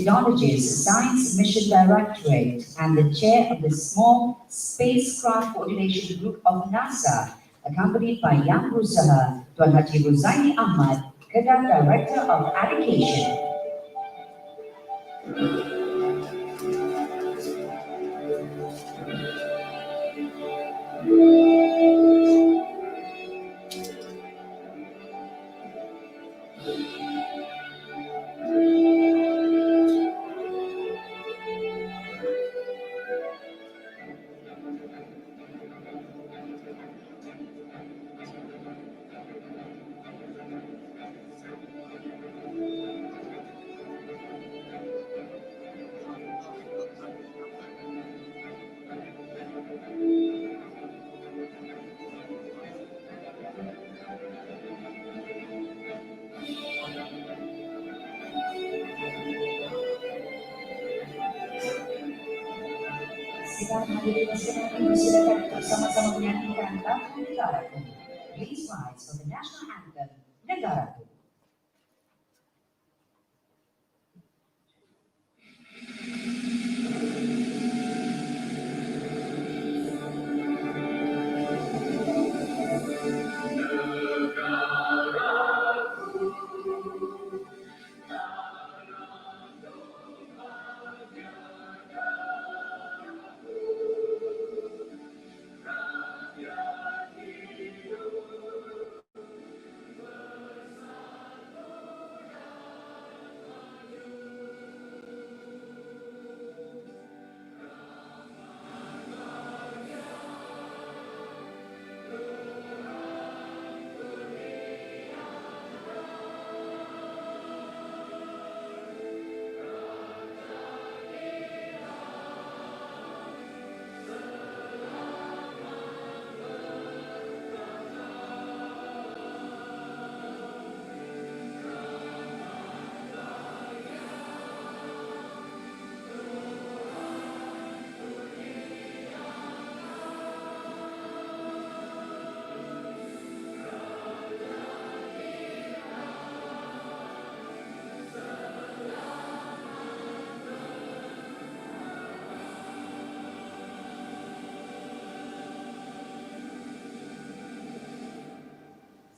Technologies Science Mission Directorate and the chair of the Small Spacecraft Coordination Group of NASA, accompanied by Yang Berusaha Tuan Haji Ruzaini Ahmad, Kedah Director of Education. Hadirin sekalian, silakan untuk sama-sama menyanyikan lagu Negaraku. Please rise for the national anthem, Negaraku.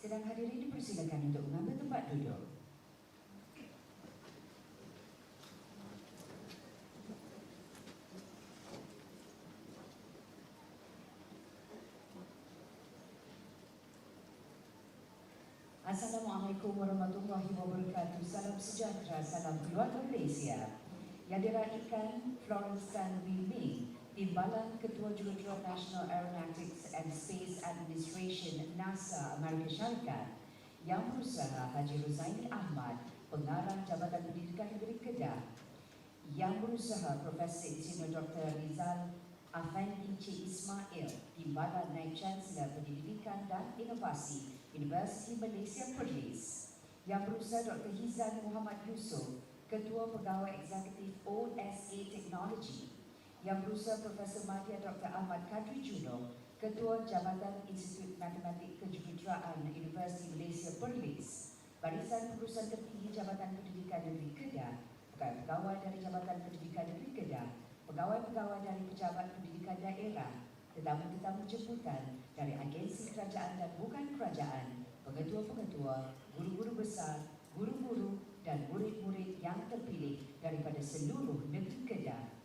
Sedang hadirin dipersilakan untuk mengambil tempat duduk. Assalamualaikum warahmatullahi wabarakatuh. Salam sejahtera, salam keluarga Malaysia. Yang diraihkan Florence Tan Wee Ming, Timbalan Ketua Juruterang National Aeronautics and Space Administration NASA Amerika Syarikat, Yang Berusaha Haji Ruzaini Ahmad, Pengarah Jabatan Pendidikan Negeri Kedah, Yang Berusaha Profesor Insinyur Dr. Rizal Afendi C. Ismail, Timbalan Naib Chancellor Pendidikan dan Inovasi Universiti Malaysia Perlis, Yang Berusaha Dr. Hizan Muhammad Yusof, Ketua Pegawai Eksekutif OSA Technology, Yang Berusaha Profesor Madya Dr. Ahmad Kadri Juno, Ketua Jabatan Institut Matematik Kejuruteraan Universiti Malaysia Perlis, Barisan Pengurusan Tertinggi Jabatan Pendidikan Negeri Kedah, pegawai-pegawai dari Jabatan Pendidikan Negeri Kedah, pegawai-pegawai dari Pejabat Pendidikan Daerah, tetamu-tetamu jemputan dari agensi kerajaan dan bukan kerajaan, pengetua-pengetua, guru-guru besar, guru-guru dan murid-murid yang terpilih daripada seluruh negeri Kedah.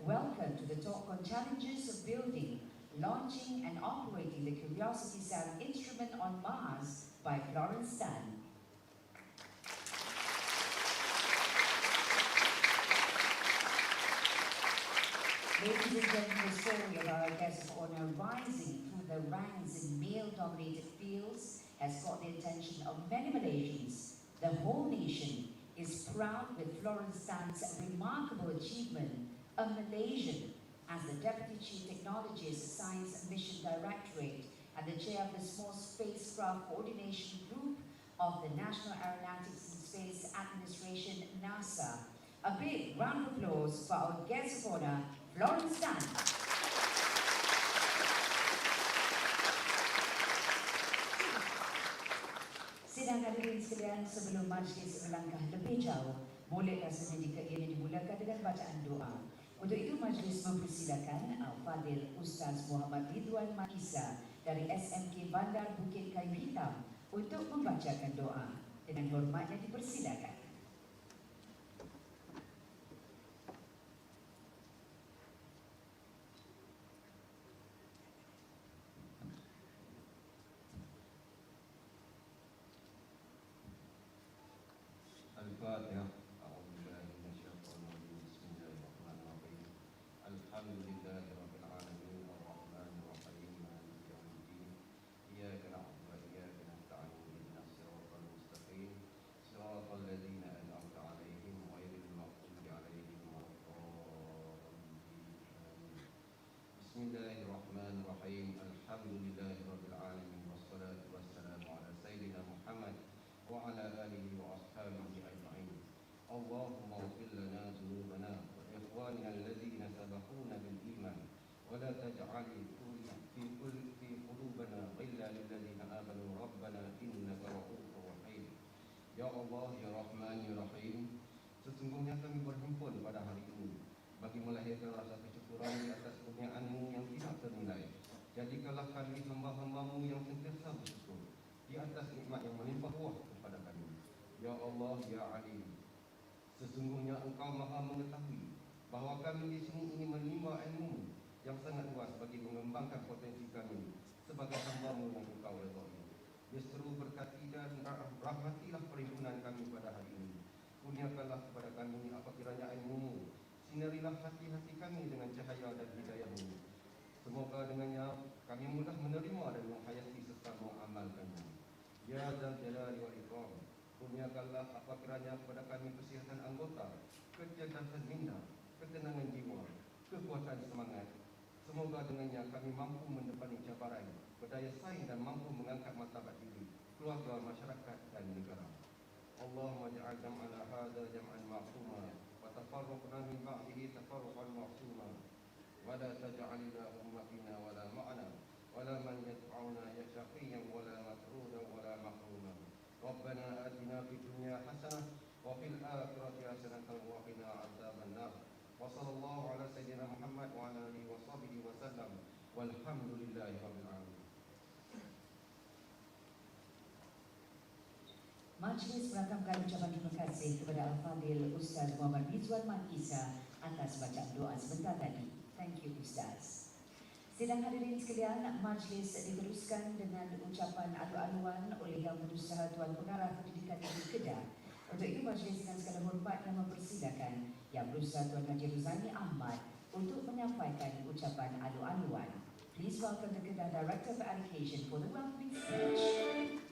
Welcome to the talk on challenges of building, launching and operating the Curiousity sound instrument on Mars by Florence Tan. Ladies and gentlemen, the story of our guest of honor rising through the ranks in male-dominated fields has caught the attention of many Malaysians. The whole nation is proud with Florence Tan's remarkable achievement, a Malaysian, as the Deputy Chief Technologist Science Mission Directorate and the Chair of the Small Spacecraft Coordination Group of the National Aeronautics and Space Administration, NASA. A big round of applause for our guest of honor, Florence Tan. Sidang hadirin sekalian, sebelum majlis melangkah lebih jauh, Boleh rasanya jika ia dimulakan dengan bacaan doa. Untuk itu majlis mempersilakan Al-Fadil Ustaz Muhammad Ridwan Makisa dari SMK Bandar Bukit Kayu Hitam untuk membacakan doa. Dengan hormatnya dipersilakan. Al-Fatihah. A'udzubillahi minasyaitonir rajim. Bismillahirrahmanirrahim. Alhamdulillahi rabbil alamin arrahmanir rahim maliki yaumiddin. Iyyaka na'budu wa iyyaka nasta'in ihdinas siratal mustaqim siratal ladzina an'amta 'alaihim ghairil maghdubi 'alaihim waladdallin. Bismillahirrahmanirrahim. Alhamdulillahi rabbil alamin wassalatu wassalamu ala sayyidina Muhammad wa ala alihi wa ashabihi ajma'in. Allahumma ighfir lana dhunubana wa ikhwanina alladhina sabaquna bil iman wa la taj'al fi qulubana ghillan lil ladzina amanu rabbana innaka ra'ufur rahim. Ya Allah, ya Rahman, ya Rahim, sesungguhnya kami berhimpun pada hari ini bagi melahirkan rasa kesyukuran di atas kurniaan-Mu yang tidak ternilai. Jadikanlah kami hamba-hamba-Mu yang sentiasa bersyukur di atas nikmat yang melimpah ruah kepada kami. Ya Allah, ya Alim, sesungguhnya Engkau Maha mengetahui bahawa kami di sini ingin menimba ilmu yang sangat luas bagi mengembangkan potensi kami sebagai hamba-Mu yang Engkau redai. Justru berkati dan rahmatilah perhimpunan kami pada hari ini. Kurniakanlah kepada kami apa kiranya ilmu-Mu, sinarilah hati-hati kami dengan cahaya dan hidayah-Mu. Semoga dengannya kami mudah menerima dan menghayati serta mengamalkannya. Ya Dzal Jalali wal Ikram, kurniakanlah apa kiranya kepada kami kesihatan anggota, kecerdasan minda, ketenangan jiwa, kekuatan semangat. Semoga dengannya kami mampu mendepani cabaran, berdaya saing dan mampu mengangkat martabat diri, keluarga, masyarakat dan negara. Allahumma ja'al jam'ana hadza jam'an ma'suma wa tafarruqna min ba'dihi tafarruqan ma'suma wa la taj'al Allahumma fina wa la ma'ana wa la man yatba'una ya syaqiyyan wa la matrudan wa la mahruma. Rabbana atina fid dunya hasanah wa fil akhirati hasanatan wa qina adzaban nar. Wa sallallahu ala sayyidina Muhammad wa ala alihi wa sahbihi wa sallam. Walhamdulillahi rabbil alamin. Majlis merakamkan ucapan terima kasih kepada Al-Fadil Ustaz Muhammad Ridwan Makisa atas bacaan doa sebentar tadi. Thank you Ustaz. Sidang hadirin sekalian, majlis diteruskan dengan ucapan adu-aduan oleh Yang Berusaha Tuan Pengarah Pendidikan Negeri Kedah. Untuk itu majlis dengan segala hormat yang mempersilakan Yang Berusaha Tuan Haji Ruzani Ahmad untuk menyampaikan ucapan adu-aduan. Please welcome the Kedah Director of Education for the welcoming speech.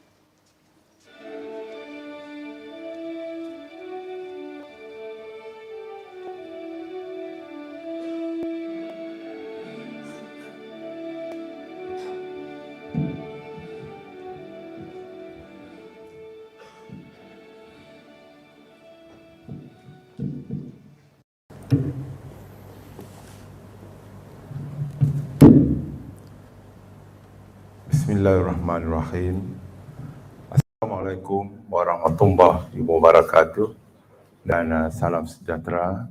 Bismillahirrahmanirrahim. Assalamualaikum warahmatullahi wabarakatuh dan salam sejahtera.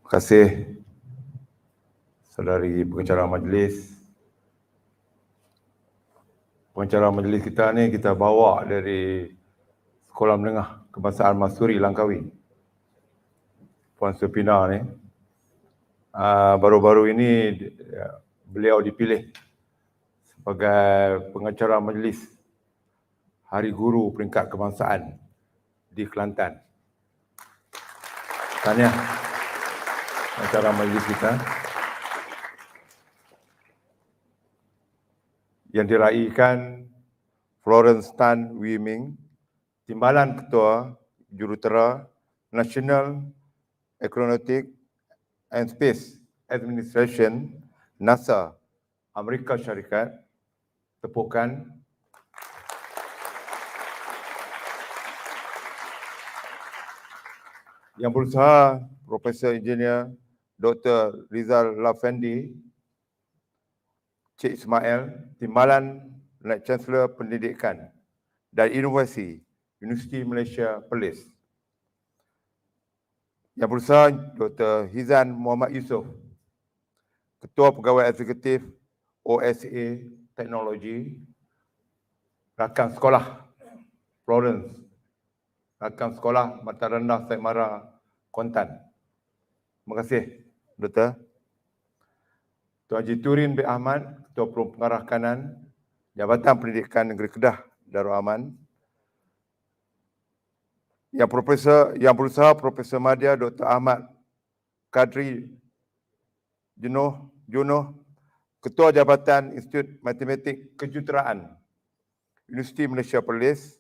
Terima kasih saudari pengacara majlis. Pengacara majlis kita ni kita bawa dari Sekolah Menengah Kebangsaan Masuri Langkawi. Puan Supina ni baru-baru ini beliau dipilih sebagai pengacara majlis Hari Guru Peringkat Kebangsaan di Kelantan. Tahniah pengacara majlis kita yang diraikan Florence Tan Wee Ming, Timbalan Ketua Jurutera National Aeronautic and Space Administration NASA Amerika Syarikat. Tepukan. Yang Berusaha Profesor Engineer Dr. Rizal Lafendi, Cik Ismail, Timbalan Naib Chancellor Pendidikan dan Inovasi Universiti Malaysia Perlis. Yang Berusaha Dr. Hizan Muhammad Yusof, Ketua Pegawai Eksekutif OSA Teknologi, Rakan Sekolah Florence, Rakan Sekolah Mata Rendah Said Mara, Kuantan. Terima kasih, Dr. Tuan Haji Turin bin Ahmad, Ketua Perum Pengarah Kanan, Jabatan Pendidikan Negeri Kedah, Darul Aman. Yang Berusaha Profesor Madya Dr. Ahmad Kadri Junoh, Ketua Jabatan Institut Matematik Kejuruteraan Universiti Malaysia Perlis,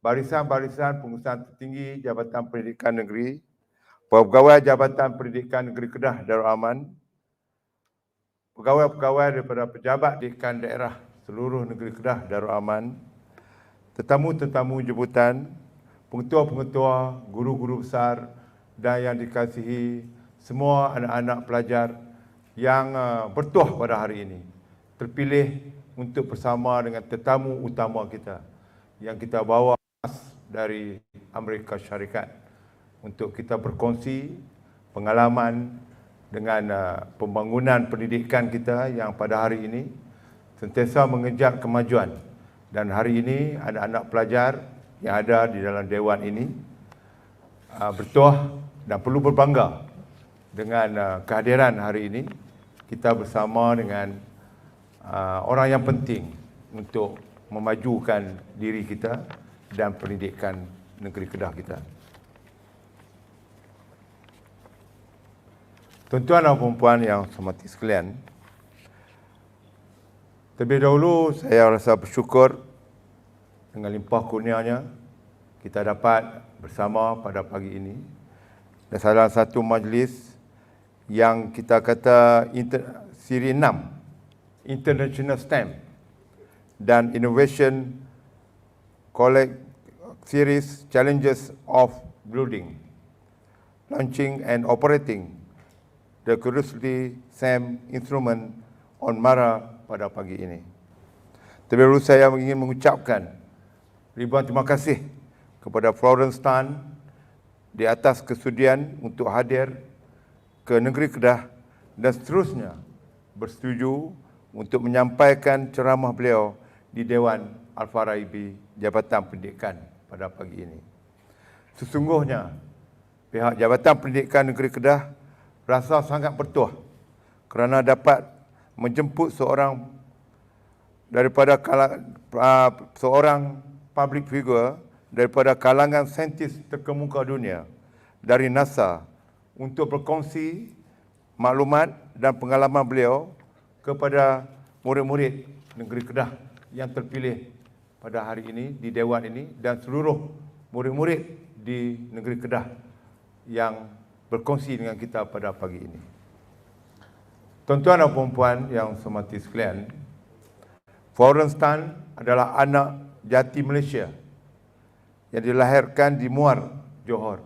barisan-barisan pengurusan tertinggi Jabatan Pendidikan Negeri, pegawai Jabatan Pendidikan Negeri Kedah Darul Aman, pegawai-pegawai daripada pejabat pendidikan daerah seluruh negeri Kedah Darul Aman, tetamu-tetamu jemputan, pengetua-pengetua, guru-guru besar dan yang dikasihi semua anak-anak pelajar yang bertuah pada hari ini, terpilih untuk bersama dengan tetamu utama kita yang kita bawa dari Amerika Syarikat untuk kita berkongsi pengalaman dengan pembangunan pendidikan kita yang pada hari ini sentiasa mengejar kemajuan. Dan hari ini anak-anak pelajar yang ada di dalam dewan ini bertuah dan perlu berbangga dengan kehadiran hari ini. Kita bersama dengan orang yang penting untuk memajukan diri kita dan pendidikan negeri Kedah kita. Tuan-tuan dan puan-puan yang saya hormati sekalian, terlebih dahulu saya rasa bersyukur dengan limpah kurnianya kita dapat bersama pada pagi ini dan salah satu majlis yang kita kata siri 6 International STEM dan Innovation Series Challenges of Building, Launching and Operating the Curiousity STEM Instrument on Mara pada pagi ini. Terlebih dahulu saya ingin mengucapkan ribuan terima kasih kepada Florence Tan di atas kesudian untuk hadir ke negeri Kedah dan seterusnya bersetuju untuk menyampaikan ceramah beliau di Dewan Al-Farabi Jabatan Pendidikan pada pagi ini. Sesungguhnya pihak Jabatan Pendidikan Negeri Kedah rasa sangat bertuah kerana dapat menjemput seorang public figure daripada kalangan saintis terkemuka dunia dari NASA untuk berkongsi maklumat dan pengalaman beliau kepada murid-murid negeri Kedah yang terpilih pada hari ini di Dewan ini dan seluruh murid-murid di negeri Kedah yang berkongsi dengan kita pada pagi ini. Tuan-tuan dan puan-puan yang saya hormati sekalian, Florence Tan adalah anak jati Malaysia yang dilahirkan di Muar, Johor,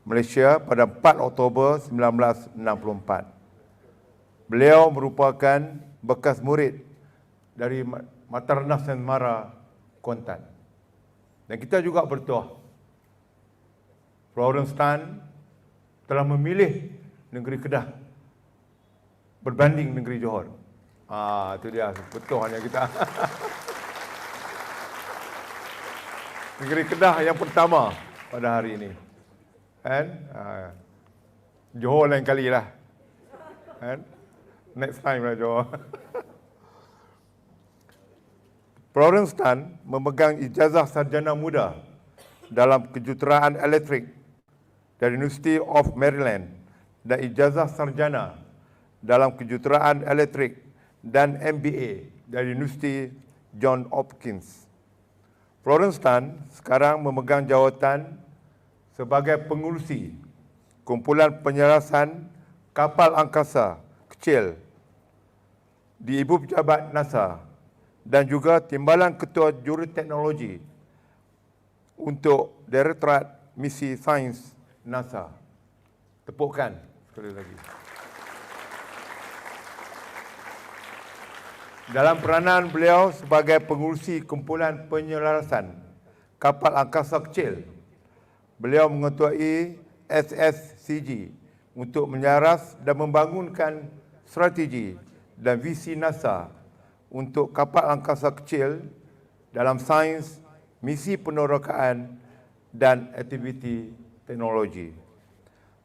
Malaysia pada 4 Oktober 1964. Beliau merupakan bekas murid dari Mata Rendah Said Mara, Kuantan. Dan kita juga bertuah Florence Tan telah memilih negeri Kedah berbanding negeri Johor. Itu dia betuahnya kita. Negeri Kedah yang pertama pada hari ini. Kan? Johor lain kali lah. Kan? Next time lah Johor. Florence Tan memegang ijazah sarjana muda dalam kejuruteraan elektrik dari University of Maryland dan ijazah sarjana dalam kejuruteraan elektrik dan MBA dari Universiti Johns Hopkins. Florence Tan sekarang memegang jawatan sebagai pengurusi kumpulan penyelarasan kapal angkasa kecil di Ibu Pejabat NASA dan juga timbalan ketua juruteknologi untuk Direktorat Misi Sains NASA. Tepukkan sekali lagi. Dalam peranan beliau sebagai pengurusi kumpulan penyelarasan kapal angkasa kecil, beliau mengetuai SSCG untuk menyaras dan membangunkan strategi dan visi NASA untuk kapal angkasa kecil dalam sains, misi penerokaan dan aktiviti teknologi.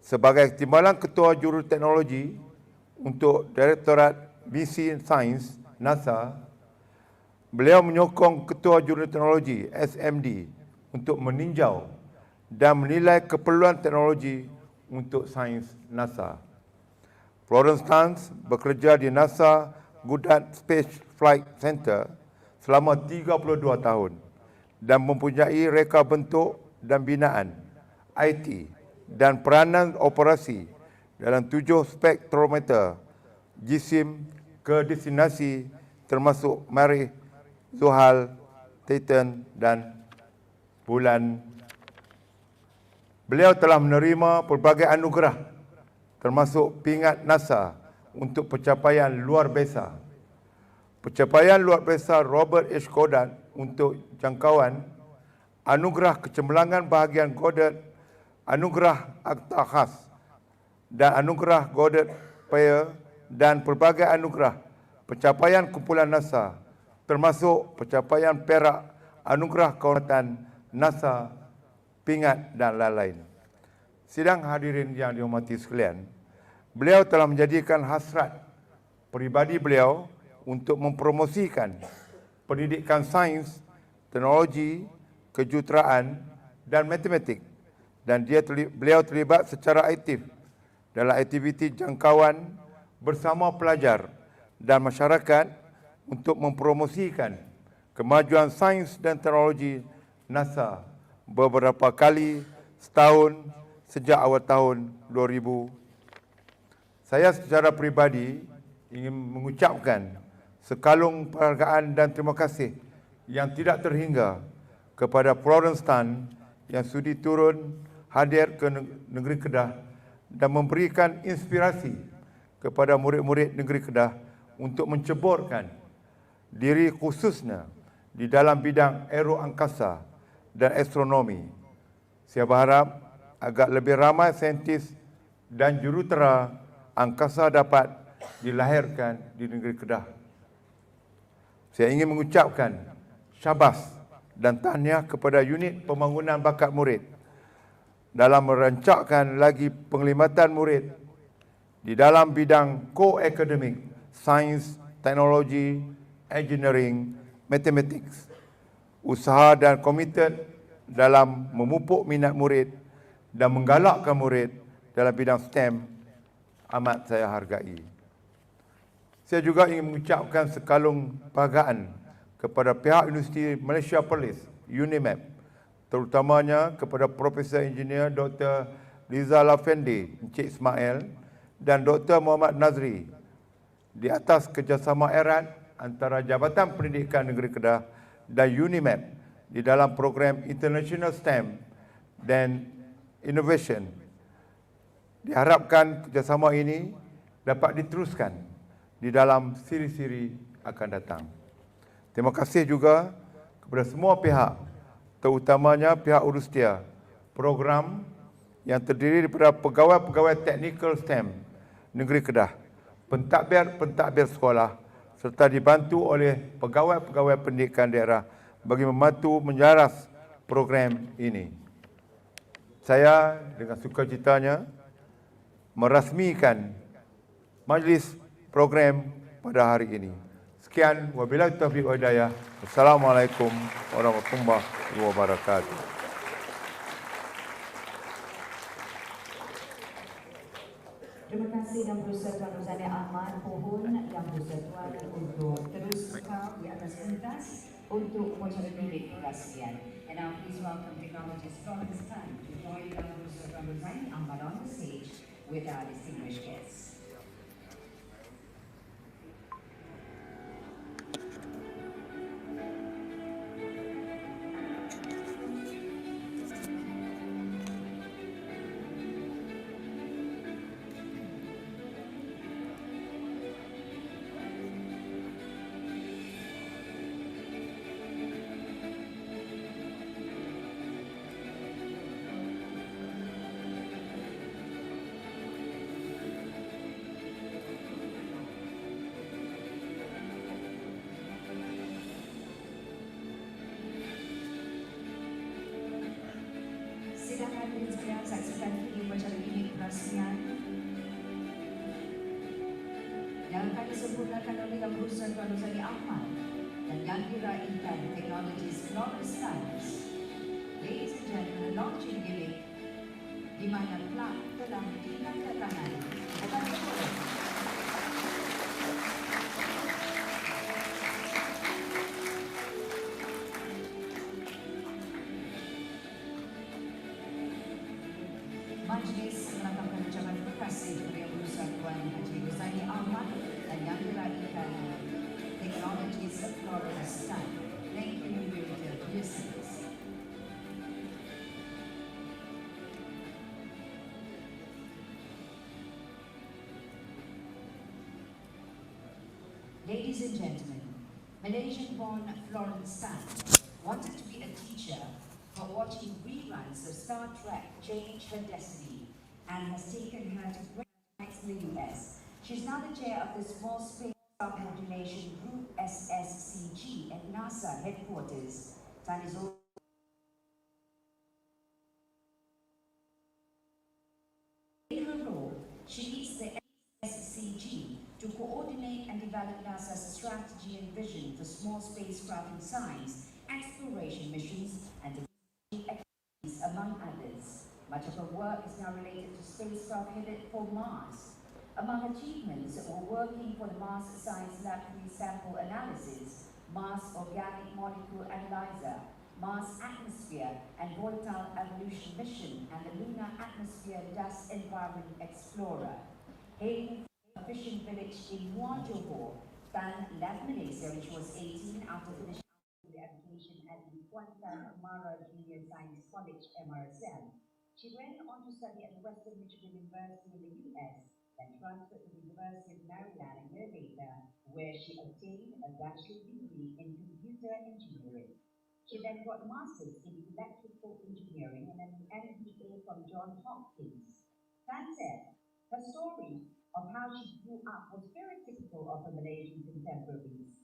Sebagai timbalan Ketua Juruteknologi untuk Direktorat Misi Sains NASA, beliau menyokong Ketua Juruteknologi SMD untuk meninjau dan menilai keperluan teknologi untuk sains NASA. Florence Tan bekerja di NASA Goddard Space Flight Center selama 32 tahun dan mempunyai reka bentuk dan binaan, IT dan peranan operasi dalam 7 spektrometer jisim ke destinasi termasuk Marikh, Zuhal, Titan dan bulan. Beliau telah menerima pelbagai anugerah termasuk pingat NASA untuk pencapaian luar biasa. Pencapaian luar biasa Robert H. Goddard untuk jangkauan, anugerah kecemerlangan bahagian Goddard, anugerah akta khas dan anugerah Goddard Pair dan pelbagai anugerah pencapaian kumpulan NASA termasuk pencapaian perak anugerah kehormatan NASA, pingat dan lain-lain. Sidang hadirin yang dihormati sekalian, beliau telah menjadikan hasrat peribadi beliau untuk mempromosikan pendidikan sains, teknologi, kejuruteraan dan matematik, dan beliau terlibat secara aktif dalam aktiviti jangkauan bersama pelajar dan masyarakat untuk mempromosikan kemajuan sains dan teknologi NASA beberapa kali setahun sejak awal tahun 2000. Saya secara peribadi ingin mengucapkan sekalung penghargaan dan terima kasih yang tidak terhingga kepada Florence Tan yang sudi turun hadir ke negeri Kedah dan memberikan inspirasi kepada murid-murid negeri Kedah untuk menceburkan diri khususnya di dalam bidang aeroangkasa dan astronomi. Saya berharap agar lebih ramai saintis dan jurutera angkasa dapat dilahirkan di negeri Kedah. Saya ingin mengucapkan syabas dan tahniah kepada unit pembangunan bakat murid dalam merancangkan lagi penglibatan murid di dalam bidang co-akademik, sains, teknologi, engineering, mathematics, usaha dan komited dalam memupuk minat murid dan menggalakkan murid dalam bidang STEM amat saya hargai. Saya juga ingin mengucapkan sekalung penghargaan kepada pihak Universiti Malaysia Perlis, UNIMAP, terutamanya kepada Profesor Engineer Dr. Rizal Effendi, Encik Ismail dan Dr. Muhammad Nazri di atas kerjasama erat antara Jabatan Pendidikan Negeri Kedah dan UNIMAP di dalam program International STEM dan Innovation. Diharapkan kerjasama ini dapat diteruskan di dalam siri-siri akan datang. Terima kasih juga kepada semua pihak, terutamanya pihak Urustia, program yang terdiri daripada pegawai-pegawai teknikal STEM Negeri Kedah, pentadbir-pentadbir sekolah serta dibantu oleh pegawai-pegawai pendidikan daerah bagi membantu menjaras program ini. Saya dengan sukacitanya merasmikan majlis program pada hari ini. Sekian, wabillahi taufiq wal hidayah. Assalamualaikum warahmatullahi wabarakatuh. Terima kasih dan berusaha Tuan Rosani Ahmad Pohon yang berusaha Tuan untuk terus kekal di atas pentas untuk upacara bilik perkasian. And now please welcome technologist Florence Tan to join Yang Berusaha Tuan Rosani Ahmad on the stage with our distinguished guests. disempurnakan oleh Perusahaan Colonizing Mars dan yang diraihkan Technologies Florence. Ladies and gentlemen, launching gimmick di mana plak telah ditandatangani akan bermula. Majlis melakukan ucapan terima kasih kepada Yang Berusaha Tuan Haji Rozaini Ahmad dan yang diraihkan Technologies Florence. Thank you, Director Curiosity. Ladies and gentlemen, Malaysian-born Florence Tan wanted to be a teacher, but watching reruns of Star Trek changed her destiny and has taken her to great heights in the US. She's now the chair of the Small Space Coordination Group SSCG at NASA headquarters. Tan is also in her role, she leads the SSCG to coordinate and develop NASA's strategy and vision for small spacecraft and science, exploration missions, and activities, among others. Much of her work is now related to spacecraft headed for Mars. Among achievements were working for the Mars Science Laboratory Sample Analysis, Mars Organic Molecule Analyzer, Mars Atmosphere and Volatile Evolution Mission, and the Lunar Atmosphere Dust Environment Explorer. Hailing from a fishing village in Muar Johor, Tan left Malaysia when she was 18 after finishing the education at the Kuantan Amara Junior Science College, MRSM. She went on to study at Western Michigan University in the US, then transferred to the University of Maryland a year later, where she obtained a bachelor's degree in computer engineering. She then got a master's in electrical engineering and an MBA from Johns Hopkins. Tan said, her story of how she grew up was very typical of her Malaysian contemporaries.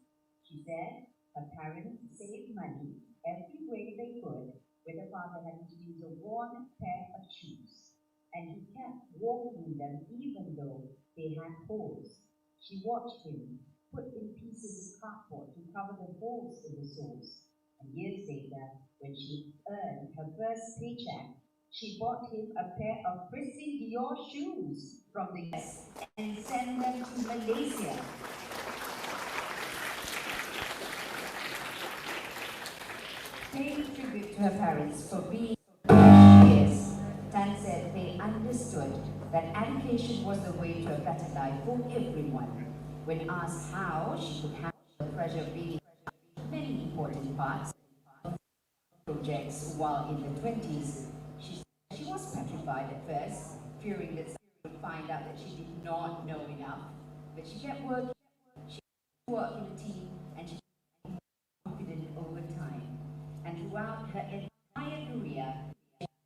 She said her parents saved money every way they could, with her father having to use a worn pair of shoes, and he kept walking them even though they had holes. She watched him put in pieces of cardboard to cover the holes in the soles, and years later, when she earned her first paycheck, she bought him a pair of Christian Dior shoes from the US and sent them to Malaysia. Paying tribute to her parents for being years, Tan said they understood that education was the way to a better life for everyone. When asked how she could handle the pressure of being in many important parts of projects while in the 20s, she was petrified at first, fearing that someone would find out that she did not know enough. But she kept working, she worked in a team, and she became more confident over time. And throughout her entire career, she had the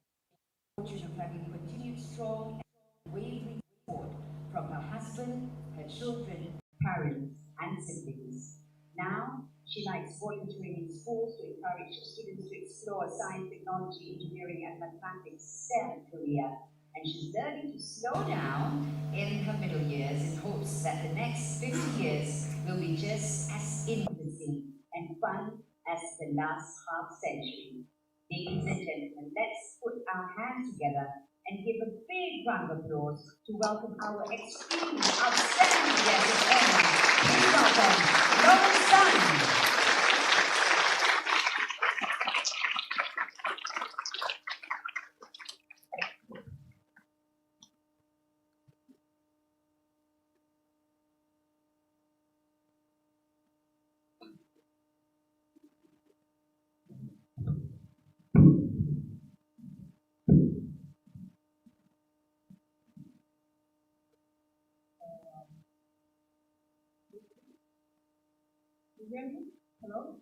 fortune of having continued strong and unwavering support from her husband, her children, parents, and siblings. Now, she likes volunteering in schools to encourage students to explore science, technology, engineering, and mathematics STEM career. And she's learning to slow down in her middle years in hopes that the next 50 years will be just as interesting and fun as the last half century. Ladies and gentlemen, let's put our hands together and give a big round of applause to welcome our extremely outstanding guest of honor. Please welcome Florence Tan. Hello?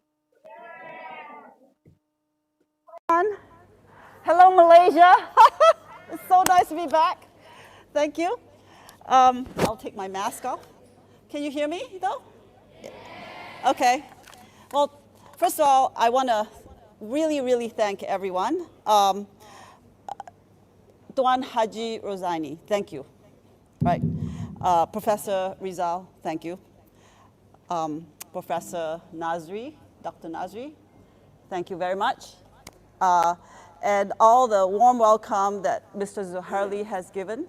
Hello, Malaysia. It's so nice to be back. Thank you. I'll take my mask off. Can you hear me, though? Okay. Well, first of all, I want to really thank everyone. Tuan Haji Rozaini, thank you. Right. Professor Rizal, thank you. Professor Nazri, Dr. Nazri. Thank you very much. And all the warm welcome that Mr. Zuhaili has given.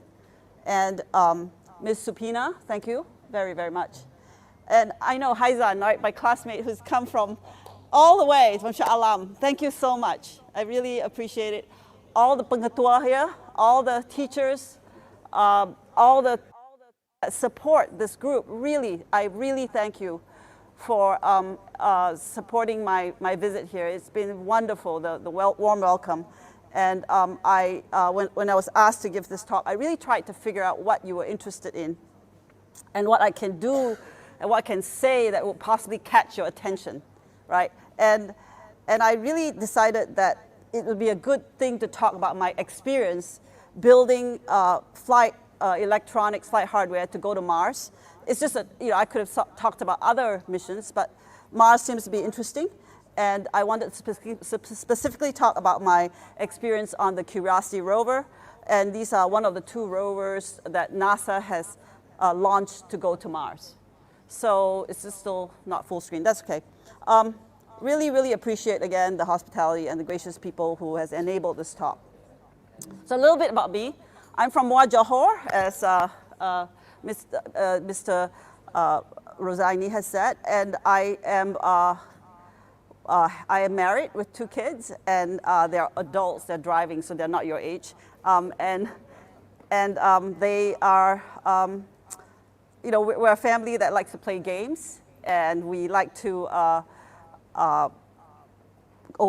And Ms. Supina, thank you very, very much. And I know Haizan, right, my classmate who's come from all the way from Shah Alam. Thank you so much. I really appreciate it. All the pengetua here, all the teachers, all the support this group. Really, I really thank you for supporting my visit here. It's been wonderful, the warm welcome. And when I was asked to give this talk, I really tried to figure out what you were interested in and what I can do and what I can say that will possibly catch your attention, right? And I really decided that it would be a good thing to talk about my experience building flight electronics, flight hardware to go to Mars. It's just that, I could have talked about other missions, but Mars seems to be interesting. And I wanted to specifically talk about my experience on the Curiosity rover. And these are one of the 2 rovers that NASA has launched to go to Mars. So it's just still not full screen. That's okay. Really, really appreciate, again, the hospitality and the gracious people who has enabled this talk. So a little bit about me. I'm from Muar Johor, as Mr. Rosaini has said, and I am married with 2 kids, and they're adults. They're driving, so they're not your age, and they are, we're a family that likes to play games, and we like to go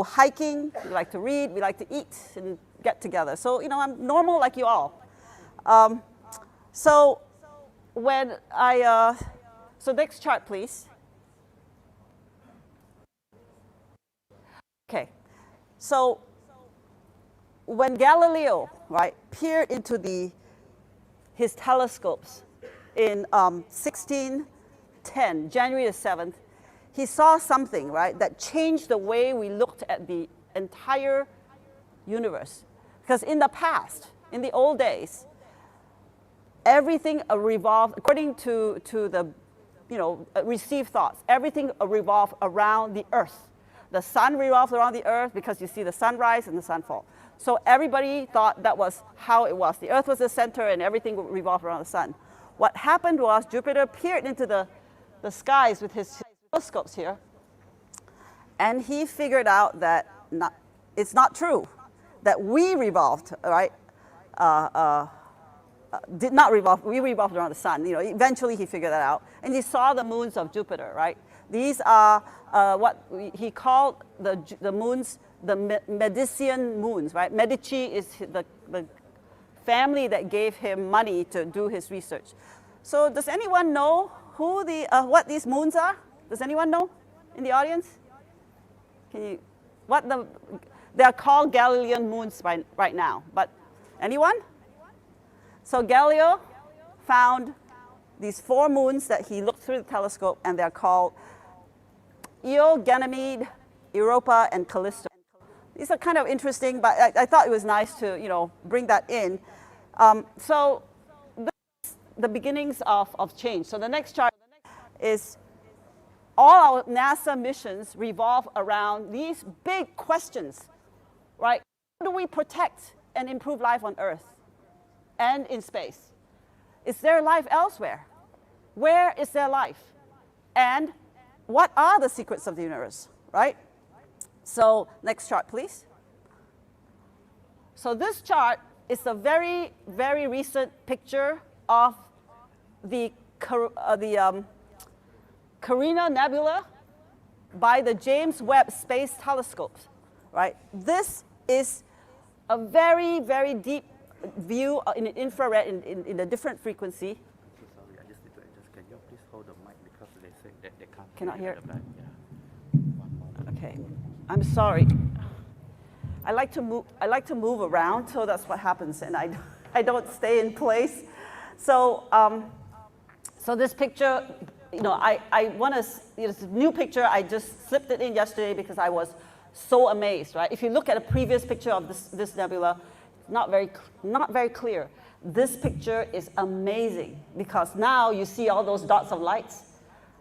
hiking. We like to read. We like to eat and get together. So I'm normal like you all. So when so next chart, please. Okay, so when Galileo, right, peered into his telescopes in 1610, January the 7th, he saw something, right, that changed the way we looked at the entire universe. Because in the past, in the old days, everything revolved, according to the, received thoughts, everything revolved around the Earth. The sun revolved around the Earth because you see the sunrise and the sunfall. So everybody thought that was how it was. The Earth was the center and everything would revolve around the sun. What happened was Jupiter peered into the skies with his telescopes here, and he figured out that it's not true, that we revolved, right? Did not revolve, we revolved around the sun. Eventually he figured that out, and he saw the moons of Jupiter, right? These are what he called the moons, the Medician Moons, right? Medici is the family that gave him money to do his research. So does anyone know who what these moons are? Does anyone know in the audience? They are called Galilean moons right now, but anyone? So Galileo found these 4 moons that he looked through the telescope, and they're called Io, Ganymede, Europa, and Callisto. These are kind of interesting, but I thought it was nice to bring that in. So this is the beginnings of change. So the next chart is all our NASA missions revolve around these big questions, right? How do we protect and improve life on Earth and in space? Is there life elsewhere? Where is there life? And what are the secrets of the universe, right? So next chart, please. So this chart is a very, very recent picture of the Carina Nebula by the James Webb Space Telescopes, right? This is a very, very deep view in infrared in a different frequency. Sorry, I just need to adjust. Can you please hold the mic because they say that they can't Cannot hear at the back. Yeah. Okay, I'm sorry. I like to move around, so that's what happens, and I don't stay in place. So so this picture, I want to. It's a new picture. I just slipped it in yesterday because I was so amazed, right? If you look at a previous picture of this nebula, not very clear. This picture is amazing because now you see all those dots of lights,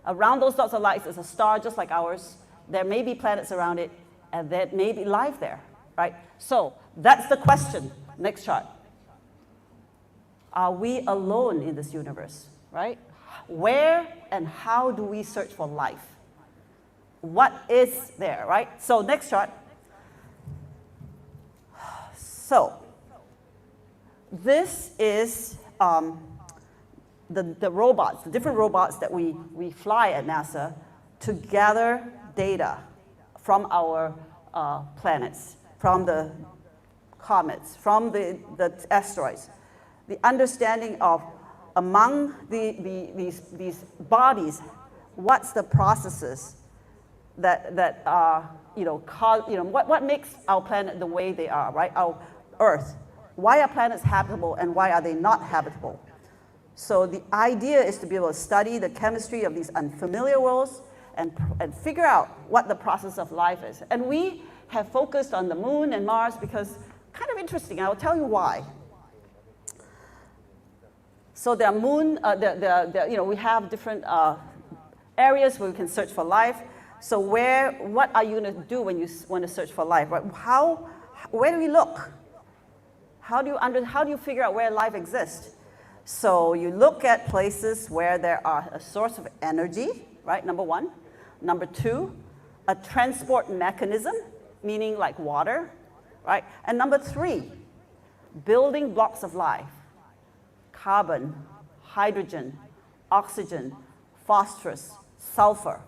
Around those dots of light is a star just like ours. There may be planets around it, and there may be life there, right? So that's the question. Next chart. Are we alone in this universe, right? Where and how do we search for life? What is there, right? So next chart. So this is the robots, the different robots that we fly at NASA to gather data from our planets, from the comets, from the asteroids. The understanding of among these bodies, what's the processes that are, what makes our planet the way they are, right? Our Earth. Why are planets habitable and why are they not habitable? So the idea is to be able to study the chemistry of these unfamiliar worlds and figure out what the process of life is. And we have focused on the moon and Mars because kind of interesting. I will tell you why. So there are we have different areas where we can search for life. So what are you going to do when you want to search for life? Right? Where do we look? How do you figure out where life exists? So you look at places where there are a source of energy, right? Number one. Number two, a transport mechanism, meaning like water, right? And number three, building blocks of life. Carbon, hydrogen, oxygen, phosphorus, sulfur.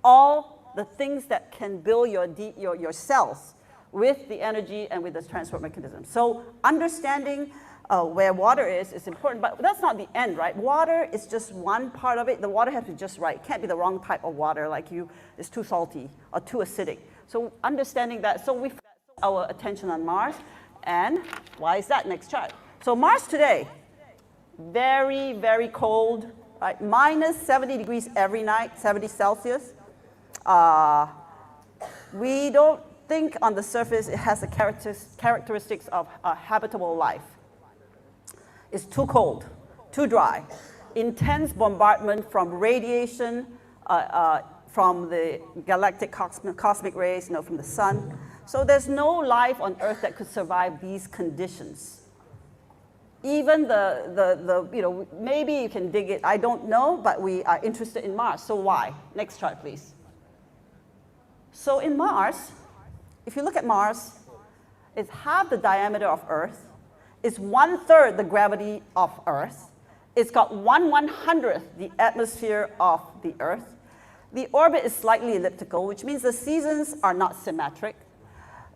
All the things that can build your cells with the energy and with the transport mechanism. So understanding where water is important, but that's not the end, right? Water is just one part of it. The water has to be just right. It can't be the wrong type of water, like it's too salty or too acidic. So understanding that, so we focus our attention on Mars. And why is that? Next chart. So Mars today, very, very cold, right? Minus 70 degrees every night, 70 Celsius. We don't think on the surface it has the characteristics of a habitable life. It's too cold, too dry. Intense bombardment from radiation, from the galactic cosmic rays, from the sun. So there's no life on Earth that could survive these conditions. Even maybe you can dig it, I don't know, but we are interested in Mars. So why? Next chart, please. So in Mars, if you look at Mars, it's half the diameter of Earth. It's 1/3 the gravity of Earth. It's got 1/100th the atmosphere of the Earth. The orbit is slightly elliptical, which means the seasons are not symmetric.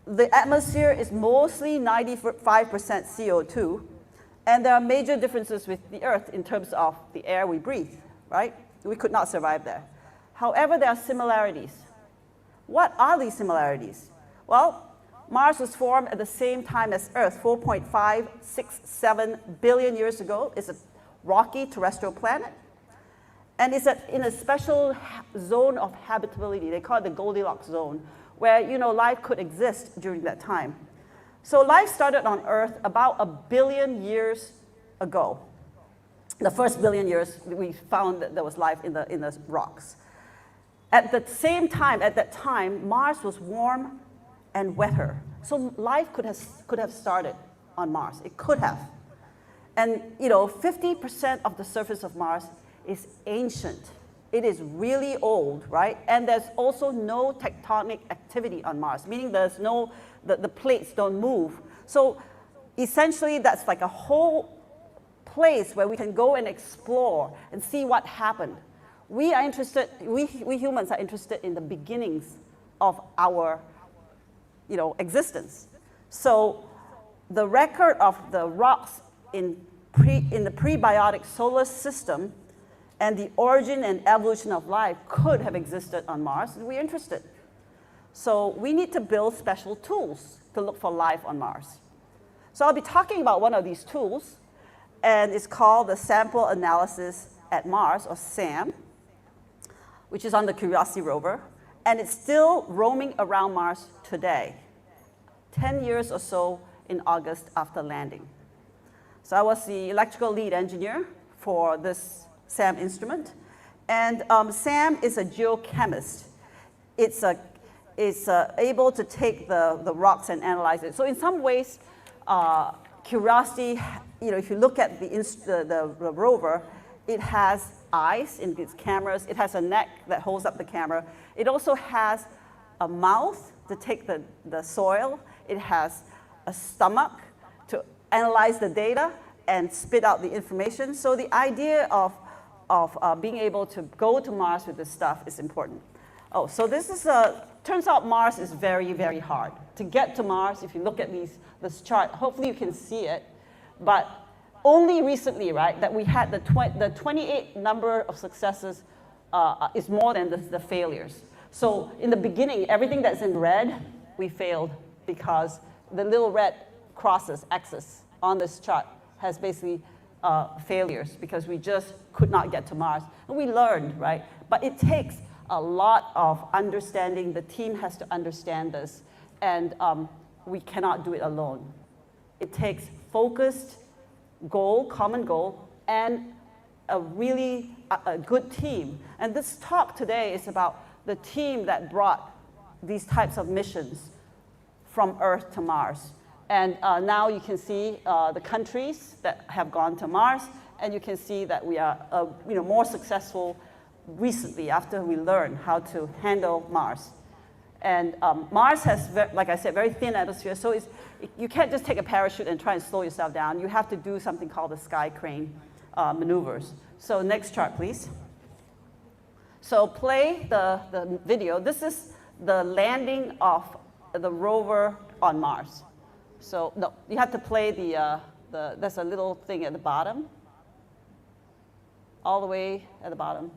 The atmosphere is mostly 95% CO2. And there are major differences with the Earth in terms of the air we breathe, right? We could not survive there. However, there are similarities. What are these similarities? Well, Mars was formed at the same time as Earth, 4.567 billion years ago. It's a rocky terrestrial planet. And it's in a special zone of habitability. They call it the Goldilocks zone, where life could exist during that time. So life started on Earth about 1 billion years ago. The first 1 billion years, we found that there was life in the rocks. At that time, Mars was warm and wetter. So life could have started on Mars. It could have. And 50% of the surface of Mars is ancient. It is really old, right? And there's also no tectonic activity on Mars, meaning there's no, the plates don't move. So essentially that's like a whole place where we can go and explore and see what happened. We humans are interested in the beginnings of our existence. So the record of the rocks in the prebiotic solar system and the origin and evolution of life could have existed on Mars, and we're interested. So we need to build special tools to look for life on Mars. So I'll be talking about one of these tools, and it's called the Sample Analysis at Mars, or SAM, which is on the Curiosity rover, and it's still roaming around Mars today, 10 years or so in August after landing. So I was the electrical lead engineer for this SAM instrument, And Sam is a geochemist. It's able to take the rocks and analyze it. So in some ways, Curiosity, if you look at the rover, it has eyes in its cameras. It has a neck that holds up the camera. It also has a mouth to take the soil. It has a stomach to analyze the data and spit out the information. So the idea of being able to go to Mars with this stuff is important. Oh, so this is turns out Mars is very, very hard. To get to Mars, if you look at this chart, hopefully you can see it, but only recently, right, that we had the 28 number of successes is more than the failures. So in the beginning, everything that's in red, we failed because the little red crosses, X's, on this chart has basically failures because we just could not get to Mars. And we learned, right? But it takes a lot of understanding. The team has to understand this, and we cannot do it alone. It takes focused goal, common goal, and a really good team. And this talk today is about the team that brought these types of missions from Earth to Mars. And now you can see the countries that have gone to Mars, and you can see that we are more successful recently after we learned how to handle Mars. And Mars has, like I said, very thin atmosphere, so you can't just take a parachute and try and slow yourself down. You have to do something called the sky crane maneuvers. So next chart, please. So play the video. This is the landing of the rover on Mars. So no, you have to play there's a little thing at the bottom, all the way at the bottom.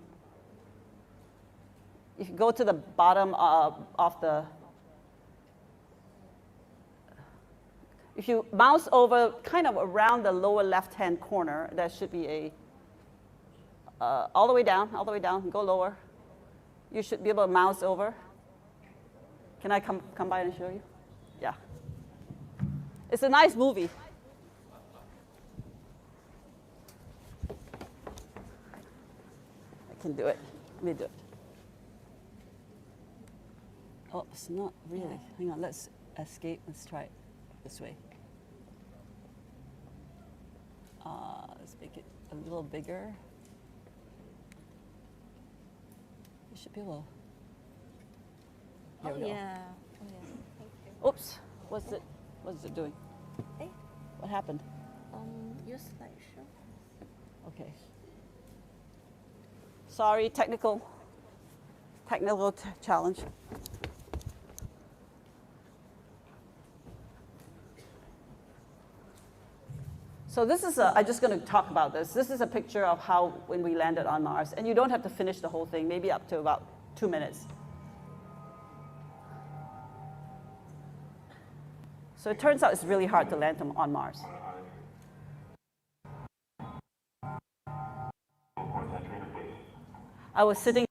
If you go to the bottom of the, if you mouse over kind of around the lower left-hand corner, there should be a, all the way down, go lower. You should be able to mouse over. Can I come by and show you? Yeah. It's a nice movie. I can do it. Let me do it. Oh, it's not really. Hang on, let's escape. Let's try it this way. Let's make it a little bigger. You should be able. There we go. Yeah. Oh, yeah. Thank you. Oops. What is it doing? Hey. What happened? Your slideshow. Okay. Sorry, technical challenge. So this is I'm just going to talk about this. This is a picture of how when we landed on Mars. And you don't have to finish the whole thing, maybe up to about 2 minutes. So it turns out it's really hard to land on Mars. I was sitting.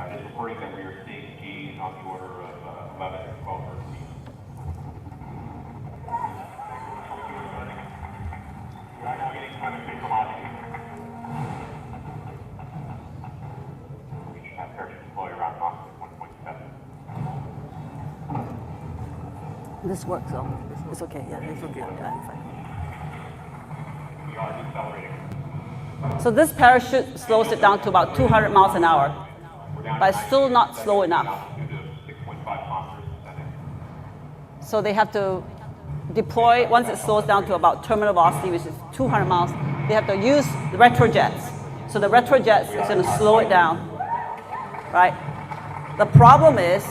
Just reporting that we are seeing G's on the order of 11 or 12 or 13. We are now getting planetary velocity. We should have parachute deploy around Mach 1.7. This works though. It's okay. Yeah, it's okay. Yeah, I'm fine. We are decelerating. So this parachute slows it down to about 200 miles an hour, but it's still not slow enough. So they have to deploy, once it slows down to about terminal velocity, which is 200 miles, they have to use the retrojets. So the retrojets is going to slow it down, right? The problem is,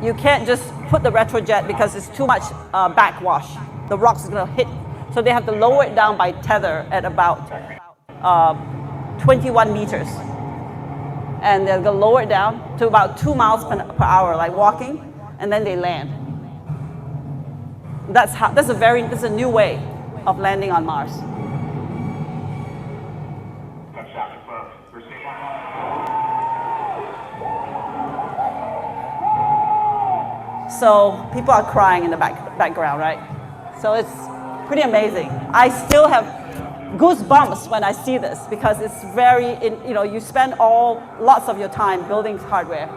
you can't just put the retrojet because it's too much backwash. The rocks is going to hit. So they have to lower it down by tether at about 21 meters. And they're going to lower it down to about 2 miles per hour, like walking, and then they land. That's a new way of landing on Mars. Touchdown confirmed. Receive. So people are crying in the background, right? So it's pretty amazing. I still have goosebumps when I see this because it's you spend lots of your time building hardware.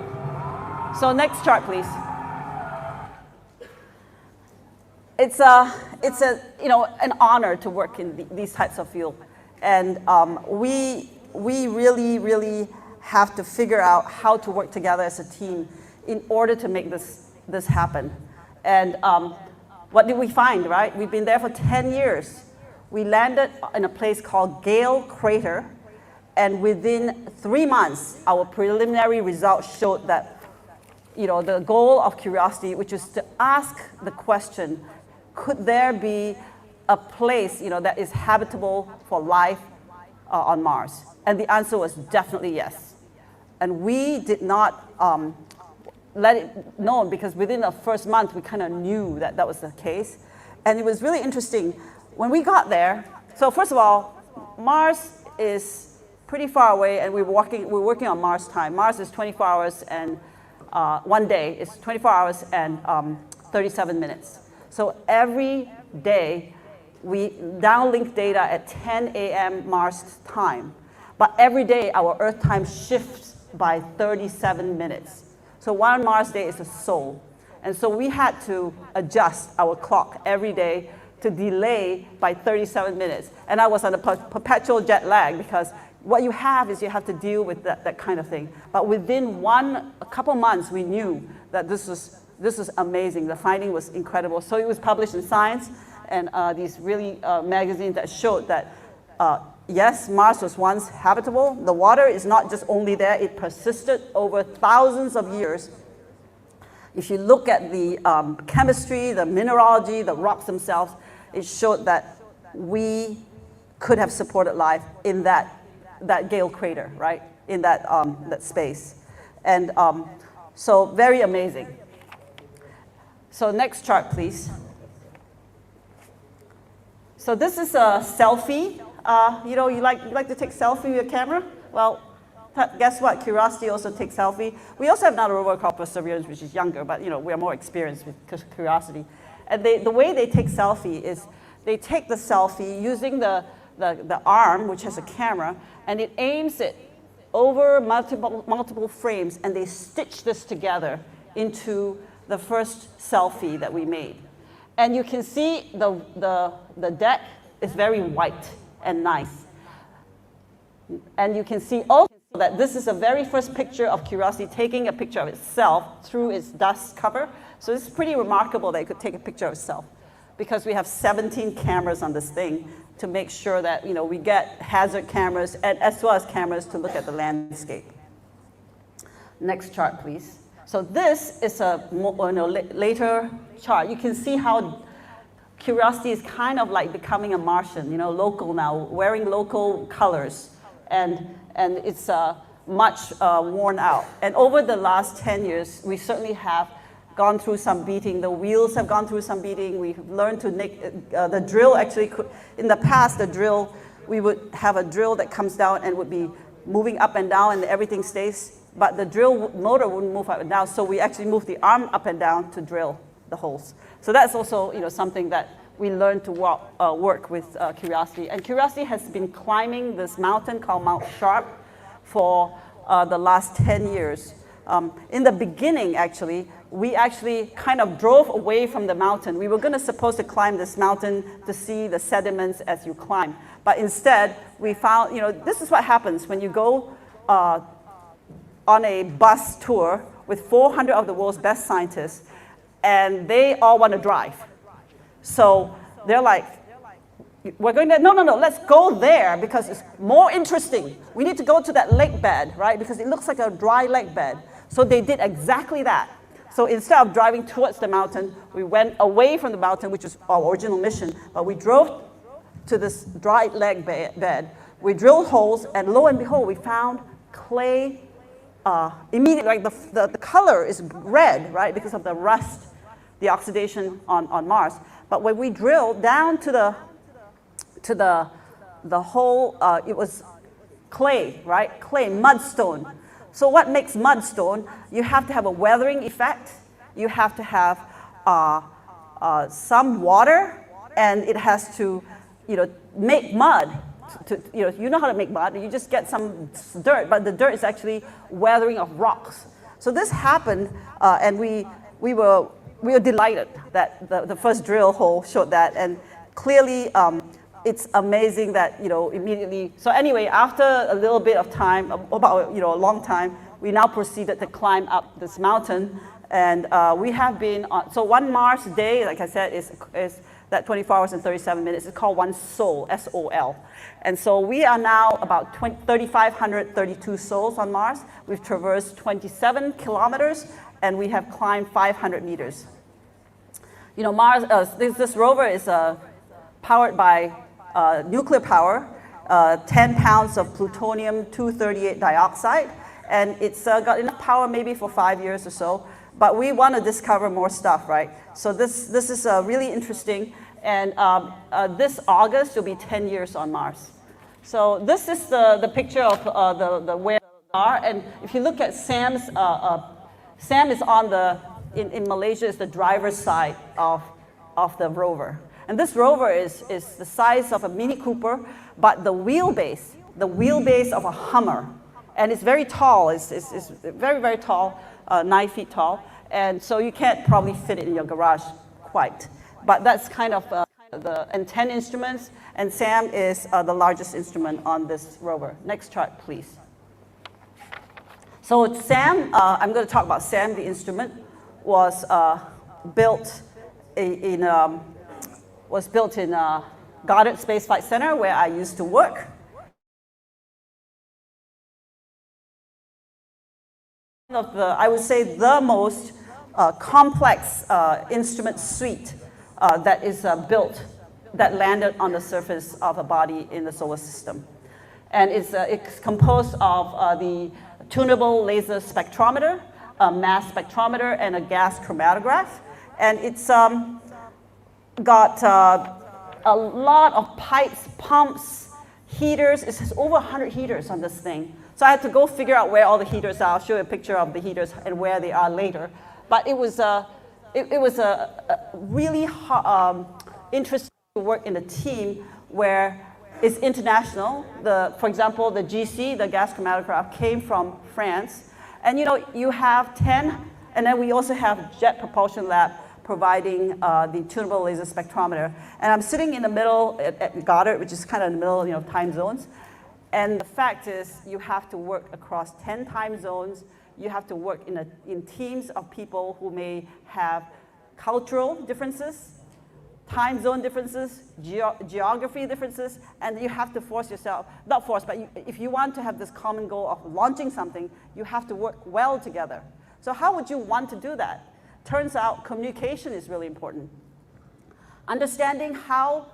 So next chart, please. It's an honor to work in these types of field, and we really have to figure out how to work together as a team in order to make this happen. And what did we find, right? We've been there for 10 years. We landed in a place called Gale Crater, and within 3 months, our preliminary results showed that, the goal of Curiosity, which is to ask the question, could there be a place, that is habitable for life on Mars? And the answer was definitely yes. And we did not let it known because within the first month, we kind of knew that that was the case. And it was really interesting. When we got there, so first of all, Mars is pretty far away, and we're working on Mars time. Mars is 24 hours and 1 day. It's 24 hours and 37 minutes. So every day, we downlink data at 10 a.m. Mars time. But every day, our Earth time shifts by 37 minutes. So 1 Mars day is a soul. And so we had to adjust our clock every day to delay by 37 minutes. And I was on a perpetual jet lag because what you have is you have to deal with that kind of thing. But within a couple months, we knew that this is amazing. The finding was incredible. So it was published in Science and these really magazines that showed that, yes, Mars was once habitable. The water is not just only there, it persisted over thousands of years. If you look at the chemistry, the mineralogy, the rocks themselves, it showed that we could have supported life in that Gale crater, right? In that space. And so very amazing. So next chart, please. So this is a selfie. You like to take selfie with your camera? Well, guess what? Curiosity also takes selfie. We also have another rover called Perseverance, which is younger, but we are more experienced with Curiosity. And the way they take selfie is they take the selfie using the arm, which has a camera, and it aims it over multiple frames, and they stitch this together into the first selfie that we made. And you can see the deck is very white and nice. And you can see also that this is the very first picture of Curiosity taking a picture of itself through its dust cover. So it's pretty remarkable that it could take a picture of itself because we have 17 cameras on this thing to make sure that we get hazard cameras and as well as cameras to look at the landscape. Next chart, please. So this is a later chart. You can see how Curiosity is kind of like becoming a Martian, local now, wearing local colors. And it's much worn out. And over the last 10 years, we certainly have gone through some beating. The wheels have gone through some beating. We've learned to make the drill actually, in the past, we would have a drill that comes down and would be moving up and down and everything stays, but the drill motor wouldn't move up and down, so we actually moved the arm up and down to drill the holes. So that's also something that we learned to work with Curiosity. And Curiosity has been climbing this mountain called Mount Sharp for the last 10 years. In the beginning, actually, we actually kind of drove away from the mountain. We were supposed to climb this mountain to see the sediments as you climb. But instead, we found, this is what happens when you go on a bus tour with 400 of the world's best scientists, and they all want to drive. So they're like, we're going to, no, let's go there because it's more interesting. We need to go to that lake bed, right? Because it looks like a dry lake bed. So they did exactly that. So instead of driving towards the mountain, we went away from the mountain, which is our original mission, but we drove to this dry leg bed. We drilled holes, and lo and behold, we found clay. Immediately, like the color is red, right, because of the rust, the oxidation on Mars. But when we drilled down to the hole, it was clay, right? Clay, mudstone. So what makes mudstone? You have to have a weathering effect. You have to have some water, and it has to, make mud. You know how to make mud. You just get some dirt, but the dirt is actually weathering of rocks. So this happened, and we were delighted that the first drill hole showed that, and clearly it's amazing that immediately. So anyway, after a little bit of time, about a long time, we now proceeded to climb up this mountain, and we have been on. So one Mars day, like I said, is that 24 hours and 37 minutes. It's called one Sol, S-O-L. And so we are now about 3,532 sols on Mars. We've traversed 27 kilometers, and we have climbed 500 meters. Mars, this rover is powered by nuclear power, 10 pounds of plutonium-238 dioxide, and it's got enough power maybe for 5 years or so. But we want to discover more stuff, right? So this is really interesting, and this August will be 10 years on Mars. So this is the picture of the where we are, and if you look at Sam's, Sam is on in Malaysia is the driver's side of the rover, and this rover is the size of a Mini Cooper, but the wheelbase of a Hummer, and it's very tall. It's very, very tall. 9 feet tall, and so you can't probably fit it in your garage quite. But that's kind of and 10 instruments, and Sam is the largest instrument on this rover. Next chart, please. So Sam, I'm going to talk about Sam. The instrument was built in Goddard Space Flight Center, where I used to work. I would say the most complex instrument suite that is built, that landed on the surface of a body in the solar system. And it's composed of the tunable laser spectrometer, a mass spectrometer, and a gas chromatograph. And it's got a lot of pipes, pumps, heaters. It has over 100 heaters on this thing. So I had to go figure out where all the heaters are. I'll show you a picture of the heaters and where they are later. But it was a really interesting to work in a team where it's international. For example, the GC, the gas chromatograph, came from France. And you have 10, and then we also have Jet Propulsion Lab providing the tunable laser spectrometer. And I'm sitting in the middle at Goddard, which is kind of in the middle of time zones. And the fact is, you have to work across 10 time zones. You have to work in teams of people who may have cultural differences, time zone differences, geography differences, and you have to force yourself, not force, but if you want to have this common goal of launching something, you have to work well together. So how would you want to do that? Turns out communication is really important. Understanding how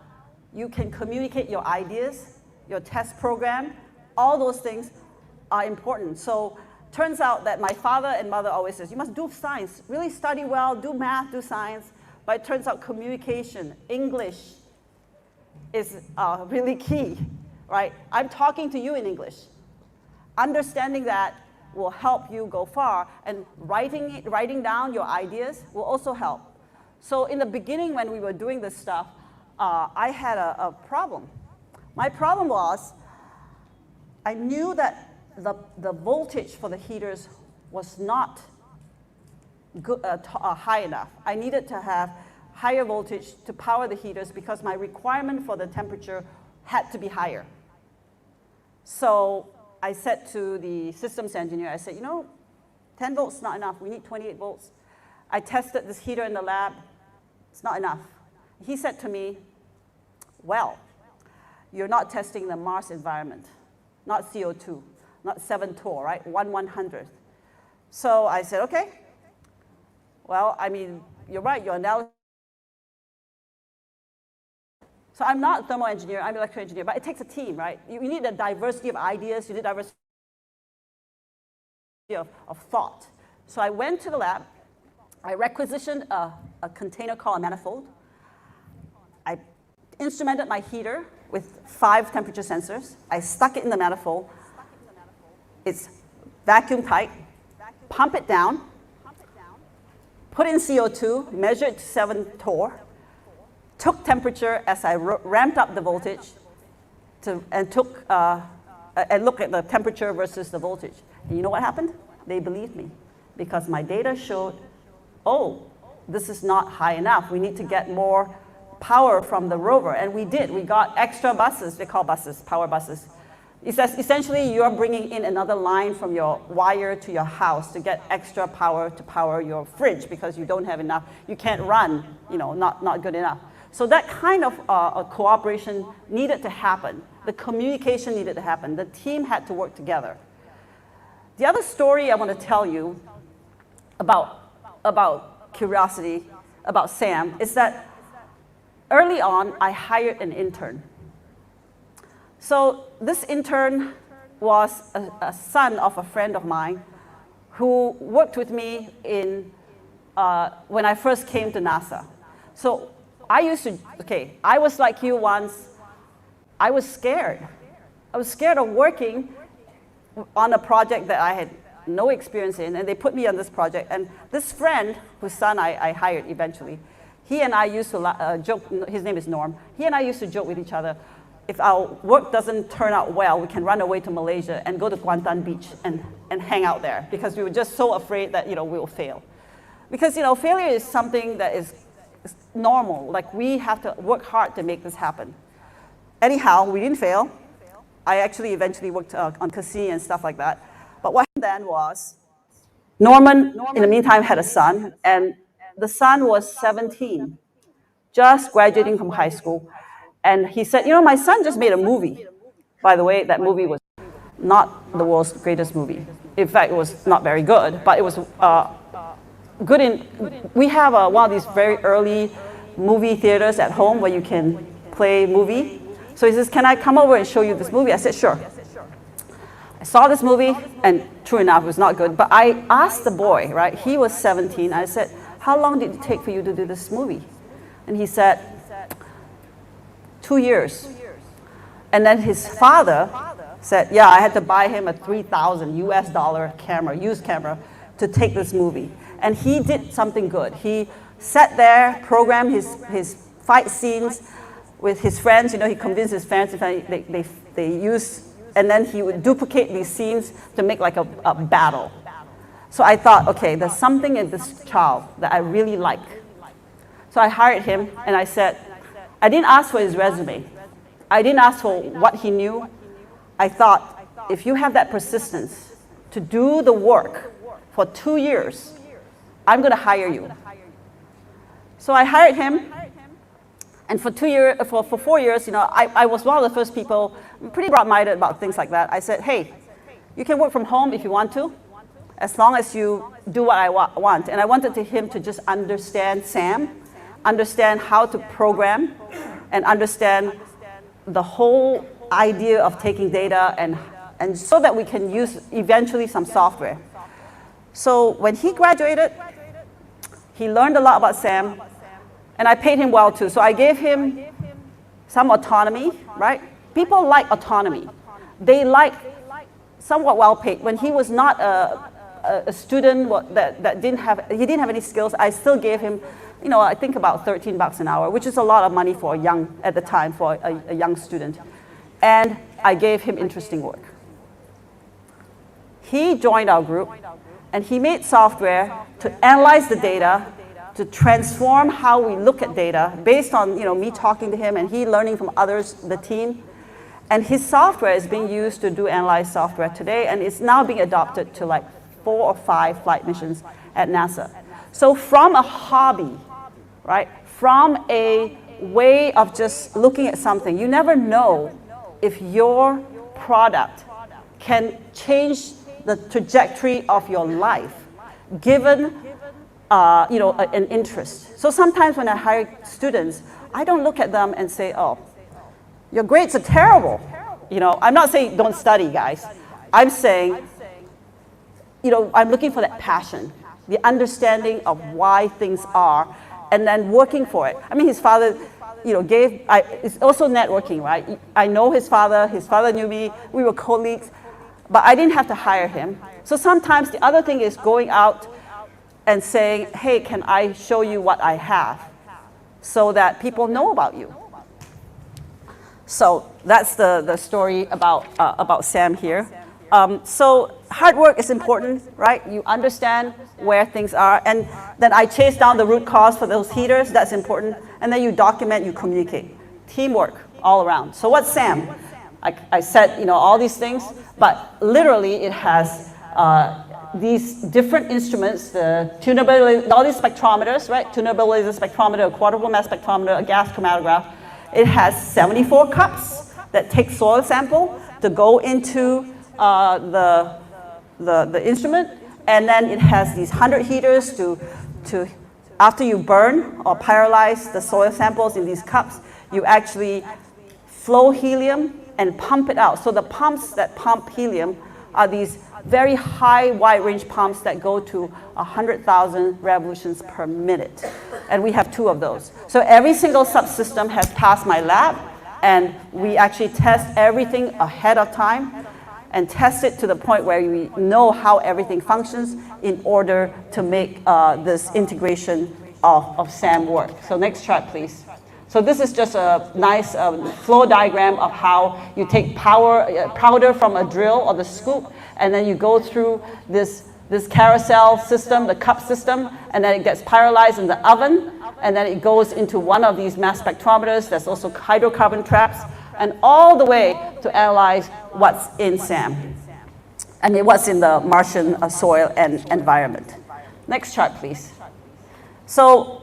you can communicate your ideas, your test program, all those things are important. So turns out that my father and mother always says, you must do science, really study well, do math, do science. But it turns out communication, English, is really key, right? I'm talking to you in English. Understanding that will help you go far, and writing down your ideas will also help. So in the beginning, when we were doing this stuff, I had a problem. My problem was, I knew that the voltage for the heaters was not good, high enough. I needed to have higher voltage to power the heaters because my requirement for the temperature had to be higher. So I said to the systems engineer, I said, 10 volts is not enough. We need 28 volts. I tested this heater in the lab. It's not enough. He said to me, well, you're not testing the Mars environment, not CO2, not 7 torr, right? 1/100th. So I said, okay. Well, I mean, you're right, your analysis. So I'm not a thermal engineer, I'm an electrical engineer, but it takes a team, right? You need a diversity of ideas, you need diversity of thought. So I went to the lab, I requisitioned a container called a manifold. I instrumented my heater with 5 temperature sensors. I stuck it in the manifold. It's vacuum tight, pump it down, put in CO2, measure it to 7 torr, took temperature as I ramped up the voltage and looked at the temperature versus the voltage. And you know what happened? They believed me because my data showed, oh, this is not high enough. We need to get more power from the rover. And we did. We got extra buses. They call buses, power buses. Essentially, you're bringing in another line from your wire to your house to get extra power to power your fridge because you don't have enough. You can't run, not good enough. So that kind of cooperation needed to happen. The communication needed to happen. The team had to work together. The other story I want to tell you about Curiosity, about Sam, is that early on, I hired an intern. So this intern was a son of a friend of mine who worked with me when I first came to NASA. So I was like you once, I was scared. I was scared of working on a project that I had no experience in, and they put me on this project. And this friend, whose son I hired eventually, he and I used to joke, his name is Norm, he and I used to joke with each other, if our work doesn't turn out well, we can run away to Malaysia and go to Kuantan Beach and hang out there, because we were just so afraid that we will fail. Because failure is something that is normal, like we have to work hard to make this happen. Anyhow, we didn't fail. I actually eventually worked on Cassini and stuff like that. But what happened then was, Norman, in the meantime, had a son, and the son was 17, just graduating from high school. And he said, my son just made a movie. By the way, that movie was not the world's greatest movie. In fact, it was not very good, but it was good we have one of these very early movie theaters at home where you can play movie. So he says, can I come over and show you this movie? I said, sure. I saw this movie, and true enough, it was not good. But I asked the boy, right? He was 17. I said, how long did it take for you to do this movie? And he said, 2 years. And then his father said, yeah, I had to buy him a $3,000 US camera, used camera, to take this movie. And he did something good. He sat there, programmed his fight scenes with his friends. He convinced his friends, they use, and then he would duplicate these scenes to make like a battle. So I thought, okay, there's something in this child that I really like. So I hired him, and I said, I didn't ask for his resume. I didn't ask for what he knew. I thought, if you have that persistence to do the work for 2 years, I'm going to hire you. So I hired him, and for 4 years, I was one of the first people, pretty broad-minded about things like that. I said, hey, you can work from home if you want to, as long as you do what I want. And I wanted him to just understand Sam, understand how to program, and understand the whole idea of taking data, and so that we can use eventually some software. So when he graduated, he learned a lot about Sam, and I paid him well too. So I gave him some autonomy, right? People like autonomy. They like somewhat well paid. When he was not a student that didn't have any skills, I still gave him, I think about $13 an hour, which is a lot of money for at the time, for a young student. And I gave him interesting work. He joined our group, and he made software to analyze the data, to transform how we look at data based on me talking to him and he learning from others, the team. And his software is being used to do analyze software today, and it's now being adopted to like 4 or 5 flight missions at NASA. So from a hobby, right, from a way of just looking at something, you never know if your product can change the trajectory of your life, given an interest. So sometimes when I hire students, I don't look at them and say, oh, your grades are terrible. I'm not saying don't study, guys. I'm saying, I'm looking for that passion, the understanding of why things are, and then working for it. I mean, his father, it's also networking, right? I know his father knew me, we were colleagues, but I didn't have to hire him. So sometimes the other thing is going out and saying, hey, can I show you what I have, so that people know about you. So that's the story about Sam here. So hard work is important, right? You understand where things are, and then I chase down the root cause for those heaters, that's important, and then you document, you communicate. Teamwork all around. So what's SAM? I said, all these things, but literally it has these different instruments, the tunable, all these spectrometers, right? Tunable laser spectrometer, a quadruple mass spectrometer, a gas chromatograph. It has 74 cups that take soil sample to go into the instrument, and then it has these 100 heaters to after you burn or pyrolyze the soil samples in these cups, you actually flow helium and pump it out. So the pumps that pump helium are these very high wide range pumps that go to 100,000 revolutions per minute. And we have 2 of those. So every single subsystem has passed my lab, and we actually test everything ahead of time and test it to the point where we know how everything functions in order to make this integration of SAM work. So next chart, please. So this is just a nice flow diagram of how you take powder from a drill or the scoop, and then you go through this carousel system, the cup system, and then it gets pyrolyzed in the oven, and then it goes into one of these mass spectrometers. There's also hydrocarbon traps, and all the way to analyze what's in SAM, and what's in the Martian soil and environment. Next chart, please. So,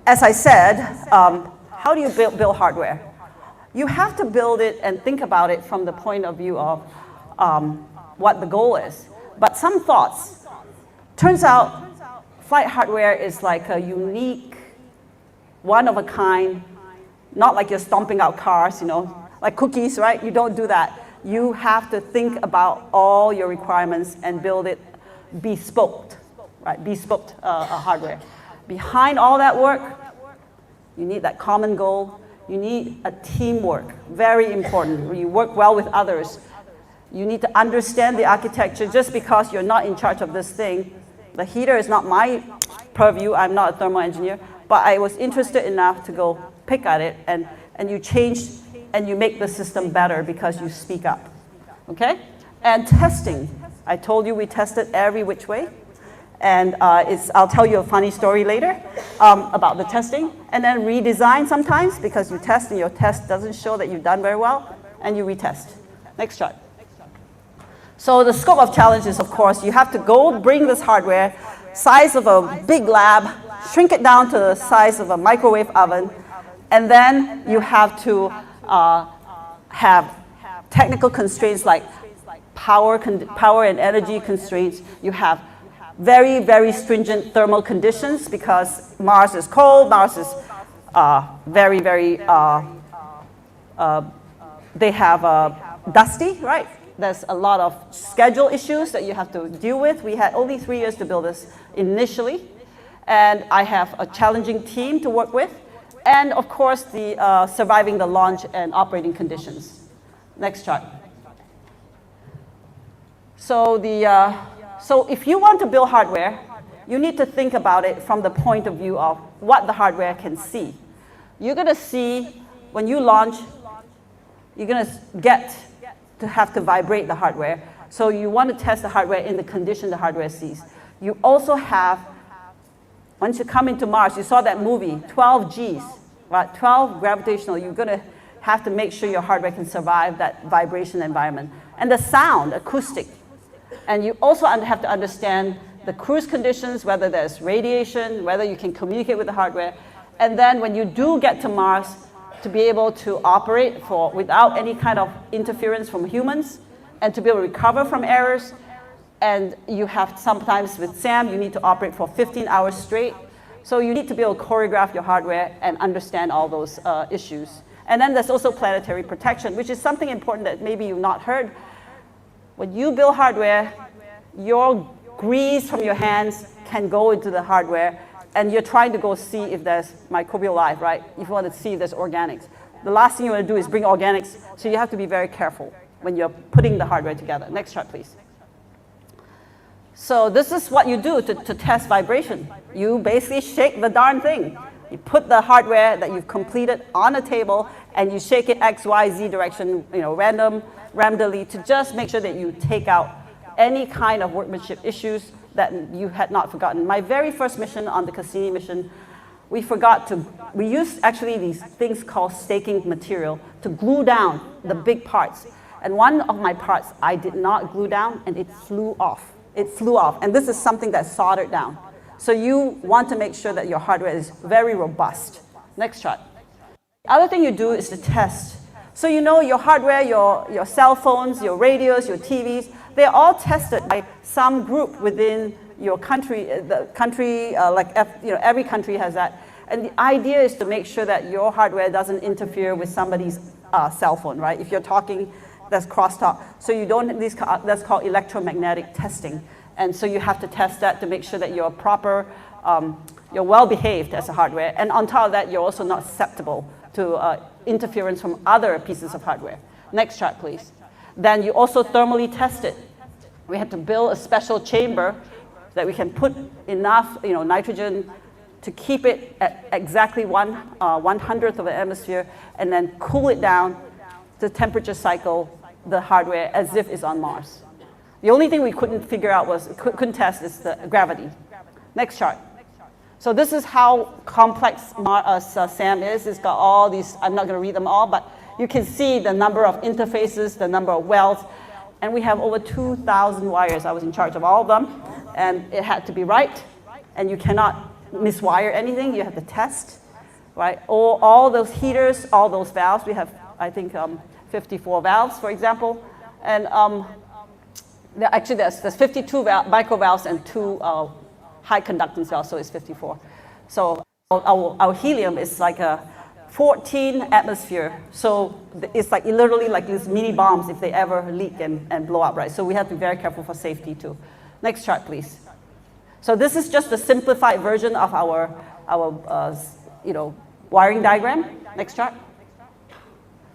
as I said, how do you build hardware? You have to build it and think about it from the point of view of what the goal is. But some thoughts. Turns out flight hardware is like a unique, one-of-a-kind, not like you're stomping out cars, like cookies, right? You don't do that. You have to think about all your requirements and build it bespoke, right? Bespoke hardware. Behind all that work, you need that common goal. You need a teamwork, very important. You work well with others. You need to understand the architecture. Just because you're not in charge of this thing, the heater is not my purview. I'm not a thermal engineer, but I was interested enough to go pick at it, and you change and you make the system better because you speak up, okay? And testing. I told you we tested every which way. And I'll tell you a funny story later about the testing. And then redesign sometimes, because you test and your test doesn't show that you've done very well, and you retest. Next chart. So the scope of challenge is, of course, you have to go bring this hardware, size of a big lab, shrink it down to the size of a microwave oven, and then you have to have technical constraints like power and energy constraints. You have very, very stringent thermal conditions, because Mars is cold, Mars is very, very, they have dusty, right? There's a lot of schedule issues that you have to deal with. We had only 3 years to build this initially, and I have a challenging team to work with, and of course, the surviving the launch and operating conditions. Next chart. So if you want to build hardware, you need to think about it from the point of view of what the hardware can see. You're going to see, when you launch, you're going to get to have to vibrate the hardware. So you want to test the hardware in the condition the hardware sees. You also have, once you come into Mars, you saw that movie, 12 Gs, right? 12 gravitational. You're going to have to make sure your hardware can survive that vibration environment. And the sound, acoustic. And you also have to understand the cruise conditions, whether there's radiation, whether you can communicate with the hardware. And then when you do get to Mars, to be able to operate without any kind of interference from humans, and to be able to recover from errors, And you have sometimes with SAM, you need to operate for 15 hours straight. So you need to be able to choreograph your hardware and understand all those issues. And then there's also planetary protection, which is something important that maybe you've not heard. When you build hardware, your grease from your hands can go into the hardware, and you're trying to go see if there's microbial life, right? If you want to see if there's organics. The last thing you want to do is bring organics, so you have to be very careful when you're putting the hardware together. Next chart, please. So this is what you do to test vibration. You basically shake the darn thing. You put the hardware that you've completed on a table, and you shake it X, Y, Z direction, randomly, to just make sure that you take out any kind of workmanship issues that you had not forgotten. My very first mission on the Cassini mission, we used actually these things called staking material to glue down the big parts. And one of my parts I did not glue down, and it flew off. It flew off, and this is something that's soldered down. So you want to make sure that your hardware is very robust. Next chart. The other thing you do is to test. So you know your hardware, your cell phones, your radios, your TVs, they're all tested by some group within your country. The country, every country has that. And the idea is to make sure that your hardware doesn't interfere with somebody's cell phone, right? If you're talking, that's crosstalk. So you don't, that's called electromagnetic testing. And so you have to test that to make sure that you're proper, you're well behaved as a hardware. And on top of that, you're also not susceptible to interference from other pieces of hardware. Next chart, please. Then you also thermally test it. We had to build a special chamber that we can put enough nitrogen to keep it at exactly 1/100th of an atmosphere, and then cool it down to temperature cycle the hardware as if it's on Mars. The only thing we couldn't figure out couldn't test is the gravity. Next chart. So this is how complex SAM is. It's got all these, I'm not going to read them all, but you can see the number of interfaces, the number of wells, and we have over 2,000 wires. I was in charge of all of them, and it had to be right, and you cannot miswire anything. You have to test, right? All those heaters, all those valves. We have, I think, 54 valves, for example, and actually there's 52 micro valves and 2 high conductance valves, so it's 54. So our helium is like a 14 atmosphere, so it's like literally like these mini bombs if they ever leak and blow up, right? So we have to be very careful for safety too. Next chart, please. So this is just a simplified version of our wiring diagram. Next chart.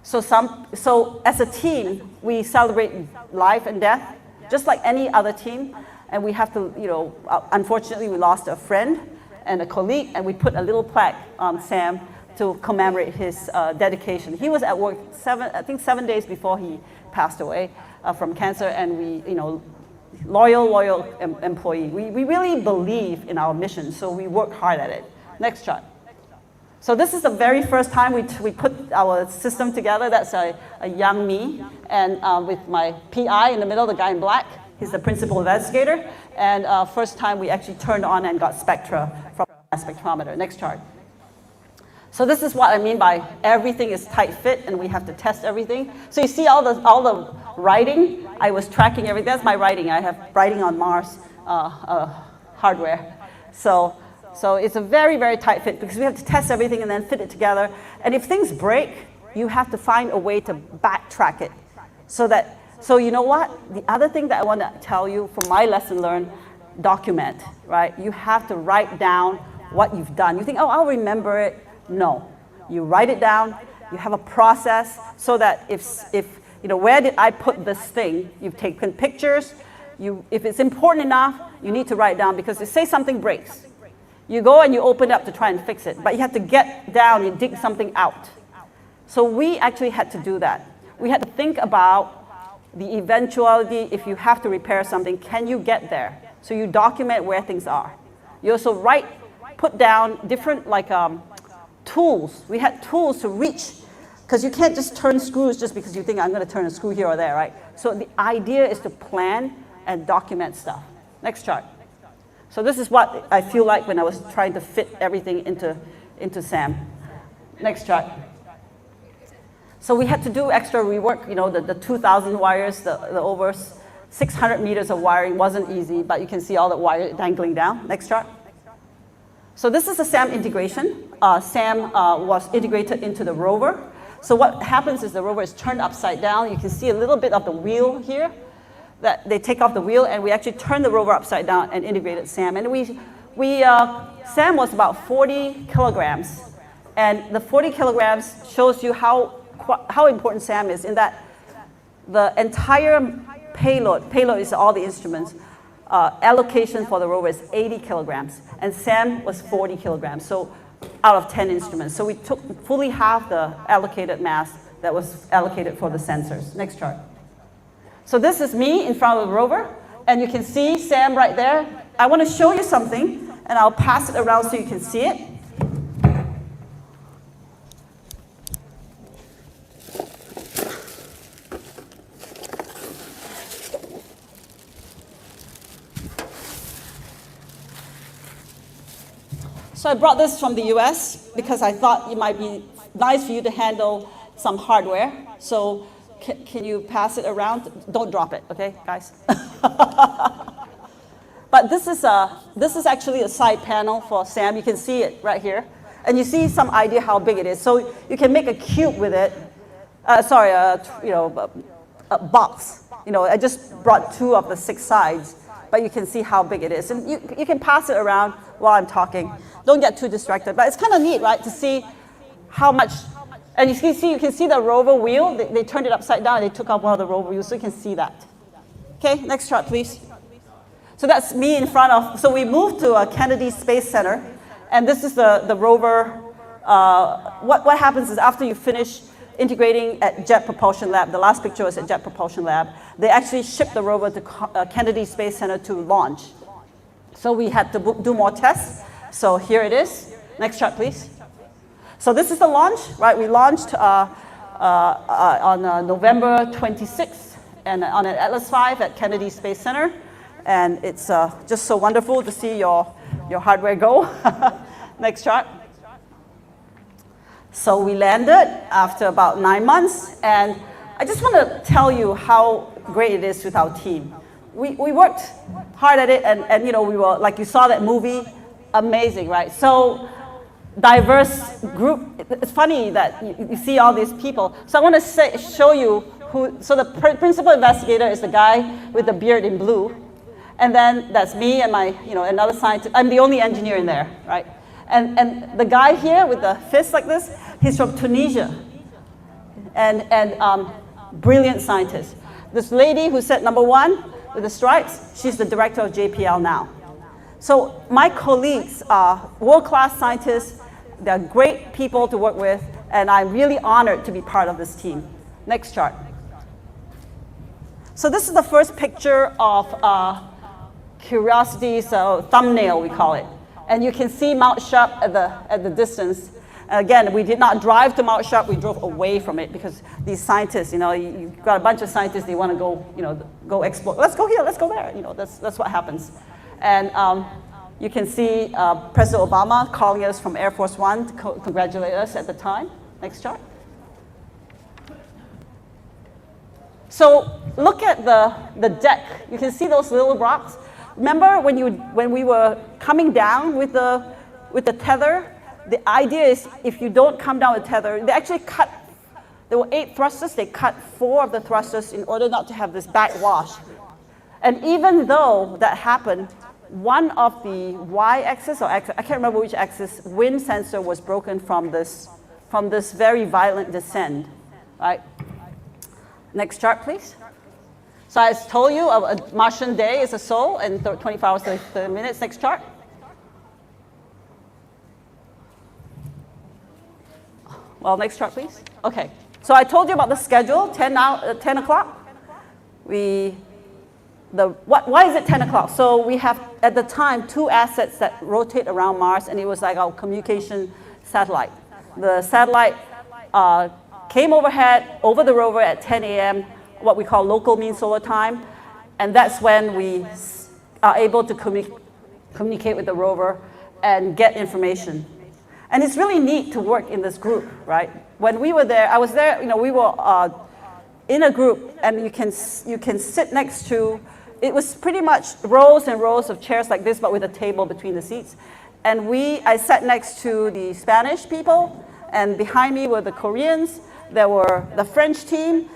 So as a team, we celebrate life and death, just like any other team, and we have to, unfortunately, we lost a friend and a colleague, and we put a little plaque on Sam to commemorate his dedication. He was at work 7 days before he passed away from cancer, and we, loyal employee. We really believe in our mission, so we work hard at it. Next chart. So this is the very first time we put our system together. That's a young me, and with my PI in the middle, the guy in black. He's the principal investigator, and first time we actually turned on and got spectra from a spectrometer. Next chart. So this is what I mean by everything is tight fit, and we have to test everything. So you see all the writing. I was tracking everything. That's my writing. I have writing on Mars hardware. So it's a very, very tight fit because we have to test everything and then fit it together. And if things break, you have to find a way to backtrack it. So you know what? The other thing that I want to tell you from my lesson learned, document, right? You have to write down what you've done. You think, oh, I'll remember it. No, you write it down. You have a process so that if where did I put this thing? You've taken pictures. If it's important enough, you need to write it down because say something breaks. You go and you open it up to try and fix it, but you have to get down and dig something out. So we actually had to do that. We had to think about the eventuality. If you have to repair something, can you get there? So you document where things are. You also put down different tools. We had tools to reach, because you can't just turn screws just because you think I'm going to turn a screw here or there, right? So the idea is to plan and document stuff. Next chart. So this is what I feel like when I was trying to fit everything into SAM. Next chart. So we had to do extra rework, the 2,000 wires, the overs. 600 meters of wiring wasn't easy, but you can see all the wire dangling down. Next chart. So this is the SAM integration. SAM was integrated into the rover. So what happens is the rover is turned upside down. You can see a little bit of the wheel here. That they take off the wheel, and we actually turn the rover upside down and integrated SAM. And SAM was about 40 kilograms. And the 40 kilograms shows you how important SAM is in that the entire payload is all the instruments, allocation for the rover is 80 kilograms. And SAM was 40 kilograms, so out of 10 instruments. So we took fully half the allocated mass that was allocated for the sensors. Next chart. So this is me in front of the rover, and you can see SAM right there. I want to show you something, and I'll pass it around so you can see it. So I brought this from the US because I thought it might be nice for you to handle some hardware. So can you pass it around? Don't drop it, okay, guys? But this is actually a side panel for SAM. You can see it right here. And you see some idea how big it is. So you can make a cube with it. A box. I just brought 2 of the 6 sides, but you can see how big it is. And you can pass it around while I'm talking. Don't get too distracted. But it's kind of neat, right, to see how much. And you can see the rover wheel. They turned it upside down. They took off one of the rover wheels, so you can see that. Okay, next chart, please. So that's me in front of. So we moved to Kennedy Space Center, and this is the rover. What happens is after you finish integrating at Jet Propulsion Lab, the last picture was at Jet Propulsion Lab, they actually shipped the rover to Kennedy Space Center to launch. So we had to do more tests. So here it is. Next chart, please. So this is the launch, right? We launched on November 26th and on an Atlas V at Kennedy Space Center. And it's just so wonderful to see your hardware go. Next chart. So we landed after about 9 months. And I just want to tell you how great it is with our team. We worked hard at it, and we were, like you saw that movie, amazing, right? So diverse group. It's funny that you see all these people. So I want to show you who. So the principal investigator is the guy with the beard in blue, and then that's me and my, another scientist. I'm the only engineer in there, right? And the guy here with the fist like this, he's from Tunisia, and brilliant scientist. This lady who said number 1 with the stripes, she's the director of JPL now. So my colleagues are world-class scientists. They're great people to work with, and I'm really honored to be part of this team. Next chart. So this is the first picture of Curiosity's thumbnail, we call it. And you can see Mount Sharp at the distance. Again, we did not drive to Mount Sharp. We drove away from it because these scientists, you've got a bunch of scientists. They want to go explore. Let's go here. Let's go there. That's what happens. And you can see President Obama calling us from Air Force One to congratulate us at the time. Next chart. So look at the deck. You can see those little rocks. Remember when we were coming down with the tether? The idea is if you don't come down with tether, they actually cut. There were 8 thrusters. They cut 4 of the thrusters in order not to have this backwash. And even though that happened, one of the y-axis, or axis, I can't remember which axis, wind sensor was broken from this very violent descent, right? Next chart, please. So I told you a Martian day is a soul in 24 hours, 30 minutes. Next chart. Well, next chart, please. Okay. So I told you about the schedule, 10 o'clock. Why is it 10 o'clock? So we have, at the time, 2 assets that rotate around Mars, and it was like our communication satellite. The satellite came overhead, over the rover at 10 a.m., what we call local mean solar time, and that's when we are able to communicate with the rover and get information. And it's really neat to work in this group, right? When we were there, I was there, we were in a group, and you can sit next to, it was pretty much rows and rows of chairs like this, but with a table between the seats. And I sat next to the Spanish people, and behind me were the Koreans, there were the French team,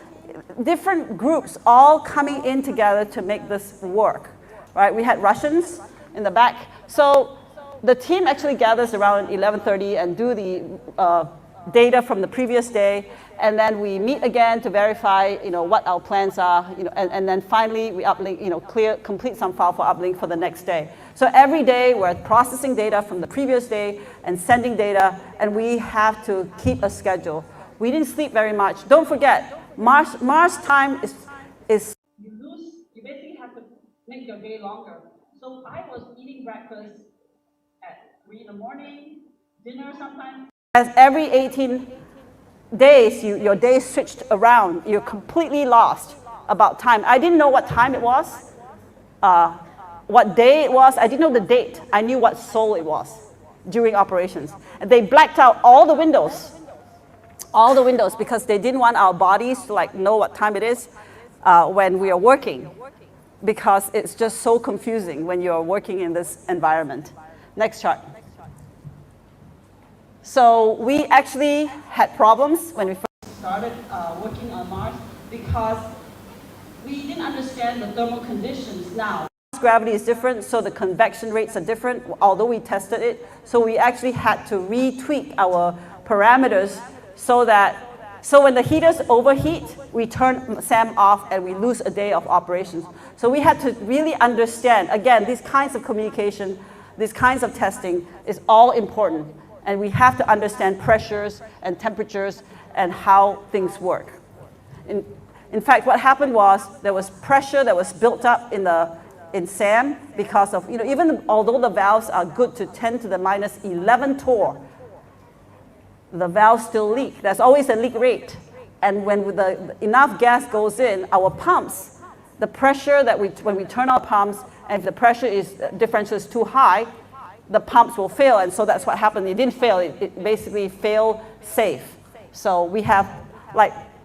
different groups all coming in together to make this work, right? We had Russians in the back. So the team actually gathers around 11:30 and do the data from the previous day, and then we meet again to verify, what our plans are, and then finally we uplink, complete some file for uplink for the next day. So every day we're processing data from the previous day and sending data, and we have to keep a schedule. We didn't sleep very much. Don't forget, Mars time is you basically have to make your day longer. So I was eating breakfast at 3 in the morning, dinner sometimes. As every 18 days, your day switched around. You're completely lost about time. I didn't know what time it was, what day it was. I didn't know the date. I knew what sol it was during operations. And they blacked out all the windows because they didn't want our bodies to know what time it is when we are working, because it's just so confusing when you're working in this environment. Next chart. So we actually had problems when we first started working on Mars because we didn't understand the thermal conditions now. Gravity is different, so the convection rates are different, although we tested it. So we actually had to retweak our parameters so when the heaters overheat, we turn SAM off and we lose a day of operations. So we had to really understand, again, these kinds of communication, these kinds of testing is all important. And we have to understand pressures and temperatures and how things work. In fact, what happened was there was pressure that was built up in SAM because of, even although the valves are good to 10 to the minus 11 torr, the valves still leak. There's always a leak rate. And when enough gas goes in, our pumps, the pressure that when we turn our pumps, and if the pressure differential is too high, the pumps will fail, and so that's what happened. It didn't fail, it basically failed safe. So we have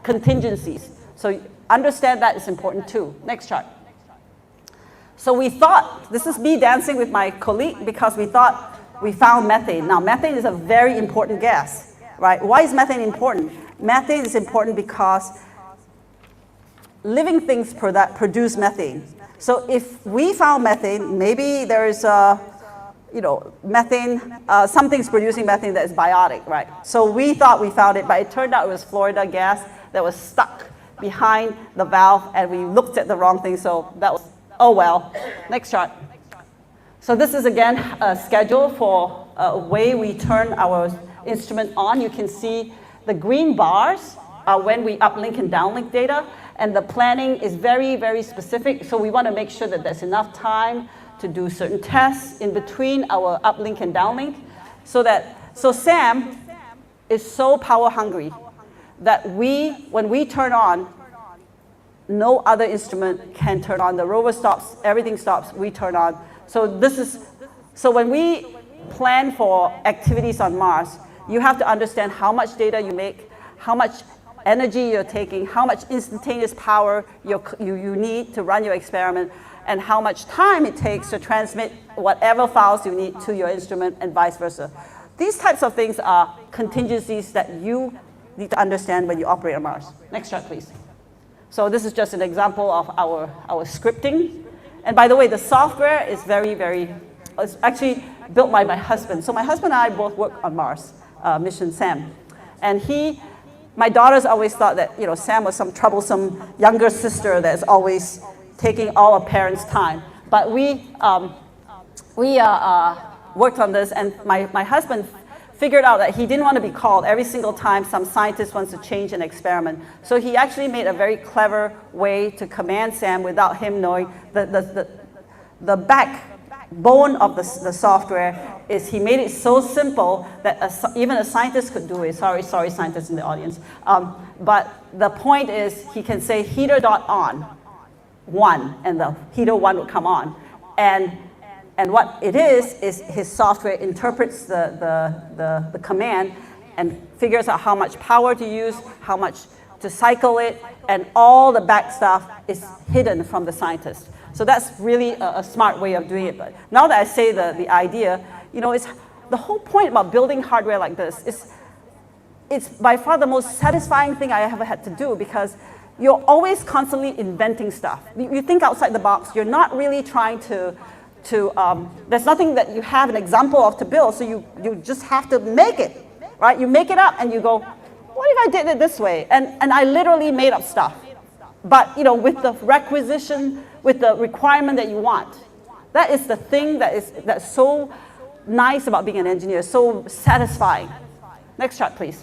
contingencies. So understand that is important too. Next chart. So we thought, this is me dancing with my colleague, because we thought we found methane. Now methane is a very important gas, right? Why is methane important? Methane is important because living things produce methane. So if we found methane, maybe there is methane, something's producing methane that is biotic, right? So we thought we found it, but it turned out it was Florida gas that was stuck behind the valve, and we looked at the wrong thing, so that was, oh well. Next chart. So this is again a schedule for a way we turn our instrument on. You can see the green bars are when we uplink and downlink data, and the planning is very, very specific, so we want to make sure that there's enough time to do certain tests in between our uplink and downlink, so SAM is so power hungry that when we turn on, no other instrument can turn on. The rover stops, everything stops, we turn on. So when we plan for activities on Mars, you have to understand how much data you make, how much energy you're taking, how much instantaneous power you need to run your experiment, and how much time it takes to transmit whatever files you need to your instrument, and vice versa. These types of things are contingencies that you need to understand when you operate on Mars. Next chart, please. So this is just an example of our scripting. And by the way, the software is it's actually built by my husband. So my husband and I both work on Mars, mission SAM. And my daughters always thought that Sam was some troublesome younger sister that's always taking all our parents' time. But we worked on this, and my husband figured out that he didn't want to be called every single time some scientist wants to change an experiment. So he actually made a very clever way to command SAM without him knowing. The backbone of the software is he made it so simple that even a scientist could do it. Sorry scientists in the audience. But the point is he can say heater.on 1, and the heater 1 will come on. And what it is his software interprets the command and figures out how much power to use, how much to cycle it, and all the back stuff is hidden from the scientists. So that's really a smart way of doing it. But now that I say the idea, it's the whole point about building hardware like this is it's by far the most satisfying thing I ever had to do, because you're always constantly inventing stuff. You think outside the box. You're not really trying to there's nothing that you have an example of to build, so you just have to make it, right? You make it up and you go, what if I did it this way? And I literally made up stuff. But with the requisition, with the requirement that you want. That is the thing that's so nice about being an engineer, so satisfying. Next chart, please.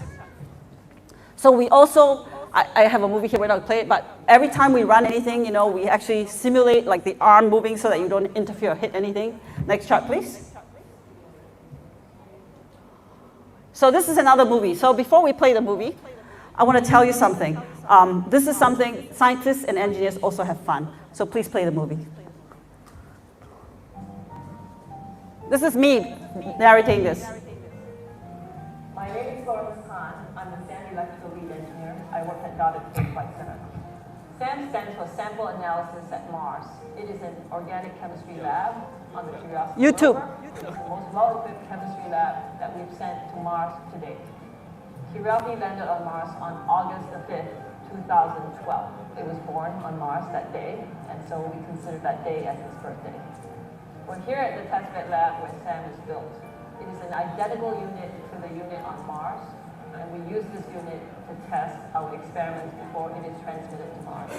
So we also, I have a movie here, we're not going to play it, but every time we run anything, we actually simulate like the arm moving so that you don't interfere or hit anything. Next chart, please. So this is another movie. So before we play the movie, I want to tell you something. This is something scientists and engineers also have fun. So please play the movie. This is me narrating this. My name is Laura Khan. I'm the SAM electrical lead engineer. I work at Goddard Flight Center. SAM stands for Sample Analysis at Mars. It is an organic chemistry lab on the Curiousity Rover. It's the most well-equipped chemistry lab that we've sent to Mars to date. Curiosity landed on Mars on August the 5th, 2012. It was born on Mars that day, and so we consider that day as its birthday. We're here at the testbed lab where SAM is built. It is an identical unit to the unit on Mars, and we use this unit to test our experiments before it is transmitted to Mars.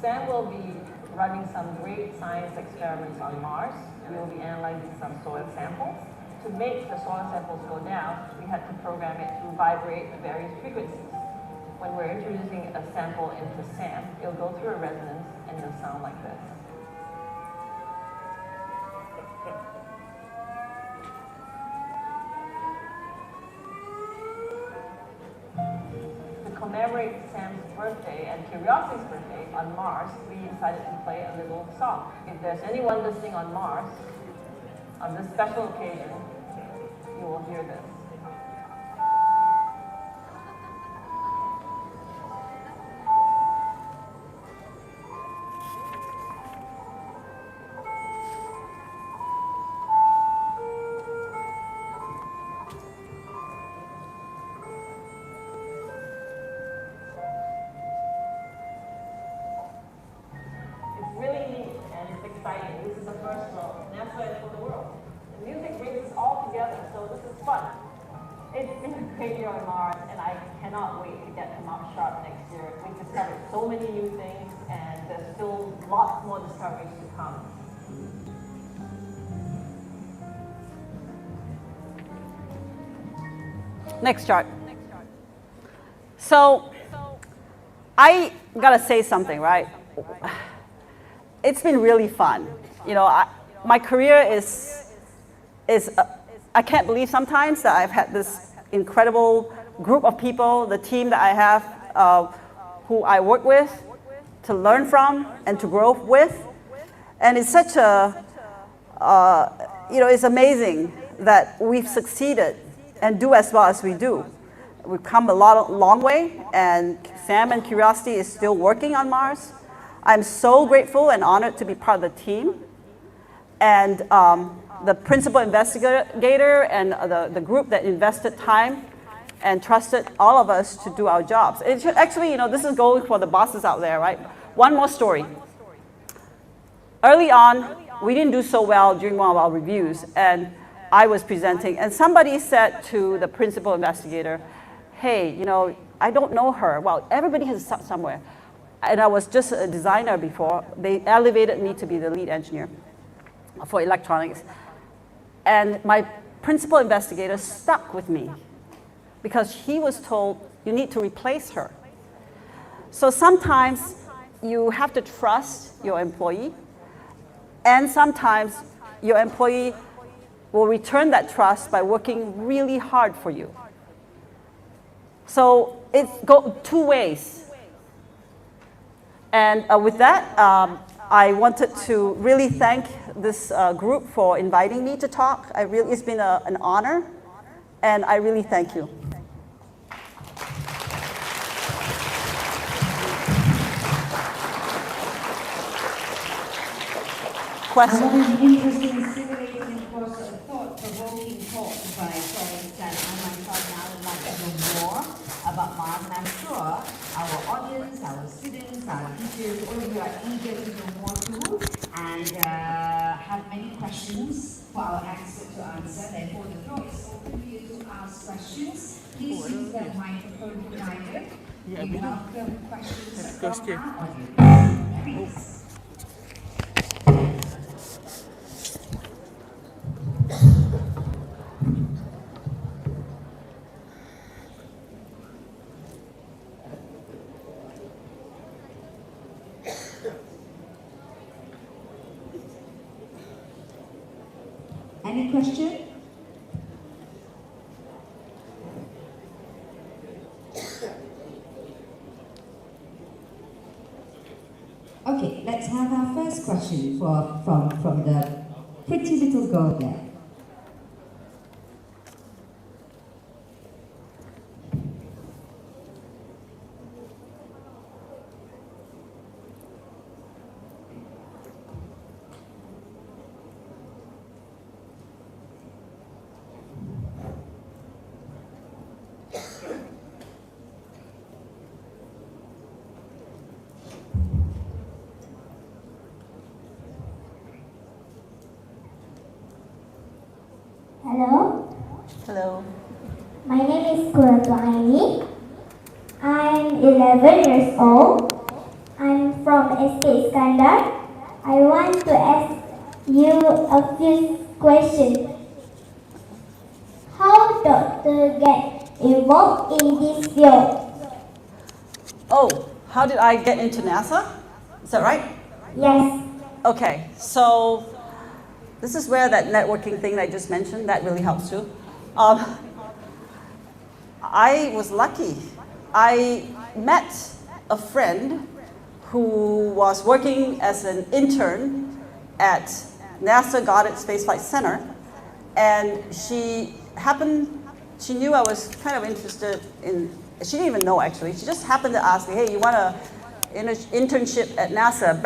SAM will be running some great science experiments on Mars. We will be analyzing some soil samples. To make the soil samples go down, we had to program it to vibrate at various frequencies. When we're introducing a sample into SAM, it'll go through a resonance and it'll sound like this. To commemorate SAM's birthday and Curiosity's birthday on Mars, we decided to play a little song. If there's anyone listening on Mars, on this special occasion, you will hear this. It's really neat and it's exciting. This is the first for NASA and for the world. The music brings us all together, so this is fun. It's been a great year on Mars, and I cannot wait to get to Mount Sharp next year. We've discovered so many new things, and there's still lots more discoveries to come. Next chart. So I gotta say something, right? It's been really fun. My career is I can't believe sometimes that I've had this incredible group of people, the team that I have, who I work with, to learn from and to grow with. And it's such it's amazing that we've succeeded and do as well as we do. We've come a long way, and SAM and Curiosity is still working on Mars. I'm so grateful and honored to be part of the team. And the principal investigator and the group that invested time and trusted all of us to do our jobs. It should, actually, this is going for the bosses out there, right? One more story. Early on, we didn't do so well during one of our reviews, and I was presenting, and somebody said to the principal investigator, hey, I don't know her. Well, everybody has to start somewhere. And I was just a designer before. They elevated me to be the lead engineer for electronics. And my principal investigator stuck with me because he was told, you need to replace her. So sometimes you have to trust your employee, and sometimes your employee will return that trust by working really hard for you. So it's go two ways. And with that, I wanted to really thank this group for inviting me to talk. It's been an honor, and I really thank you. question. What an interesting, stimulating, and of course, thought-provoking talk by Florence, and I myself now would like to know more about Mars, and I'm sure our audience, our students, our teachers, all of you are eager to know more too, and have many questions for our expert to answer. Therefore, the floor is open for you to ask questions. Please use that microphone provided. We welcome questions from our audience. Please. Any question? Okay, let's have our first question from the pretty little girl there. Hello, Hello. my name is Curiousity. I'm 11 years old. I'm from SK Standard. I want to ask you a few questions. How doctors get involved in this field? Oh, how did I get into NASA? Is that right? Yes. Okay, so this is where that networking thing that I just mentioned, that really helps too. I was lucky. I met a friend who was working as an intern at NASA Goddard Space Flight Center, and she knew I was kind of interested in, she didn't even know actually, she just happened to ask me, hey, you want an internship at NASA?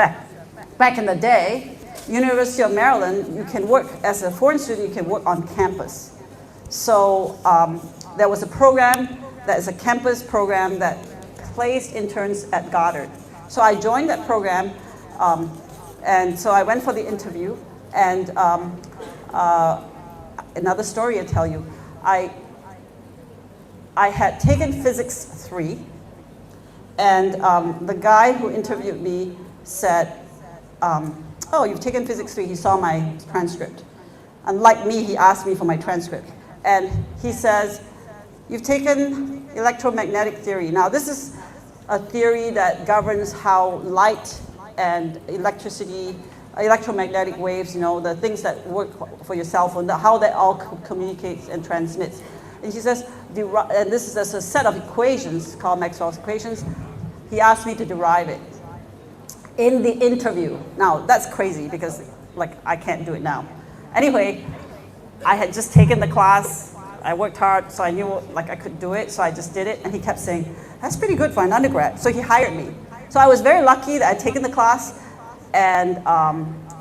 Back in the day, University of Maryland, you can work, as a foreign student, you can work on campus. So there was a program that is a campus program that placed interns at Goddard. So I joined that program, and so I went for the interview, and another story I tell you. I had taken Physics 3, and the guy who interviewed me said, oh, you've taken Physics 3, he saw my transcript. Unlike me, he asked me for my transcript. And he says, you've taken Electromagnetic Theory. Now this is a theory that governs how light and electricity, electromagnetic waves, you know, the things that work for your cell phone, how that all communicates and transmits. And he says, and this is a set of equations called Maxwell's equations. He asked me to derive it in the interview. Now that's crazy because like I can't do it now. Anyway, I had just taken the class. I worked hard, so I knew like I could do it, so I just did it. And he kept saying, that's pretty good for an undergrad. So he hired me. So I was very lucky that I'd taken the class, and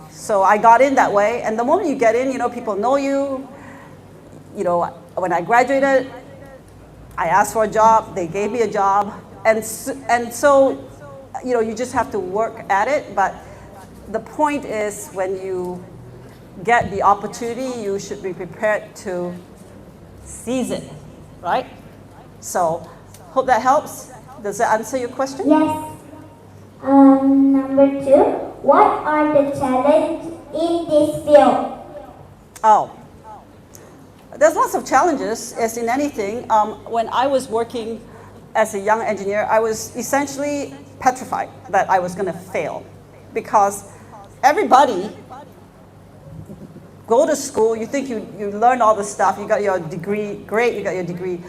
so I got in that way. And the moment you get in, you know, people know you. You know, when I graduated, I asked for a job. They gave me a job, and so you know, you just have to work at it. But the point is, when you get the opportunity, you should be prepared to seize it, right? So, hope that helps. Does that answer your question? Yes. Number 2, what are the challenges in this field? Oh, there's lots of challenges, as in anything. When I was working as a young engineer, I was essentially petrified that I was going to fail, because everybody go to school, you think you learn all the stuff, you got your degree, great, you got your degree.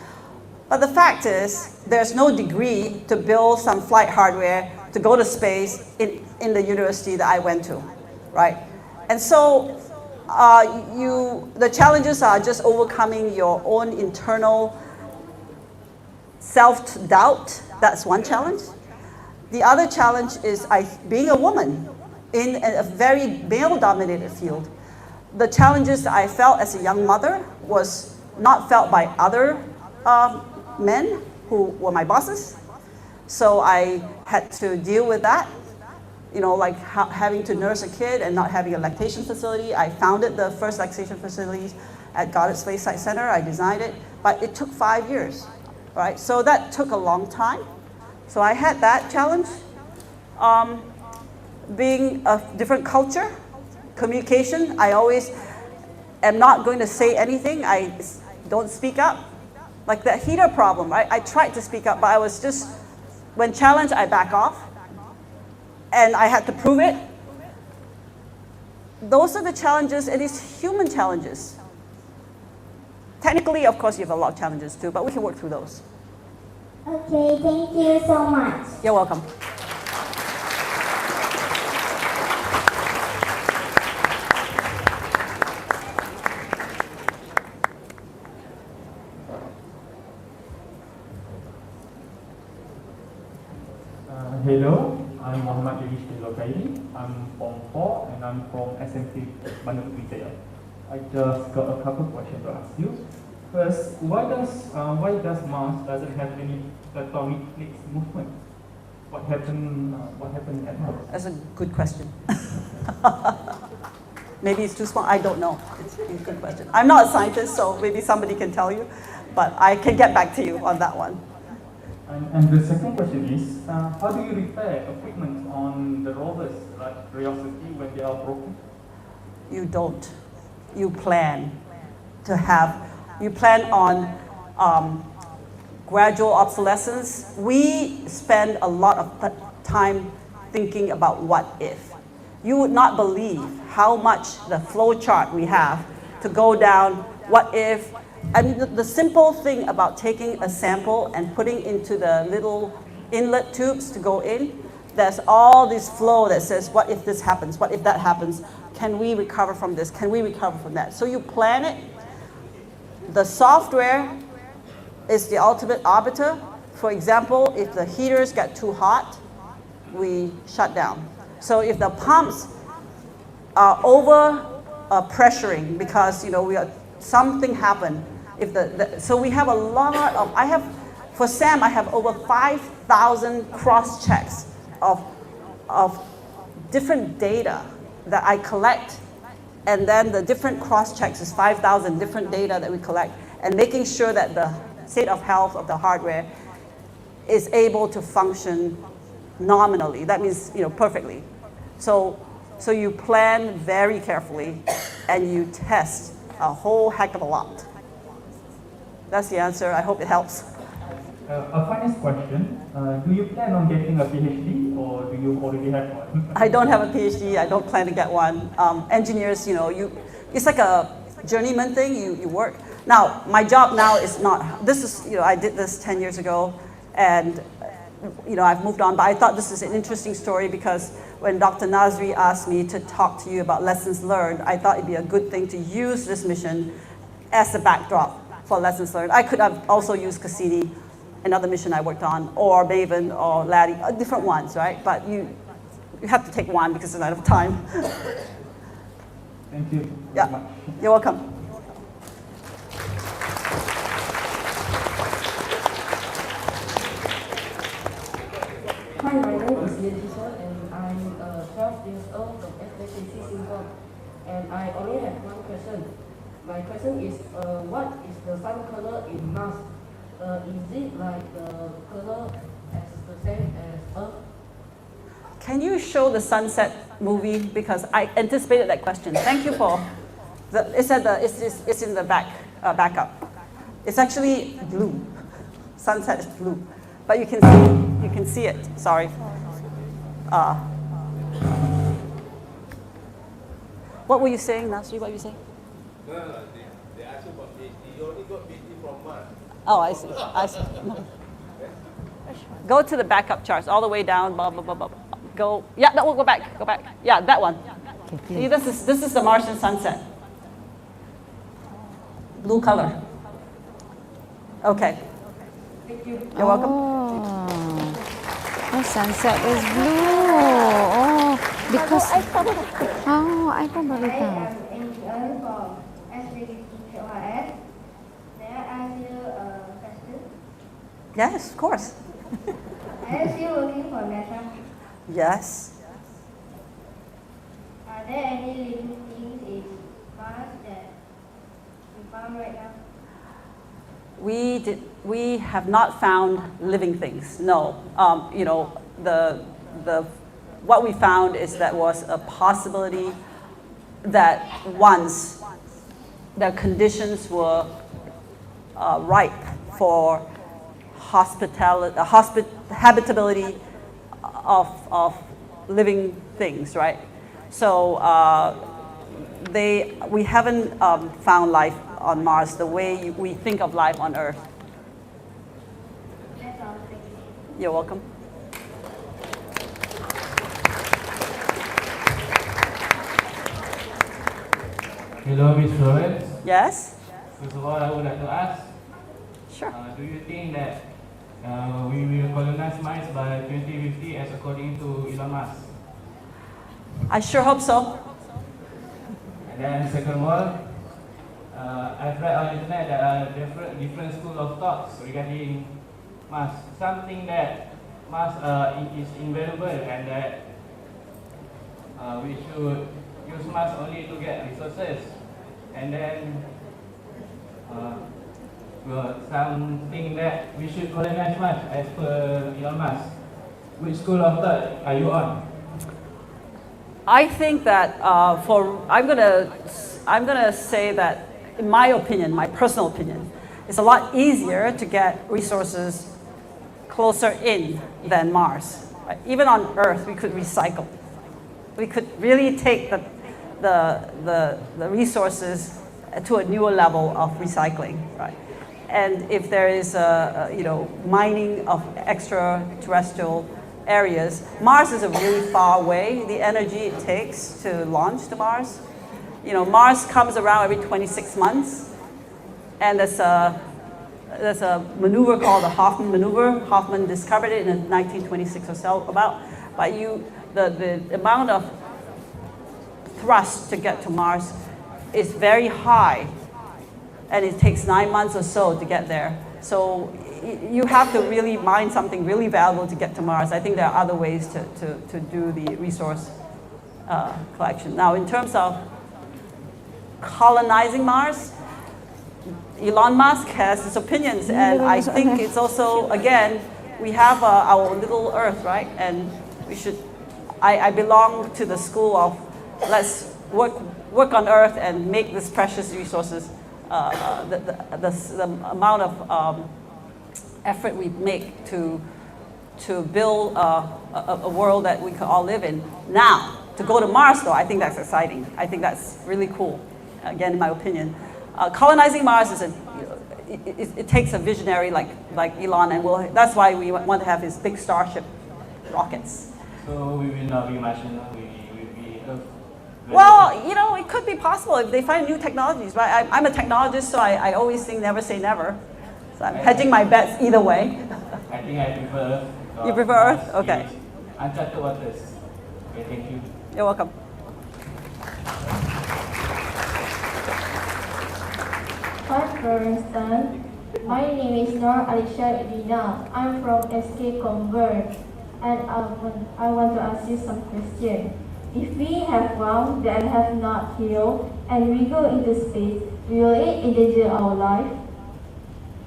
But the fact is, there's no degree to build some flight hardware to go to space in the university that I went to, right? And so the challenges are just overcoming your own internal self-doubt. That's one challenge. The other challenge is being a woman. in a very male-dominated field. The challenges that I felt as a young mother was not felt by other men who were my bosses. So I had to deal with that, like having to nurse a kid and not having a lactation facility. I founded the first lactation facility at Goddard Space Flight Center. I designed it, but it took 5 years, right? So that took a long time. So I had that challenge. Being a different culture, communication, I always am not going to say anything. I don't speak up. Like that heater problem, right? I tried to speak up, but I was just, when challenged, I back off. And I had to prove it. Those are the challenges, and it's human challenges. Technically, of course, you have a lot of challenges too, but we can work through those. Okay, thank you so much. You're welcome. Hello, I'm Medician. I'm from 4 and I'm from SMT Maneuver Retail. I just got a couple questions to ask you. First, why does Mars doesn't have any tectonic plates movement? What happened at Mars? That's a good question. Maybe it's too small. I don't know. It's a good question. I'm not a scientist, so maybe somebody can tell you, but I can get back to you on that one. And the second question is, how do you repair equipment on the rovers, like Curiosity, when they are broken? You don't. You plan to have, you plan on gradual obsolescence. We spend a lot of time thinking about what if. You would not believe how much the flow chart we have to go down, what if. And the simple thing about taking a sample and putting into the little inlet tubes to go in, there's all this flow that says, what if this happens? What if that happens? Can we recover from this? Can we recover from that? So you plan it. The software is the ultimate arbiter. For example, if the heaters get too hot, we shut down. So if the pumps are over pressuring because something happened, so we have a lot of, for SAM, I have over 5,000 cross checks of different data that I collect, and then the different cross checks is 5,000 different data that we collect, and making sure that the state of health of the hardware is able to function nominally. That means perfectly. So you plan very carefully, and you test a whole heck of a lot. That's the answer. I hope it helps. A final question. Do you plan on getting a PhD, or do you already have one? I don't have a PhD. I don't plan to get one. Engineers, it's like a journeyman thing. You work. Now, my job now is not, this is, I did this 10 years ago, and I've moved on, but I thought this is an interesting story because when Dr. Nazri asked me to talk to you about lessons learned, I thought it'd be a good thing to use this mission as a backdrop for lessons learned. I could have also used Cassini, another mission I worked on, or Maven, or Laddie, different ones, right? But you have to take one because there's not enough time. Thank you very much. You're welcome. Hi, my name is Medician, and I'm 12 years old from SBCC Singapore. And I only have one question. My question is, what is the sun color in Mars? Is it like the color as the same as Earth? Can you show the sunset movie? Because I anticipated that question. Thank you for it's in the backup. It's actually blue. Sunset is blue, but you can see it. Sorry. What were you saying, Nasri? What were you saying? No, they asked you about PhD. You only got PhD from Mars. Oh, I see. Go to the backup charts, all the way down, blah, blah, blah, blah. Go, yeah, that will go back. Yeah, that one. See, this is the Martian sunset. Blue color. Okay. Thank you. You're welcome. Oh, the sunset is blue. Oh, Because I baru tahu. I am Angel from SPDQRS. May I ask you a question? Yes, of course. Are you still working for NASA? Yes. Are there any living things in Mars that we found right now? We have not found living things. No. You know, what we found is that was a possibility that once the conditions were ripe for habitability of living things, right? So we haven't found life on Mars the way we think of life on Earth. That's all. Thank you. You're welcome. Hello, Miss Florence. Yes? First of all, I would like to ask, sure. Do you think that we will colonize Mars by 2050 as according to Elon Musk? I sure hope so. And then second one, I've read on the internet that different school of thoughts regarding Mars. Something that Mars is invaluable and that we should use Mars only to get resources. And then something that we should colonize Mars as per Elon Musk. Which school of thought are you on? I think that I'm gonna say that, in my opinion, my personal opinion, it's a lot easier to get resources closer in than Mars. Right? Even on Earth, we could recycle. We could really take the resources to a newer level of recycling, right? And if there is mining of extraterrestrial areas, Mars is a really far away. The energy it takes to launch to Mars, Mars comes around every 26 months, and there's a maneuver called the Hoffman Maneuver. Hoffman discovered it in 1926 or so. But the amount of thrust to get to Mars is very high, and it takes 9 months or so to get there. So you have to really mine something really valuable to get to Mars. I think there are other ways to do the resource collection. Now, in terms of colonizing Mars, Elon Musk has his opinions, and I think it's also, again, we have our little Earth, right? And we should, I belong to the school of let's work on Earth and make this precious resources, the amount of effort we make to build a world that we could all live in. Now, to go to Mars, though, I think that's exciting. I think that's really cool, again, in my opinion. Colonizing Mars it takes a visionary like Elon, and that's why we want to have his big Starship rockets. So we will not be Martian, we will be Earth. Well, it could be possible if they find new technologies, right? I'm a technologist, so I always think never say never. So I'm hedging my bets either way. I think I prefer Earth. You prefer Earth? Okay. Uncharted waters. Okay, thank you. You're welcome. Hi, Florence. My name is Nor Alisha Edina. I'm from SK Convert, and I want to ask you some questions. If we have wounds that have not healed and we go into space, will it endanger our life?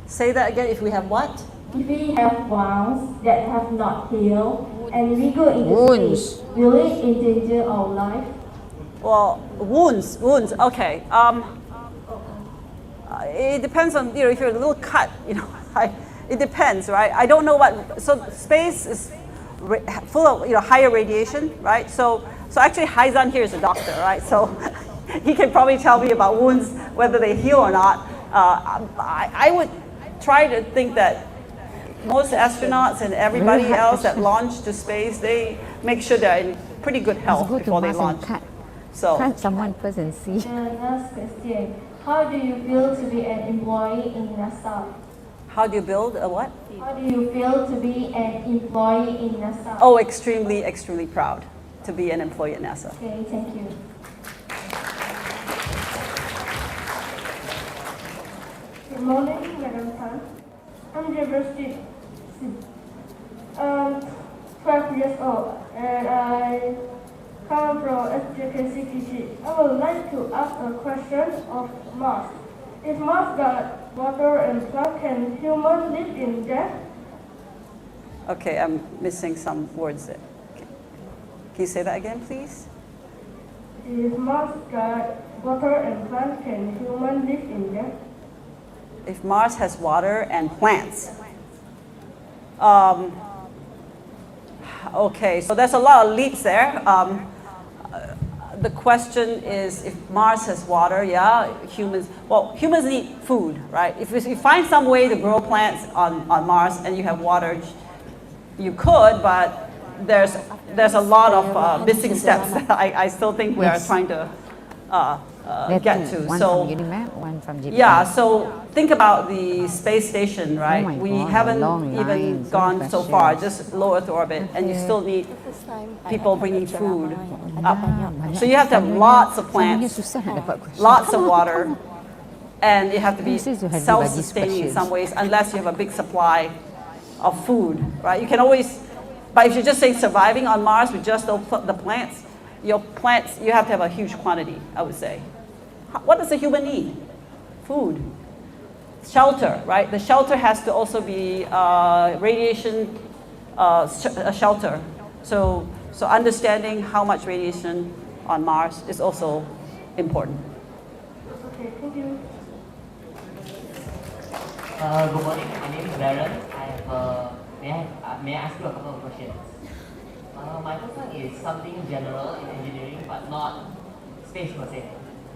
Say that again. If we have what? If we have wounds that have not healed and we go into space, will it endanger our life? Well, wounds. Okay. It depends on, if you're a little cut, it depends, right? I don't know what, so space is full of, higher radiation, right? So actually Haizan here is a doctor, right? So he can probably tell me about wounds, whether they heal or not. I would try to think that most astronauts and everybody else that launch to space, they make sure they're in pretty good health before they launch. So, someone first and see. Last question. How do you feel to be an employee in NASA? How do you build a what? How do you feel to be an employee in NASA? Oh, extremely, extremely proud. to be an employee at NASA. Okay, thank you. Good morning, Madam Tan. I'm Curiousity. I'm 12 years old and I come from SJKCTG. I would like to ask a question of Mars. If Mars got water and plants, can humans live in there? Okay, I'm missing some words there. Okay. Can you say that again, please? If Mars got water and plants, can humans live in there? If Mars has water and plants. Okay, so there's a lot of leaps there. The question is, if Mars has water, yeah, humans need food, right? If you find some way to grow plants on Mars and you have water, you could, but there's a lot of missing steps that I still think we are trying to get to. One So, from Unimap, one from GPA. yeah, so think about the space station, right? my We God, haven't long even lines, gone long so far, questions. just low Earth orbit, and you still need people bringing food up. Banyak So you have to have lots of selalunya plants, susah nak dapat question. lots of water, and you have to be This is to have self-sustaining in bagi some ways, unless you have a big supply of food, right? You can always, but if you're just saying surviving on Mars with just the plants, you have to have a huge quantity, I would say. What does a human need? Food. Shelter, right? The shelter has to also be radiation shelter. So understanding how much radiation on Mars is also important. Okay, thank you. Good morning. My name is Darren. May I ask you a couple of questions? My first one is something general in engineering, but not space per se.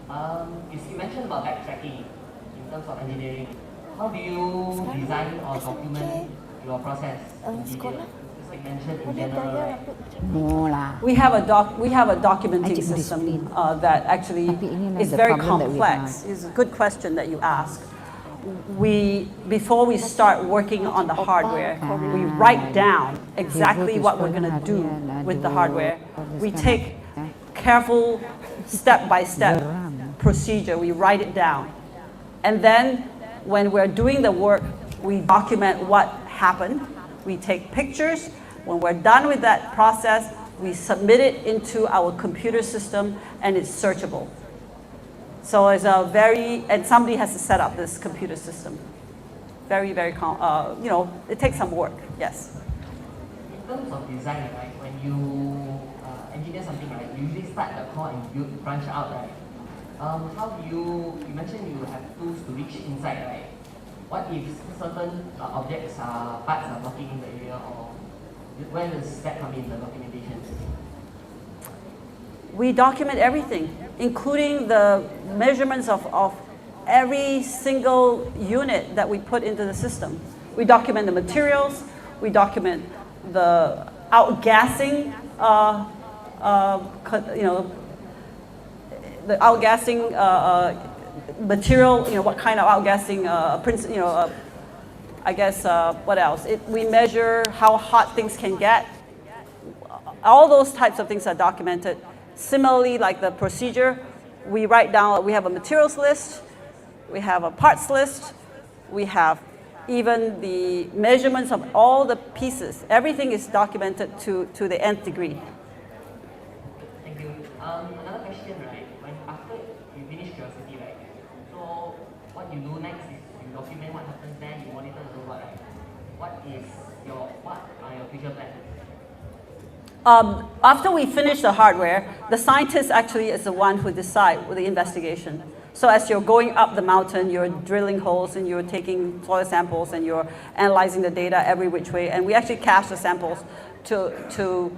You mentioned about backtracking in terms of engineering. How do you design or document your process in detail? Just like mentioned in general, right? No lah. We have a documenting system that actually is very complex. It's a good question that you ask. Before we start working on the hardware, we write down exactly what we're going to do with the hardware. We take careful step-by-step procedure, we write it down. And then when we're doing the work, we document what happened. We take pictures. When we're done with that process, we submit it into our computer system and it's searchable. So it's and somebody has to set up this computer system. Very, very, it takes some work, yes. In terms of design, right, when you engineer something, right, you usually start the core and branch out, right? How do you mentioned you have tools to reach inside, right? What if certain objects parts are blocking in the area, or where does that come in the documentation? We document everything, including the measurements of every single unit that we put into the system. We document the materials, we document the outgassing, the outgassing material, what kind of outgassing, what else? We measure how hot things can get. All those types of things are documented. Similarly, like the procedure, we write down, we have a materials list, we have a parts list, we have even the measurements of all the pieces. Everything is documented to the nth degree. Thank you. Another question, right? After you finish Curiousity, right? So what you do next is you document what happens there, you monitor the robot, right? What are your future plans? After we finish the hardware, the scientist actually is the one who decides with the investigation. So as you're going up the mountain, you're drilling holes and you're taking soil samples and you're analyzing the data every which way. And we actually cache the samples to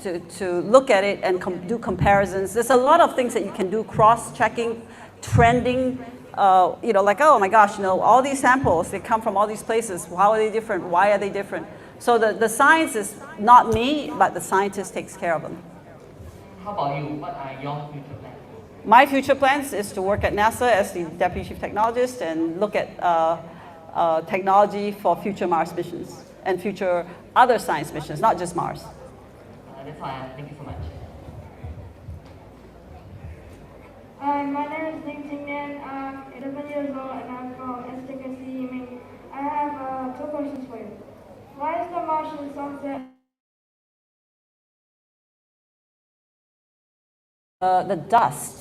look at it and do comparisons. There's a lot of things that you can do, cross-checking, trending, like, oh my gosh, all these samples, they come from all these places. How are they different? Why are they different? So the science is not me, but the scientist takes care of them. How about you? What are your future plans? My future plans is to work at NASA as the Deputy Chief Technologist and look at technology for future Mars missions and future other science missions, not just Mars. That's all I have. Thank you so much. Hi, my name is Ning Tingnan. I'm 11 years old and I'm from STKC. I have 2 questions for you. Why is the Martian sunset?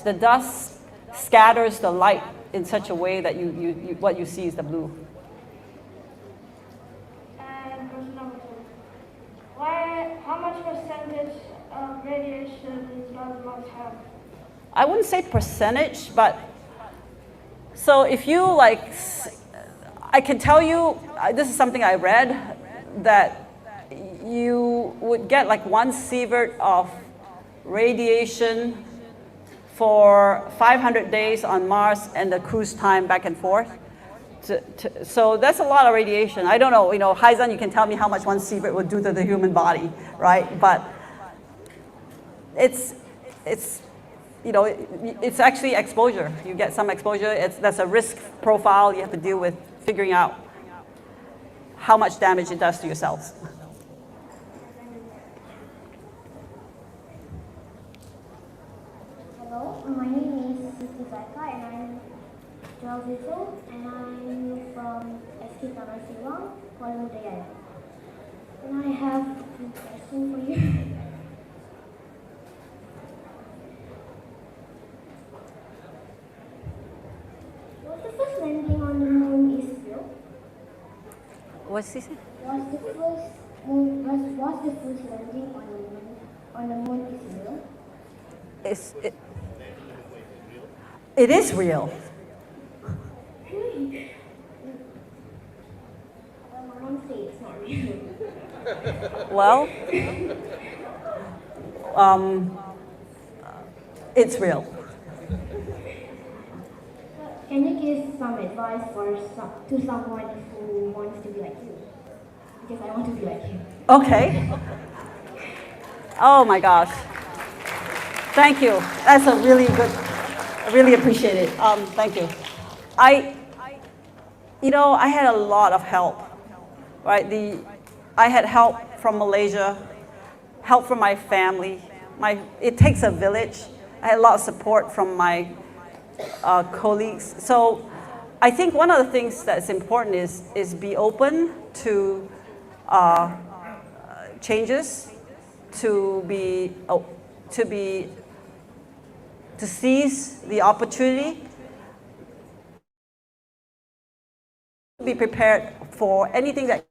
The dust scatters the light in such a way that what you see is the blue. And question number 2. How much percentage of radiation does Mars have? I wouldn't say percentage, but so if you I can tell you, this is something I read, that you would get like 1 sievert of radiation for 500 days on Mars and the cruise time back and forth. So that's a lot of radiation. I don't know, Haizan, you can tell me how much 1 sievert would do to the human body, right? But it's actually exposure. You get some exposure. That's a risk profile you have to deal with figuring out how much damage it does to your cells. Hello, my name is Siti Faika and I'm 12 years old and I'm from SK Taman Siwang, Kuala Lumpur. And I have a question for you. Was the first landing on the moon is real? What's this? Was the first landing on the moon is real? It is real. Well, my mom says it's not real. Well, it's real. Can you give some advice to someone who wants to be like you? Because I want to be like you. Okay. Oh my gosh. Thank you. That's a really good, I really appreciate it. Thank you. I had a lot of help, right? I had help from Malaysia, help from my family. It takes a village. I had a lot of support from my colleagues. So I think one of the things that's important is be open to changes, to seize the opportunity, be prepared for anything that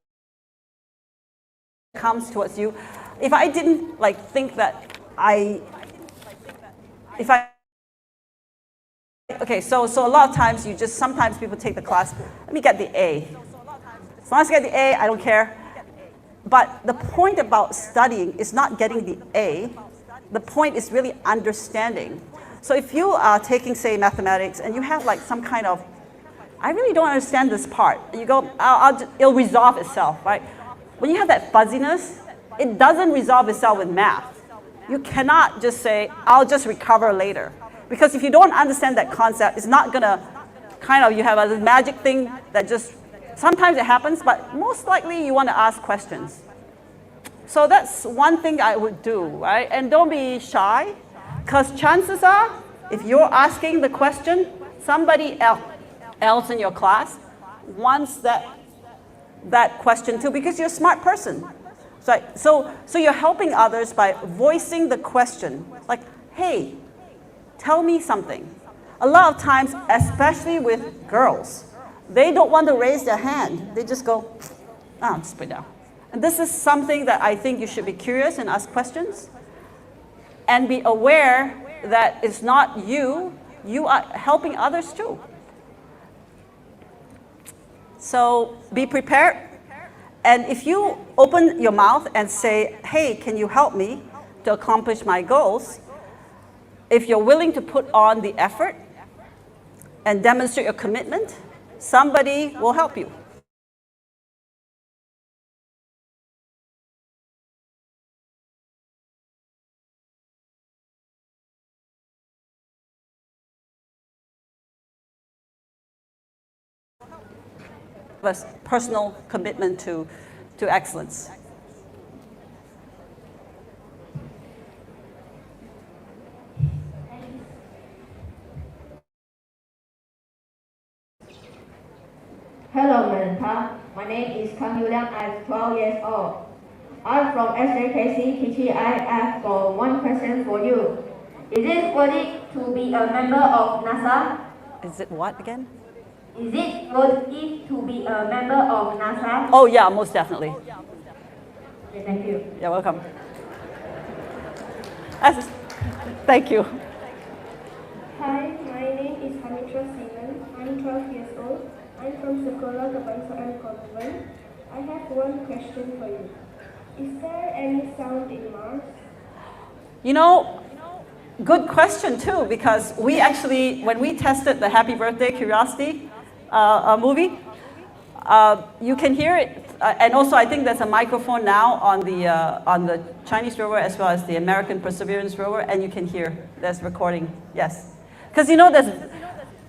comes towards you. If I didn't think that okay, so a lot of times sometimes people take the class, let me get the A. As long as I get the A, I don't care. But the point about studying is not getting the A. The point is really understanding. So if you are taking, say, mathematics, and you have some kind of, I really don't understand this part. You go, it'll resolve itself, right? When you have that fuzziness, it doesn't resolve itself with math. You cannot just say, I'll just recover later. Because if you don't understand that concept, it's not going to you have a magic thing that just, sometimes it happens, but most likely you want to ask questions. So that's one thing I would do, right? And don't be shy, because chances are, if you're asking the question, somebody else in your class wants that question too, because you're a smart person. So you're helping others by voicing the question, like, hey, tell me something. A lot of times, especially with girls, they don't want to raise their hand. They just go, just put it down. And this is something that I think you should be curious and ask questions. And be aware that it's not you are helping others too. So be prepared. And if you open your mouth and say, hey, can you help me to accomplish my goals? If you're willing to put on the effort and demonstrate your commitment, somebody will help you. Personal commitment to excellence. Kang Yuliang. I'm 12 years old. I'm from SJKC Kichi. I have got one question for you. Is it worth it to be a member of NASA? Is it what again? Is it worth it to be a member of NASA? Oh yeah, most definitely. Okay, thank you. You're welcome. Thank you. Hi, my name is Hamitra Simon. I'm 12 years old. I'm from Sekolah Kebangsaan Convent. I have one question for you. Is there any sound in Mars? You know, good question too, because we actually, when we tested the Happy Birthday Curiosity movie, you can hear it, and also I think there's a microphone now on the Chinese rover as well as the American Perseverance rover, and you can hear there's recording. Yes, because you know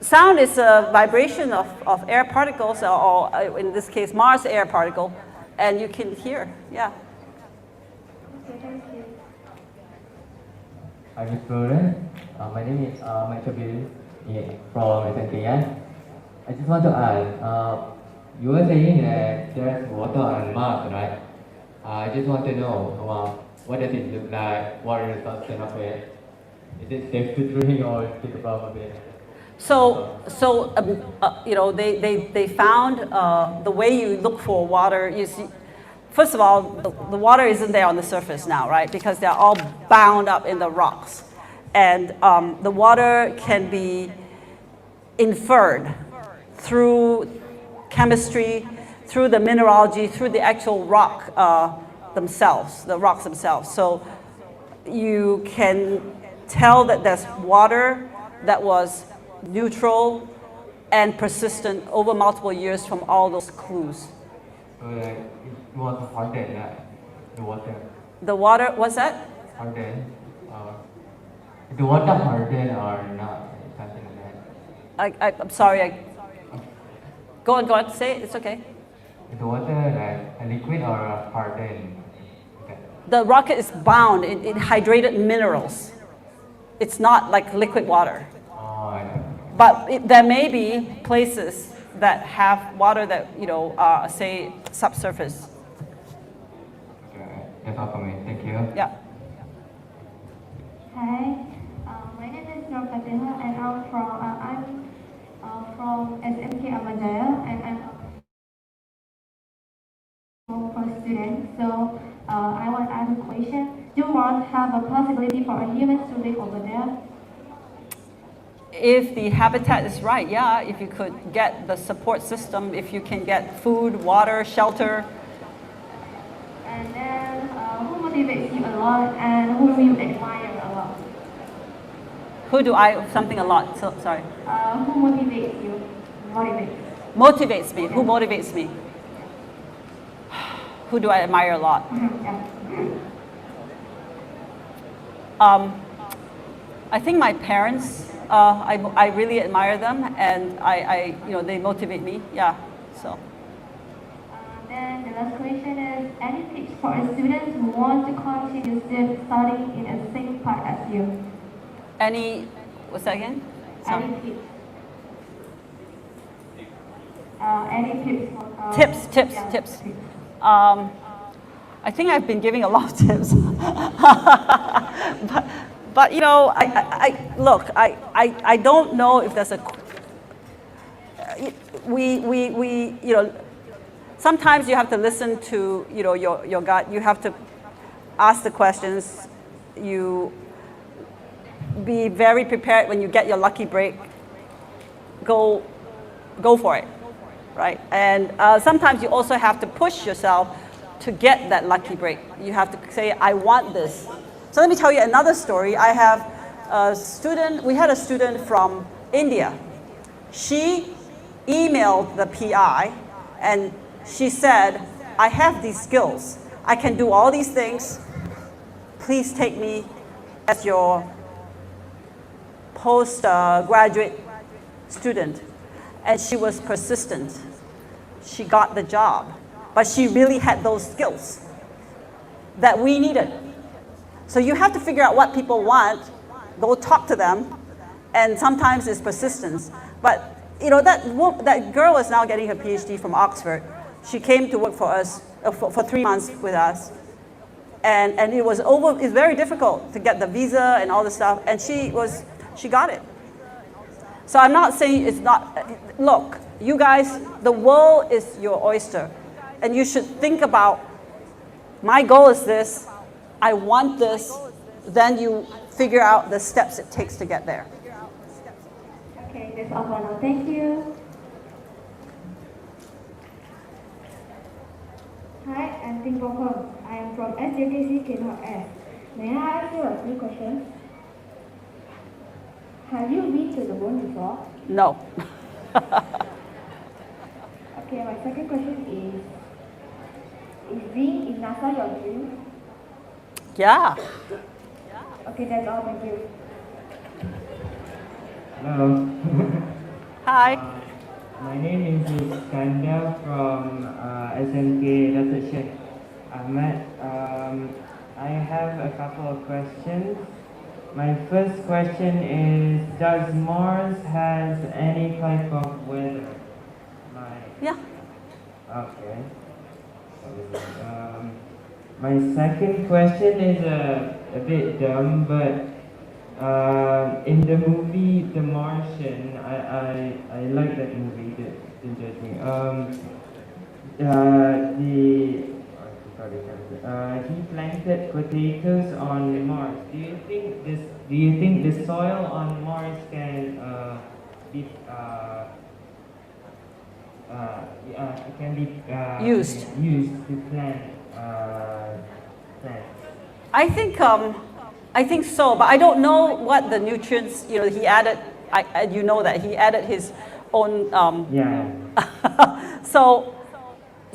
sound is a vibration of air particles, or in this case Mars air particle, and you can hear. Yeah. Okay, thank you. Hi, Ms. Florence. My name is Maxwell from SNKN. I just want to ask, you were saying that there's water on Mars, right? I just want to know what does it look like? What is the substance of it? Is it safe to drink or take a bath of it? So you know, they found the way you look for water. You see, first of all, the water isn't there on the surface now, right? Because they're all bound up in the rocks, and the water can be inferred through chemistry, through the mineralogy, through the actual rock themselves, the rocks themselves. So you can tell that there's water that was neutral and persistent over multiple years from all those clues. It was hardened, the water. The water, what's that? Hardened. The water hardened or not? Something like that. I'm sorry. Go on, say it, it's okay. The water like a liquid or a hardened? Okay. The rocket is bound in hydrated minerals. It's not like liquid water. But there may be places that have water that, you know, say subsurface. Okay, that's all for me. Thank you. Yeah. Hi, my name is Nur Fatima, and I'm from SMK Ahmadiyah, and I'm a student. So I want to ask a question. Do Mars have a possibility for a human to live over there? If the habitat is right, yeah. If you could get the support system, if you can get food, water, shelter. And then who motivates you a lot, and who do you admire a lot? Who do I, something a lot, so, sorry. Who motivates you? Motivates me, who motivates me? Who do I admire a lot? I think my parents, I really admire them, and you know, they motivate me, yeah, so. Then the last question is, any tips for a student who wants to continue studying in the same path as you? What's that again? Any tips? Any tips? Tips. I think I've been giving a lot of tips. but you know, I don't know if there's you know, sometimes you have to listen to, you know, your gut. You have to ask the questions. You be very prepared when you get your lucky break. Go for it, right? And sometimes you also have to push yourself to get that lucky break. You have to say, I want this. So let me tell you another story. I have a student, we had a student from India. She emailed the PI and she said, I have these skills. I can do all these things. Please take me as your postgraduate student. And she was persistent. She got the job. But she really had those skills that we needed. So you have to figure out what people want, go talk to them, and sometimes it's persistence. But you know, that girl is now getting her PhD from Oxford. She came to work for us for 3 months with us. And it's very difficult to get the visa and all this stuff. And she got it. So I'm not saying it's not, look, you guys, the world is your oyster. And you should think about, my goal is this, I want this, then you figure out the steps it takes to get there. Okay, that's all for now. Thank you. Hi, I'm Ting Bong Hong. I am from SJKC K0S. May I ask you a few questions? Have you been to the moon before? No. Okay, my second question is being in NASA your dream? Yeah. Okay, that's all. Thank you. Hello. Hi. My name is Iskandar from SMK Dr. Sheikh Ahmed. I have a couple of questions. My first question is, does Mars has any type of weather? Yeah. Okay. My second question is a bit dumb, but in the movie The Martian, I like that movie. Didn't judge me. He planted potatoes on Mars. Do you think the soil on Mars can be used to plant plants? I think so, but I don't know what the nutrients, he added, that he added his own,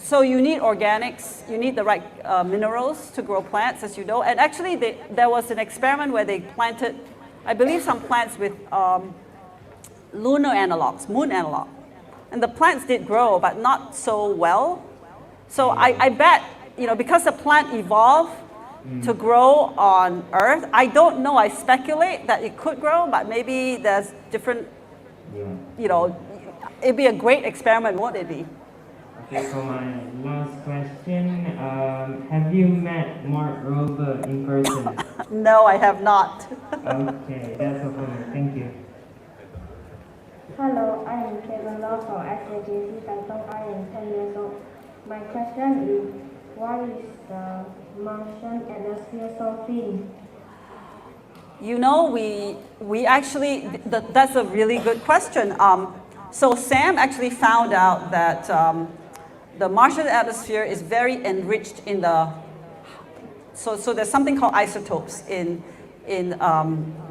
so you need organics, you need the right minerals to grow plants, as you know, and actually there was an experiment where they planted, I believe, some plants with lunar analogs, moon analog, and the plants did grow, but not so well. So I bet, because the plant evolved to grow on Earth, I don't know, I speculate that it could grow, but maybe there's different, it'd be a great experiment, won't it be? Okay, for my last question, have you met Mark Rover in person? No, I have not. Okay, that's all for me. Thank you. Hello, I am Kevin Law from SJKC Kantong. I am 10 years old. My question is, why is the Martian atmosphere so thin? We actually, that's a really good question. So Sam actually found out that the Martian atmosphere is very enriched in so there's something called isotopes in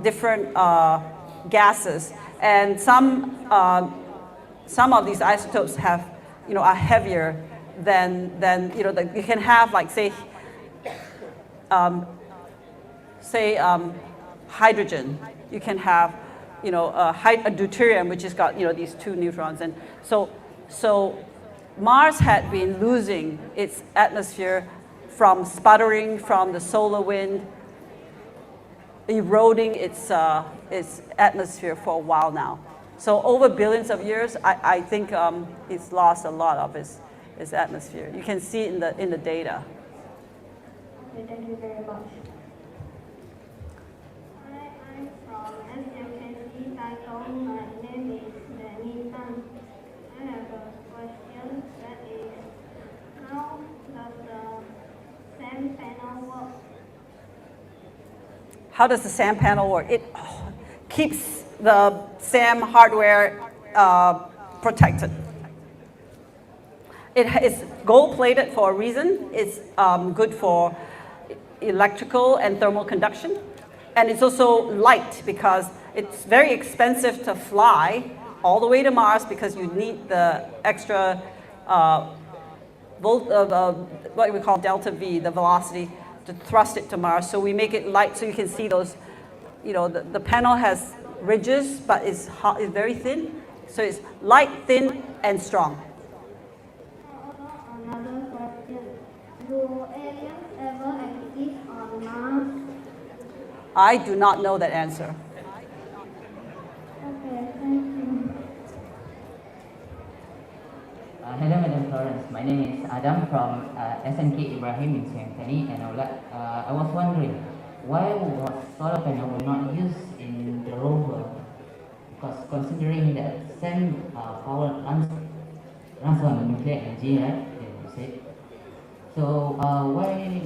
different gases, and some of these isotopes have, are heavier than you can have, like, say hydrogen. You can have, a deuterium, which has got, these 2 neutrons, and so Mars had been losing its atmosphere from sputtering from the solar wind, eroding its atmosphere for a while now. So over billions of years, I think it's lost a lot of its atmosphere. You can see it in the data. Okay, thank you very much. Hi, I'm from SJKC Kantong. My name is Danny Tan. I have a question that is, how does the SAM panel work? How does the SAM panel work? It keeps the SAM hardware protected. It is gold-plated for a reason. It's good for electrical and thermal conduction. And it's also light because it's very expensive to fly all the way to Mars because you need the extra what we call delta V, the velocity, to thrust it to Mars. So we make it light so you can see those, the panel has ridges, but it's very thin. So it's light, thin, and strong. Another question. Do aliens ever exist on Mars? I do not know that answer. Okay, thank you. Hello, Madam Florence. My name is Adam from SNK Ibrahim in Siangtani, and I was wondering why was solar panel not used in the rover? Because considering that same power runs on nuclear energy, right? You said. So why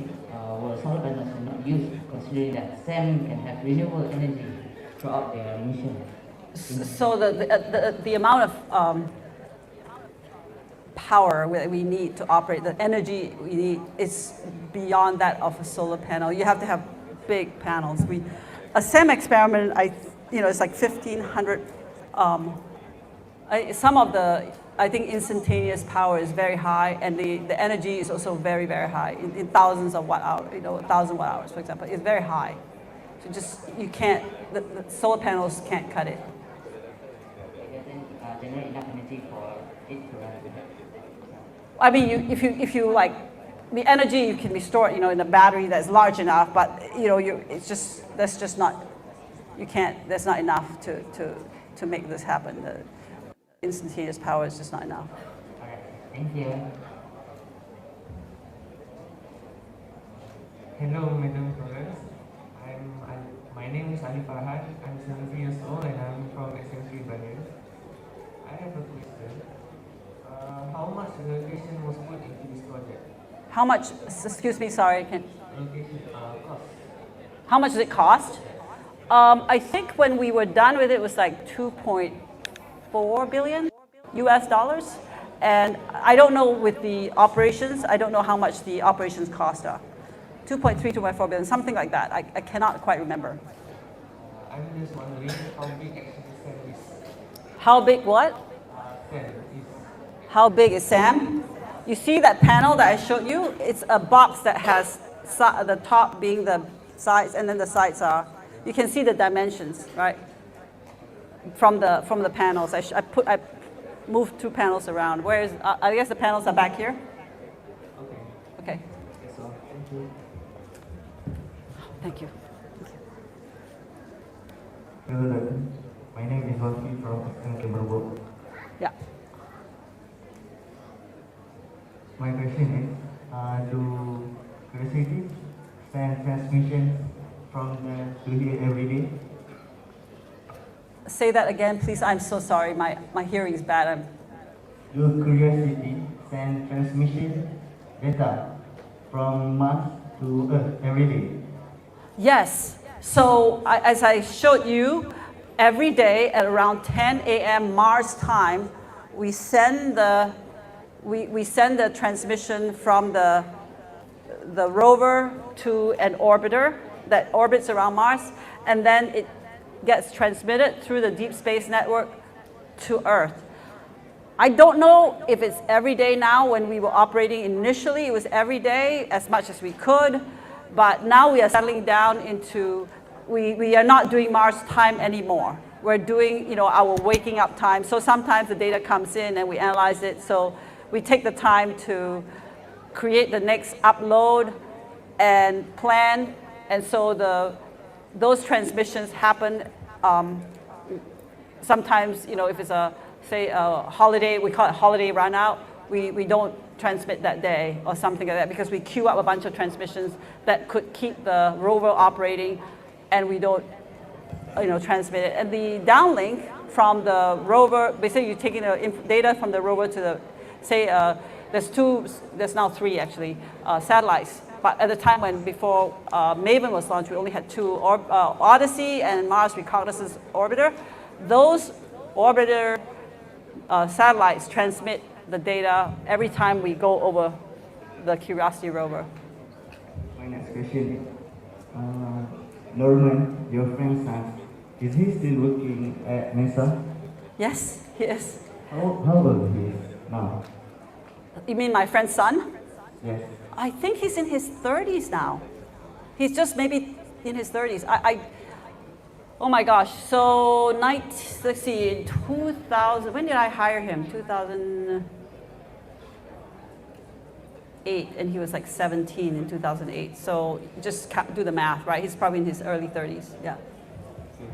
were solar panels not used, considering that SEM can have renewable energy throughout their mission? So the amount of power that we need to operate, the energy we need, is beyond that of a solar panel. You have to have big panels. A SEM experiment, it's like 1,500. Some of I think instantaneous power is very high, and the energy is also very, very high, in thousands of watt hours, 1,000 watt hours, for example. It's very high. So you can't, the solar panels can't cut it. It doesn't generate enough energy for it to run. I mean, if you like, the energy can be stored, in a battery that's large enough, but that's just not, there's not enough to make this happen. The instantaneous power is just not enough. All right, thank you. Hello, Madam Florence. My name is Ali Farhan. I'm 17 years old and I'm from SMC Bangladesh. I have a question. How much relocation was put into this project? How much, excuse me, sorry, Relocation cost. How much does it cost? I think when we were done with it, it was like 2.4 billion US dollars. And I don't know with the operations, I don't know how much the operations cost are. 2.3, 2.4 billion, something like that. I cannot quite remember. I'm just wondering how big actually SAM is. How big what? SAM is. How big is SAM? You see that panel that I showed you? It's a box that has the top being the sides, and then the sides are, you can see the dimensions, right? From the panels. I moved 2 panels around. I guess the panels are back here? Okay. So, thank you. Thank you. Hello, my name is Wolfie from Camberwell. Yeah. My question is, do Curiousity send transmission from to here every day? Say that again, please. I'm so sorry. My hearing is bad. Do Curiousity send transmission data from Mars to Earth every day? Yes. So as I showed you, every day at around 10 a.m. Mars time, we send the transmission from the rover to an orbiter that orbits around Mars, and then it gets transmitted through the Deep Space Network to Earth. I don't know if it's every day now. When we were operating initially, it was every day as much as we could. But now we are settling down into, we are not doing Mars time anymore. We're doing, our waking up time. So sometimes the data comes in and we analyze it. So we take the time to create the next upload and plan. And so those transmissions happen sometimes, if it's say a holiday, we call it holiday run out, we don't transmit that day or something like that, because we queue up a bunch of transmissions that could keep the rover operating, and we don't transmit it. And the downlink from the rover, basically you're taking the data from the rover to the, say, there's now 3 actually, satellites. But at the time before MAVEN was launched, we only had 2, Odyssey and Mars Reconnaissance Orbiter. Those orbiter satellites transmit the data every time we go over the Curiosity rover. My next question is, Norman, your friend's son, is he still working at NASA? Yes, he is. How old he is now? You mean my friend's son? Yes. I think he's in his 30s now. He's just maybe in his 30s. Oh my gosh, so let's see, in 2000, when did I hire him? 2008, and he was like 17 in 2008. So just do the math, right? He's probably in his early 30s, yeah.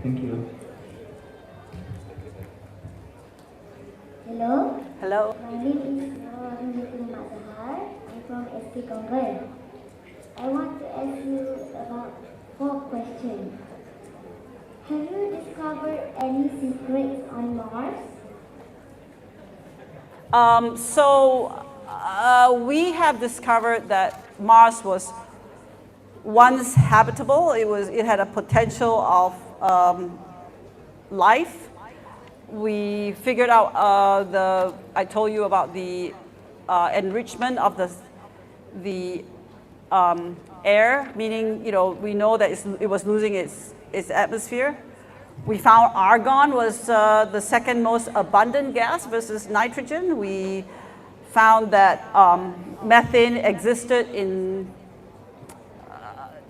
Thank you. Hello. Hello. My name is Mazahar. from ST Convent. I want to ask you about 4 questions. Have you discovered any secrets on Mars? We have discovered that Mars was once habitable. It had a potential of life. We figured out I told you about the enrichment of the air, meaning we know that it was losing its atmosphere. We found argon was the second most abundant gas versus nitrogen. We found that methane existed in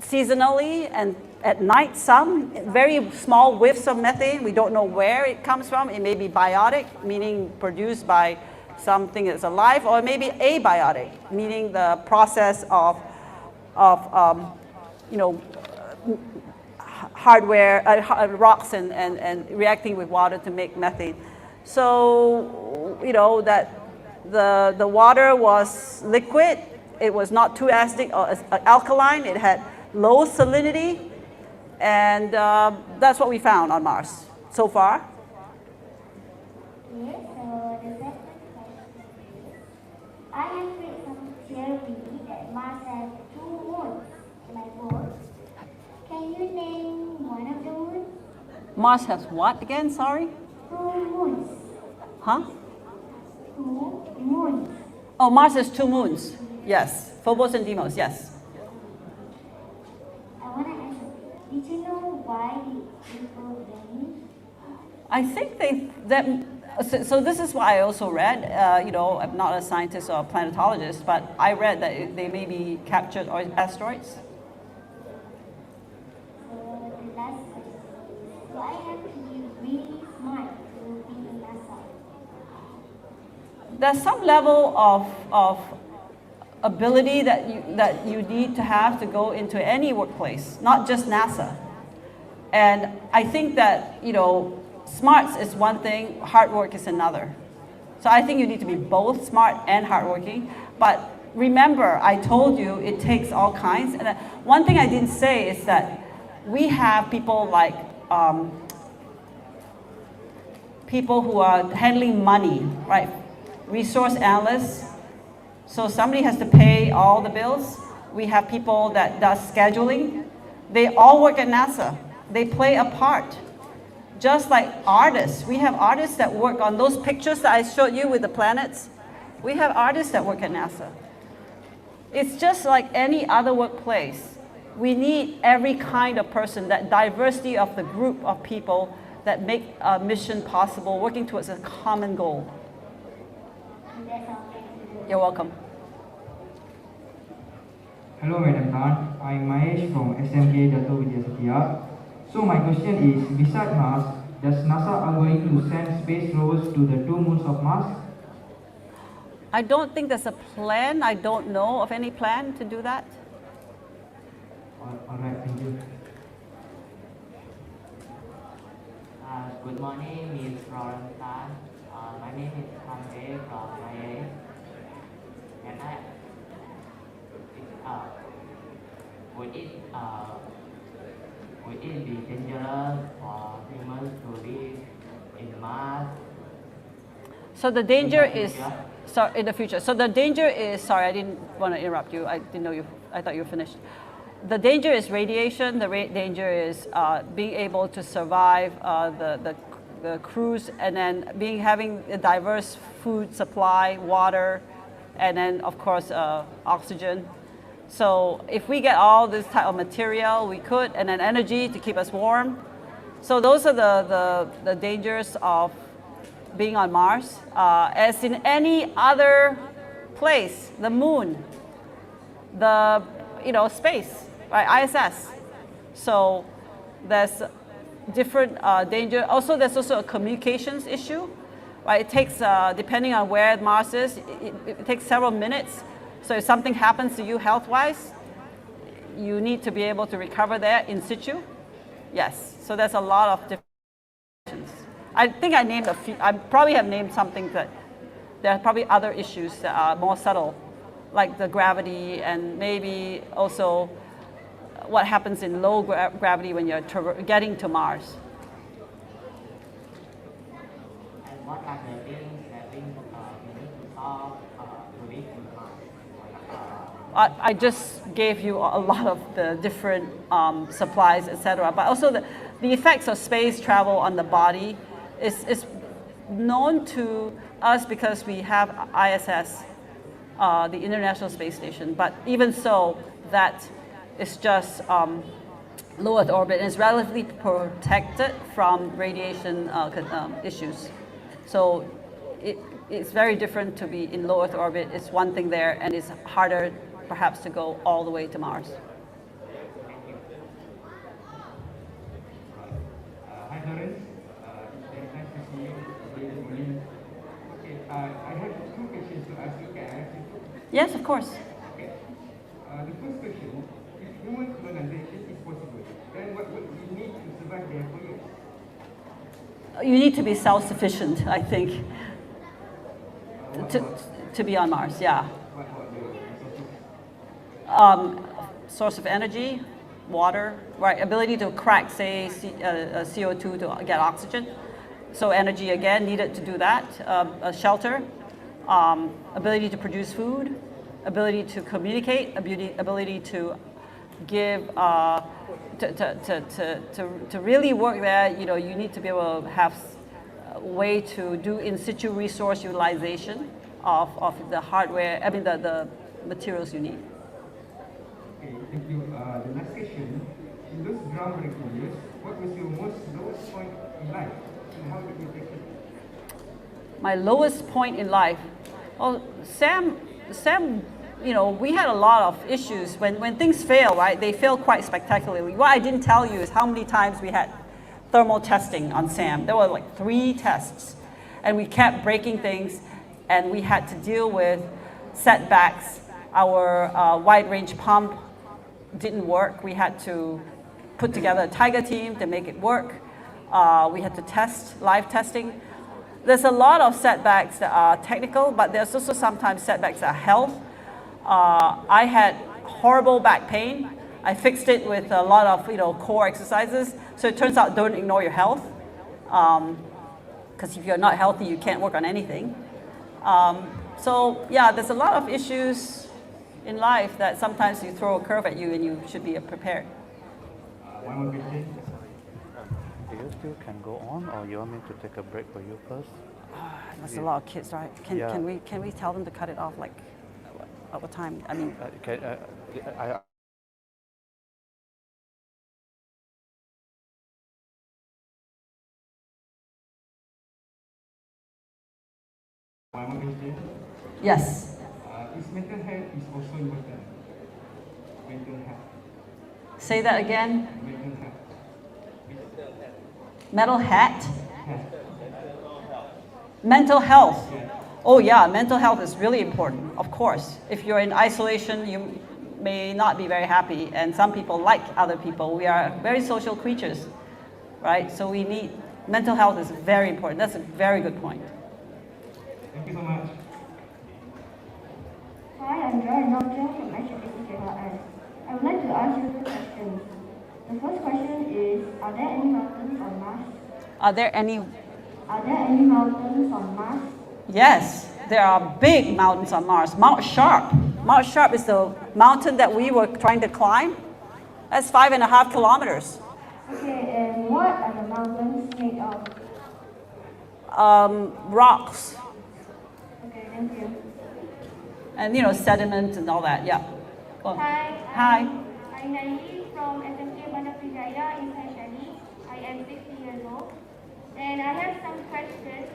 seasonally and at night, some very small whiffs of methane. We don't know where it comes from. It may be biotic, meaning produced by something that's alive, or maybe abiotic, meaning the process of hardware, rocks and reacting with water to make methane. So, that the water was liquid. It was not too acidic or alkaline. It had low salinity. And that's what we found on Mars so far. Yes, so the second question is, I have read some theory that Mars has 2 moons, my board. Can you name one of the moons? Mars has what again? Sorry? 2 moons. Huh? 2 moons. Oh, Mars has 2 moons. Yes. Phobos and Deimos, yes. I want to ask you, did you know why people vanish? I think so this is why I also read, I'm not a scientist or a planetologist, but I read that they may be captured or asteroids. So the last question is, do I have to be really smart to be in NASA? There's some level of ability that you need to have to go into any workplace, not just NASA. And I think that, smarts is one thing, hard work is another. So I think you need to be both smart and hardworking. But remember, I told you it takes all kinds. And one thing I didn't say is that we have people like people who are handling money, right? Resource analysts. So somebody has to pay all the bills. We have people that does scheduling. They all work at NASA. They play a part. Just like artists. We have artists that work on those pictures that I showed you with the planets. We have artists that work at NASA. It's just like any other workplace. We need every kind of person, that diversity of the group of people that make a mission possible, working towards a common goal. You're welcome. Hello, Madam Tan. I'm Mahesh from SMK Dato Vidya Satya. So my question is, besides Mars, does NASA are going to send space rovers to the 2 moons of Mars? I don't think there's a plan. I don't know of any plan to do that. All right, thank you. Good morning, Ms. Florence. My name is Kangwei from IA. And would it be dangerous for humans to live in Mars? So the danger is, in the future. So the danger is, sorry, I didn't want to interrupt you. I didn't know I thought you were finished. The danger is radiation. The danger is being able to survive the cruise, and then having a diverse food supply, water, and then of course oxygen. So if we get all this type of material, we could, and then energy to keep us warm. So those are the dangers of being on Mars. As in any other place, the moon, the space, right, ISS. So there's different danger. Also, there's also a communications issue, right? It takes, depending on where Mars is, it takes several minutes. So if something happens to you health-wise, you need to be able to recover there in situ. Yes, so there's a lot of different. I think I named a few. I probably have named something that there are probably other issues that are more subtle like the gravity and maybe also what happens in low gravity when you're getting to Mars. And what are the things that we need to solve to live in Mars? I just gave you a lot of the different supplies, etc. But also the effects of space travel on the body is known to us because we have ISS, the International Space Station. But even so, that is just low Earth orbit and is relatively protected from radiation issues. So it's very different to be in low Earth orbit. It's one thing there, and it's harder perhaps to go all the way to Mars. Hi, Lawrence. It's nice to see you this morning. Okay, I have two questions to ask you. Can I ask you? Yes, of course. Okay. The first question, if human colonization is possible, then what would you need to survive there for years? You need to be self-sufficient, I think, to be on Mars, yeah. Source of energy, water, right? Ability to crack, say, CO2 to get oxygen. So energy, again, needed to do that. Shelter, ability to produce food, ability to communicate, ability to give, to really work there, you know, you need to be able to have a way to do in situ resource utilization of the hardware, I mean the materials you need. Okay, thank you. The last question, in those groundbreaking years, what was your lowest point in life and how did you take it? My lowest point in life, well, Sam, you know, we had a lot of issues. When things fail, right, they fail quite spectacularly. What I didn't tell you is how many times we had thermal testing on Sam. There were like 3 tests, and we kept breaking things, and we had to deal with setbacks. Our wide range pump didn't work. We had to put together a Tiger team to make it work. We had to test, live testing. There's a lot of setbacks that are technical, but there's also sometimes setbacks that are health. I had horrible back pain. I fixed it with a lot of, you know, core exercises. So it turns out don't ignore your health. Because if you're not healthy, you can't work on anything. So yeah, there's a lot of issues in life that sometimes you throw a curve at you and you should be prepared. One more question. Do you still can go on, or you want me to take a break for you first? There's a lot of kids, right? Can we tell them to cut it off like at what time? I mean, One more question. yes. Is mental health is also important? Mental health. Say that again. Mental health. Metal hat? Mental health. Oh yeah, mental health is really important, of course. If you're in isolation, you may not be very happy, and some people like other people. We are very social creatures, right? So we need, mental health is very important. That's a very good point. Thank you so much. Hi, I'm Joy Nocturne from HSBC. I would like to ask you 2 questions. The first question is, are there any mountains on Mars? Are there any mountains on Mars? Yes, there are big mountains on Mars. Mount Sharp. Mount Sharp is the mountain that we were trying to climb. That's 5.5 kilometers. Okay, and what are the mountains made of? Rocks. Okay, thank you. And you know, sediment and all that, yeah. Well, Hi. I'm Naili from SMK Bandar Vijaya in Delhi. I am 60 years old. And I have some questions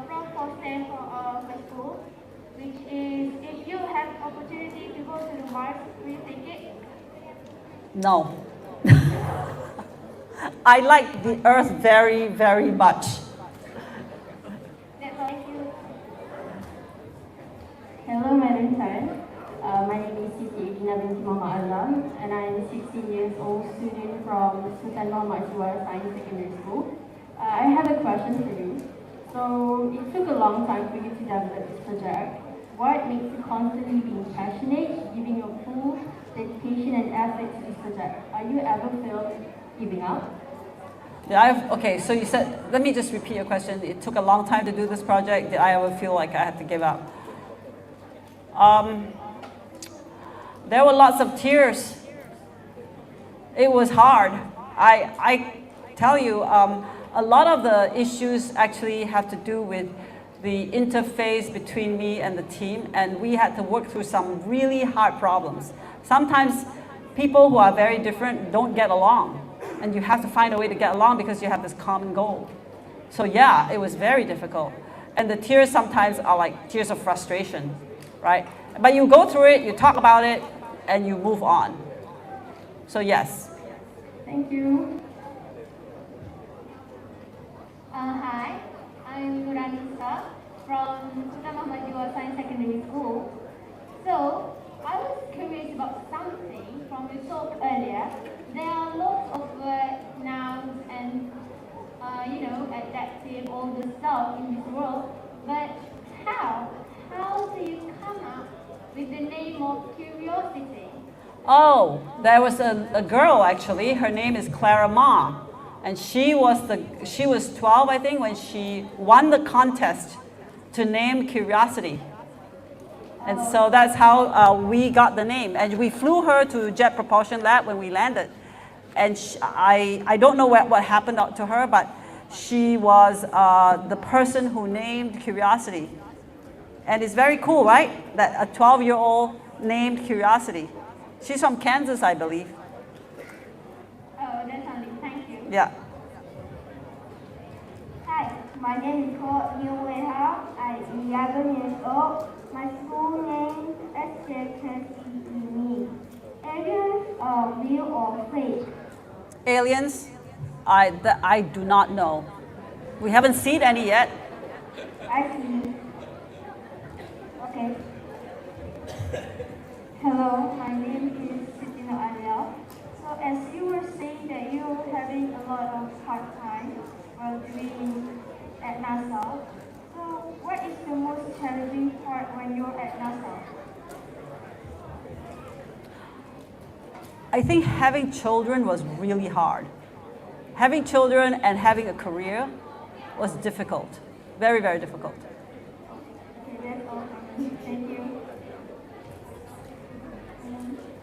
from Hoffman for school, which is, if you have opportunity to go to the Mars, will you take it? No. I like the Earth very, very much. That's all. Thank you. Hello, Madam Tan. My name is Siti Ibn binti Muhammad Azam, and I'm 16 years old student from Sultan Muhammad Juara Science Secondary School. I have a question for you. So it took a long time for you to develop this project. What makes you constantly being passionate, giving your full dedication and effort to this project? Are you ever feel giving up? Yeah, okay, so you said, let me just repeat your question. It took a long time to do this project. Did I ever feel like I had to give up? There were lots of tears. It was hard. I tell you, a lot of the issues actually have to do with the interface between me and the team, and we had to work through some really hard problems. Sometimes people who are very different don't get along, and you have to find a way to get along because you have this common goal. So yeah, it was very difficult. And the tears sometimes are like tears of frustration, right? But you go through it, you talk about it, and you move on. So yes. Thank you. Hi, I'm Nuranisa from Sultan Muhammad Juwar Science Secondary School. So, I was curious about something from your talk earlier. There are lots of nouns and, adjective, all the stuff in this world. But how do you come up with the name of Curiosity? Oh, there was a girl actually. Her name is Clara Ma. And she was 12, I think, when she won the contest to name Curiosity. And so that's how we got the name. And we flew her to Jet Propulsion Lab when we landed. And I don't know what happened to her, but she was the person who named Curiosity. And it's very cool, right? That a 12-year-old named Curiosity. She's from Kansas, I believe. Oh, definitely. Thank you. Yeah. Hi, my name is Ko Yu Wei Hao. I'm 11 years old. My school name is SJKCE. Aliens are real or fake? Aliens? I do not know. We haven't seen any yet. I see. Okay. Hello, my name is Sitino Ariel. So as you were saying that you're having a lot of hard time while doing at NASA, so what is the most challenging part when you're at NASA? I think having children was really hard. Having children and having a career was difficult. Very, very difficult. Okay, that's all from me. Thank you.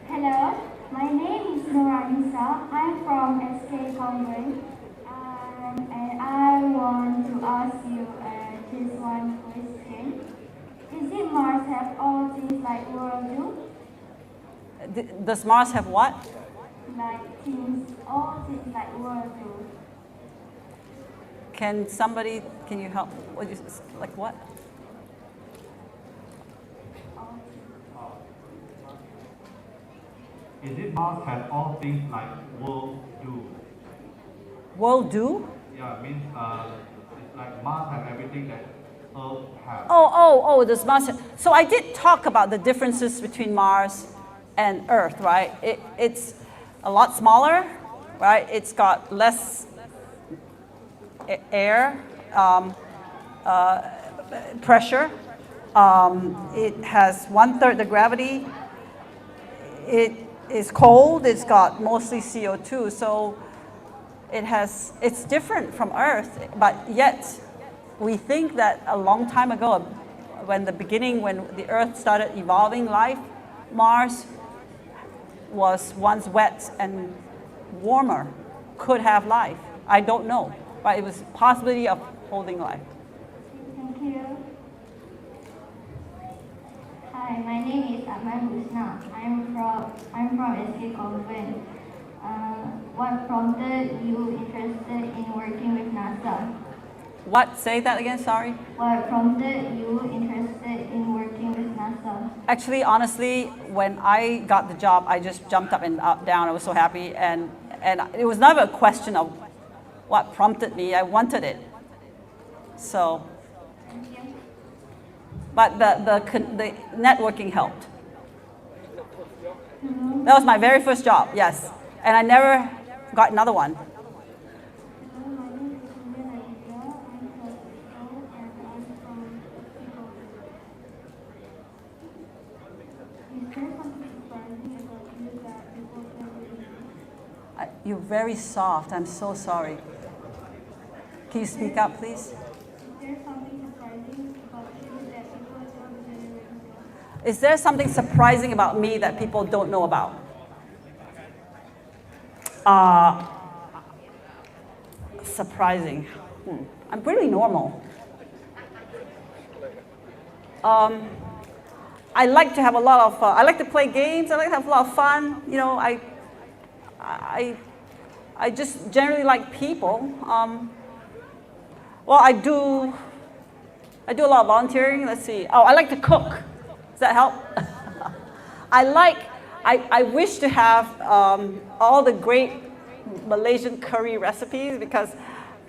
Hello, my name is Nuranisa. I'm from SK Convent. And I want to ask you just one question. Is it Mars have all things like world do? Does Mars have what? Like things, all things like world do. Can you help? Like what? Is it Mars have all things like world do? World do? Yeah, means it's like Mars have everything that Earth has. Does Mars have, so I did talk about the differences between Mars and Earth, right? It's a lot smaller, right? It's got less air, pressure. It has 1/3 the gravity. It is cold. It's got mostly CO2. So it's different from Earth, but yet we think that a long time ago, when the Earth started evolving life, Mars was once wet and warmer, could have life. I don't know, but it was a possibility of holding life. Thank you. Hi, my name is Ahmad Husna. I'm from SK Convent. What prompted you interested in working with NASA? What? Say that again, sorry. What prompted you interested in working with NASA? Actually, honestly, when I got the job, I just jumped up and down. I was so happy, and it was never a question of what prompted me. I wanted it. So, but the networking helped. That was my very first job, yes, and I never got another one. You're very soft. I'm so sorry. Can you speak up, please? Is there something surprising about me that people don't know about? Surprising. I'm pretty normal. I like to have a lot of, I like to play games, I like to have a lot of fun. You know, I just generally like people. Well, I do a lot of volunteering. Let's see. Oh, I like to cook. Does that help? I wish to have all the great Malaysian curry recipes because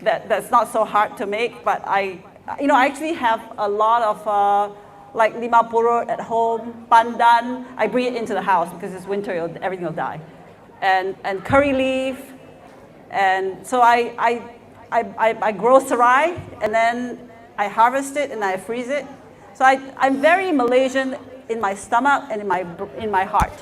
that's not so hard to make. But I actually have a lot of like lima purut at home, pandan. I bring it into the house because it's winter, everything will die. And curry leaf. And so I grow sarai and then I harvest it and I freeze it. So I'm very Malaysian in my stomach and in my heart.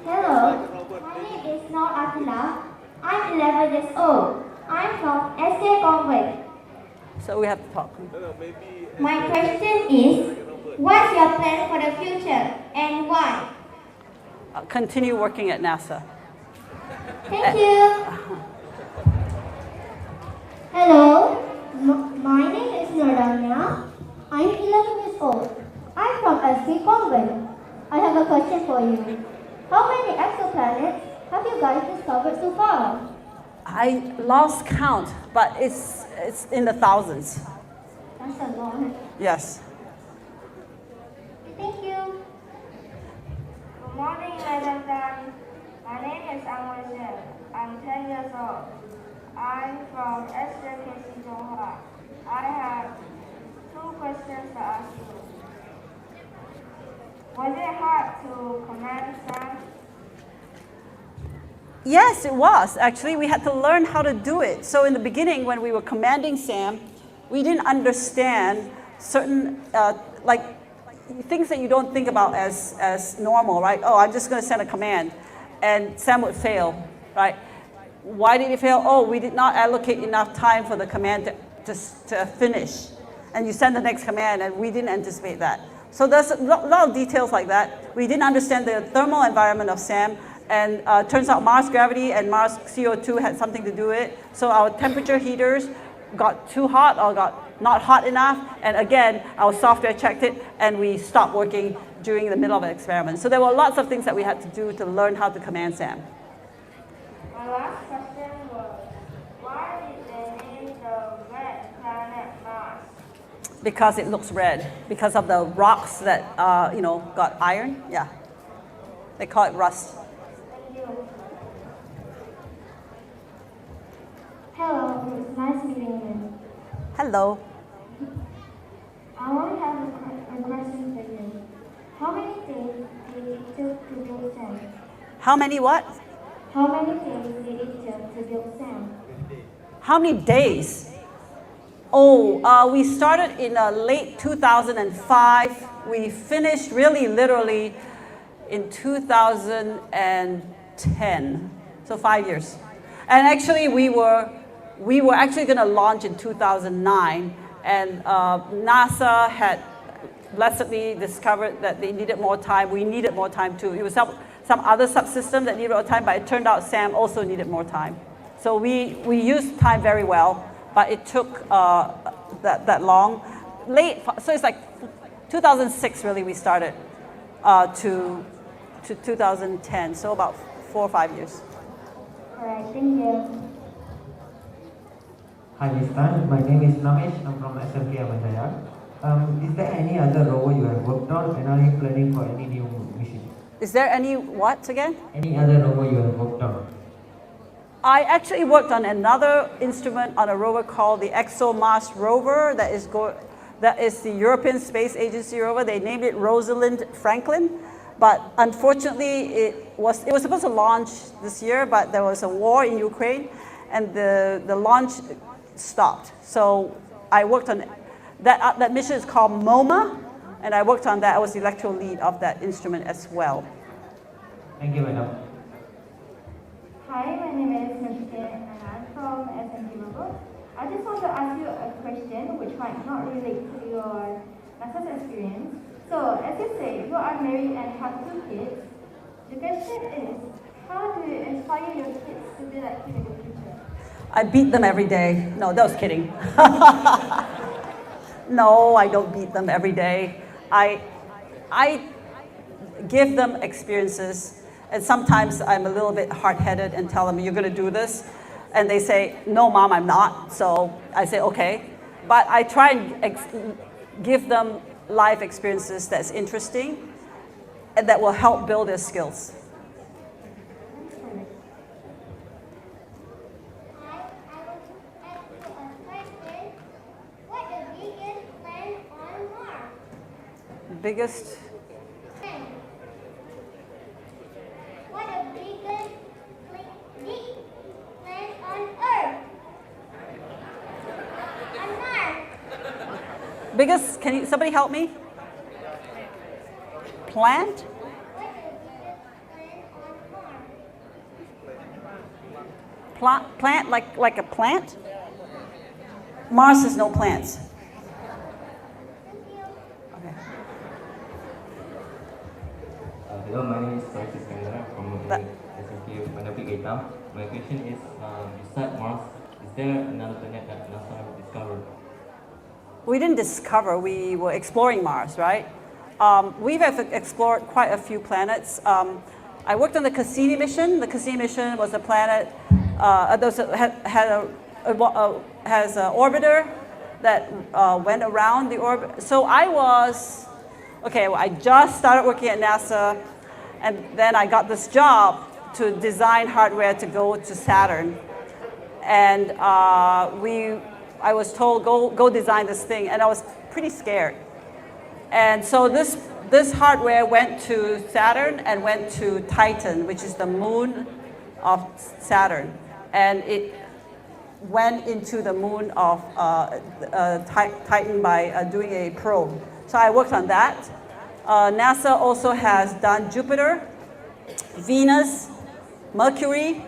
Hello, my name is Nur Atila. I'm 11 years old. I'm from SK Convent. So we have to talk. My question is, what's your plan for the future and why? Continue working at NASA. Thank you. Hello, my name is Nordania. I'm 11 years old. I'm from SK Convent. I have a question for you. How many exoplanets have you guys discovered so far? I lost count, but it's in the thousands. That's a lot. Yes. Thank you. Good morning, Madam Dan. My name is Anwar. I'm 10 years old. I'm from SJKC Johor. I have 2 questions to ask you. Was it hard to command Sam? Yes, it was. Actually, we had to learn how to do it. So in the beginning, when we were commanding Sam, we didn't understand certain like things that you don't think about as normal, right? Oh, I'm just going to send a command, and Sam would fail, right? Why did it fail? Oh, we did not allocate enough time for the command to finish, and you send the next command, and we didn't anticipate that. So there's a lot of details like that. We didn't understand the thermal environment of Sam, and turns out Mars gravity and Mars CO2 had something to do with it. So our temperature heaters got too hot or got not hot enough, and again, our software checked it, and we stopped working during the middle of an experiment. So there were lots of things that we had to do to learn how to command Sam. My last question was, why did they name the red planet Mars? Because it looks red, because of the rocks that got iron. Yeah, they call it rust. Thank you. Hello, it's nice meeting you. Hello. I want to have a question for you. How many days did it take to build Sam? How many what? How many days did it take to build Sam? How many days? Oh, we started in late 2005. We finished really literally in 2010. So 5 years. And actually we were actually going to launch in 2009, and NASA had blessedly discovered that they needed more time. We needed more time too. It was some other subsystem that needed more time, but it turned out Sam also needed more time. So we used time very well, but it took that long. So it's like 2006 really we started to 2010, so about 4 or 5 years. All right, thank you. Hi, Listan. My name is Namesh. I'm from SMT Amadaya. Is there any other rover you have worked on, and are you planning for any new mission? Is there any what again? Any other rover you have worked on? I actually worked on another instrument on a rover called the ExoMars rover that is the European Space Agency rover. They named it Rosalind Franklin, but unfortunately it was supposed to launch this year, but there was a war in Ukraine, and the launch stopped. So I worked on that mission is called MoMA, And I worked on that. I was the electoral lead of that instrument as well. Thank you, madam. Hi, my name is Medician and I'm from SMT Rover. I just want to ask you a question which might not relate to your NASA's experience. So, as you say, you are married and have 2 kids. The question is, how do you inspire your kids to be like you in the future? I beat them every day. No, that was kidding. No, I don't beat them every day. I give them experiences, and sometimes I'm a little bit hard-headed and tell them, you're going to do this. And they say, no, Mom, I'm not. So I say, okay. But I try and give them life experiences that's interesting and that will help build their skills. Biggest? What the biggest planet on Earth? On Mars. Biggest, can you, somebody help me? Plant? Plant like a plant? Mars has no plants. Hello, my name is Francis Kandara from SMT Manapigata. My question is, besides Mars, is there another planet that NASA discovered? We didn't discover, we were exploring Mars, right? We have explored quite a few planets. I worked on the Cassini mission. The Cassini mission was a planet has an orbiter that went around the orbit. So I just started working at NASA, and then I got this job to design hardware to go to Saturn. And I was told, go design this thing, and I was pretty scared. And so this hardware went to Saturn and went to Titan, which is the moon of Saturn. And it went into the moon of Titan by doing a probe. So I worked on that. NASA also has done Jupiter, Venus, Mercury.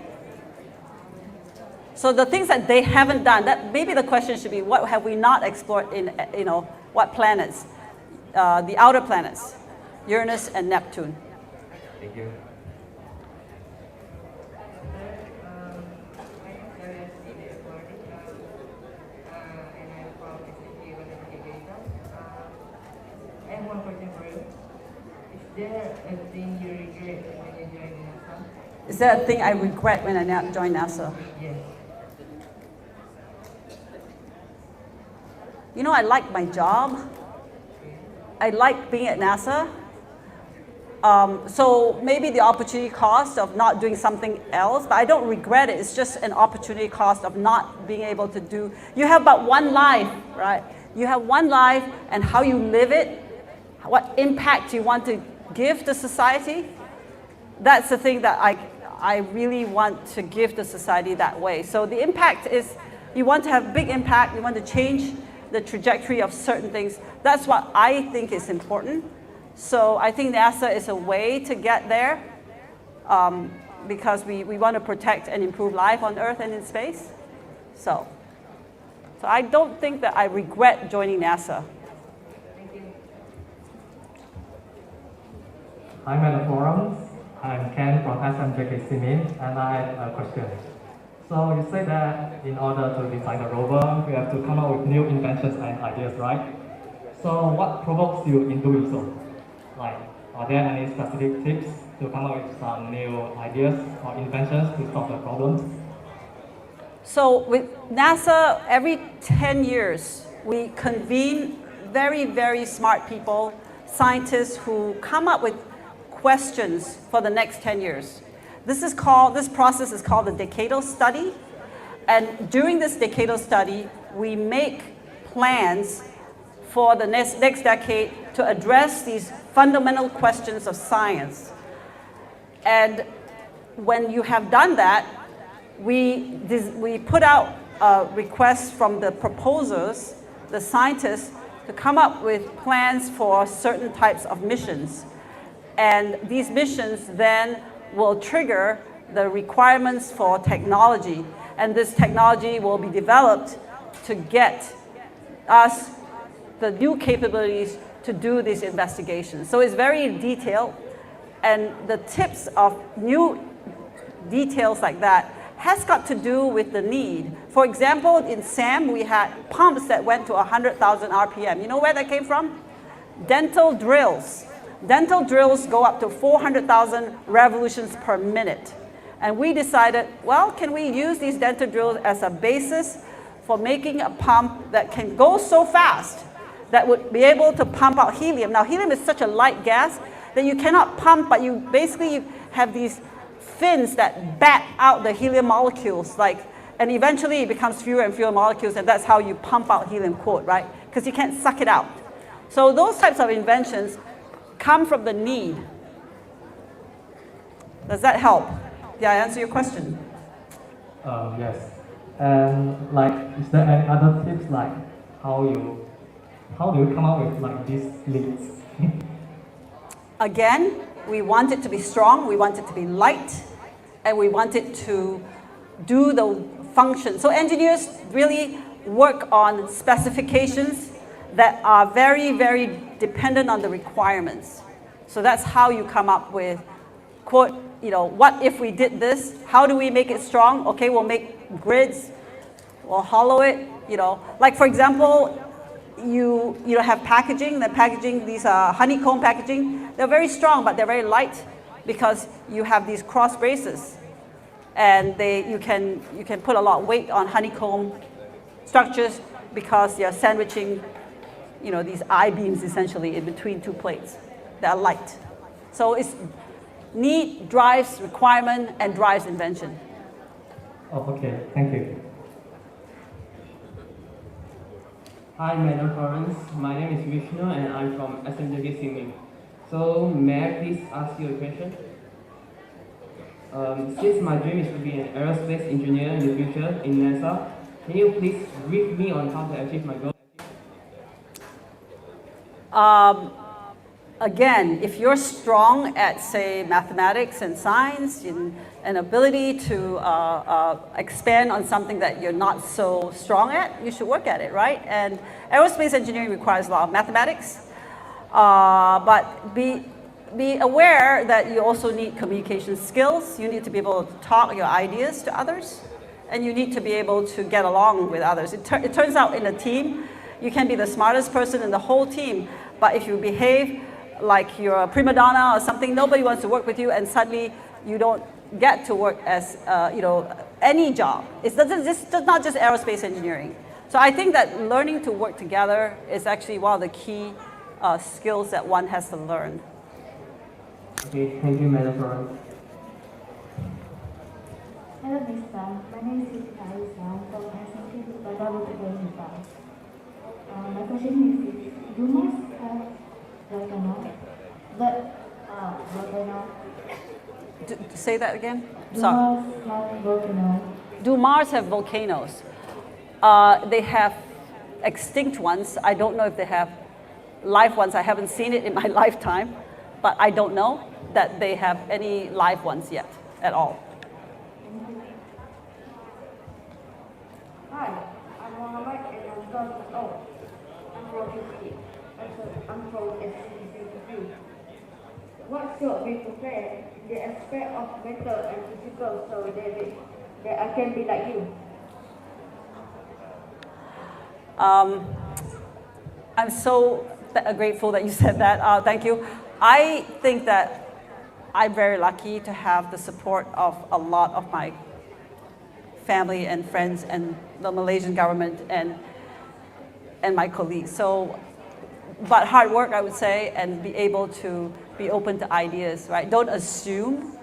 So the things that they haven't done, that maybe the question should be, what have we not explored in, what planets? The outer planets, Uranus and Neptune. Thank you. I have one question for you. Is there a thing you regret when you joined NASA? Is there a thing I regret when I joined NASA? Yes. I like my job. I like being at NASA. So maybe the opportunity cost of not doing something else, but I don't regret it. It's just an opportunity cost of not being able to do. You have but one life, right? You have one life, and how you live it, what impact you want to give to society, that's the thing that I really want to give to society that way. So the impact is, you want to have big impact, you want to change the trajectory of certain things. That's what I think is important. So I think NASA is a way to get there because we want to protect and improve life on Earth and in space. So I don't think that I regret joining NASA. I'm at the forum. I'm Ken from SMJK and I have a question. So you say that in order to design the rover, we have to come up with new inventions and ideas, right? So what provokes you in doing so? Like, are there any specific tips to come up with some new ideas or inventions to solve the problems? So with NASA, every 10 years, we convene very, very smart people, scientists who come up with questions for the next 10 years. This process is called the decadal study. And during this decadal study, we make plans for the next decade to address these fundamental questions of science. And when you have done that, we put out requests from the proposers, the scientists, to come up with plans for certain types of missions. And these missions then will trigger the requirements for technology. And this technology will be developed to get us the new capabilities to do these investigations. So it's very detailed, and the tips of new details like that has got to do with the need. For example, in SAM, we had pumps that went to 100,000 RPM. You know where that came from? Dental drills. Dental drills go up to 400,000 revolutions per minute. And we decided, well, can we use these dental drills as a basis for making a pump that can go so fast that would be able to pump out helium. Now, helium is such a light gas that you cannot pump, but you basically have these fins that bat out the helium molecules, and eventually it becomes fewer and fewer molecules, and that's how you pump out helium, quote, right? Because you can't suck it out. So those types of inventions come from the need. Does that help? Did I answer your question? Yes. And is there any other tips how do you come up with these leads? Again, we want it to be strong, we want it to be light, and we want it to do the function. So engineers really work on specifications that are very, very dependent on the requirements. So that's how you come up with, quote, what if we did this? How do we make it strong? Okay, we'll make grids, we'll hollow it, Like for example, you have packaging, these are honeycomb packaging. They're very strong, but they're very light because you have these cross braces. And you can put a lot of weight on honeycomb structures because you're sandwiching, these I-beams essentially in between two plates that are light. So it's need drives requirement and drives invention. Oh, okay, thank you. Hi, Madam Florence. My name is Vishnu and I'm from SMJK Singing. So, may I please ask you a question? Since my dream is to be an aerospace engineer in the future in NASA, can you please brief me on how to achieve my goal? Again, if you're strong at, say, mathematics and science, an ability to expand on something that you're not so strong at, you should work at it, right? And aerospace engineering requires a lot of mathematics, but be aware that you also need communication skills. You need to be able to talk your ideas to others, and you need to be able to get along with others. It turns out in a team, you can be the smartest person in the whole team, but if you behave like you're a prima donna or something, nobody wants to work with you, and suddenly you don't get to work as, any job. It's not just aerospace engineering. So I think that learning to work together is actually one of the key skills that one has to learn. Okay, thank you, Madam Florence. Hello, Mr. My name is Yusita Isa. I'm from SMT Badabu. My question is, do Mars have volcano? Volcano? Say that again? Do Sorry. Mars have volcano? Do Mars have volcanoes? They have extinct ones. I don't know if they have live ones. I haven't seen it in my lifetime, but I don't know that they have any live ones yet at all. Hi, I'm Mohammed and I'm 12 years old. I'm from UC. I'm from SCCCC. What should we prepare the aspect of mental and physical so that I can be like you? I'm so grateful that you said that. Thank you. I think that I'm very lucky to have the support of a lot of my family and friends and the Malaysian government and my colleagues. So, but hard work, I would say, and be able to be open to ideas, right? Don't assume.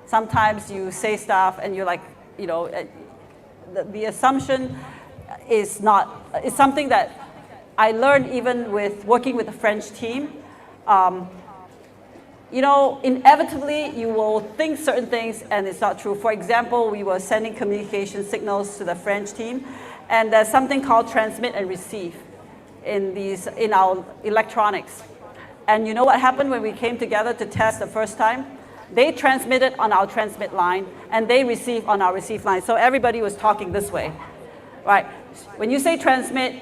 Sometimes you say stuff and you're like, the assumption is something that I learned even with working with the French team. Inevitably you will think certain things and it's not true. For example, we were sending communication signals to the French team, and there's something called transmit and receive. in our electronics. And you know what happened when we came together to test the first time? They transmitted on our transmit line, and they received on our receive line. So everybody was talking this way, right? When you say transmit,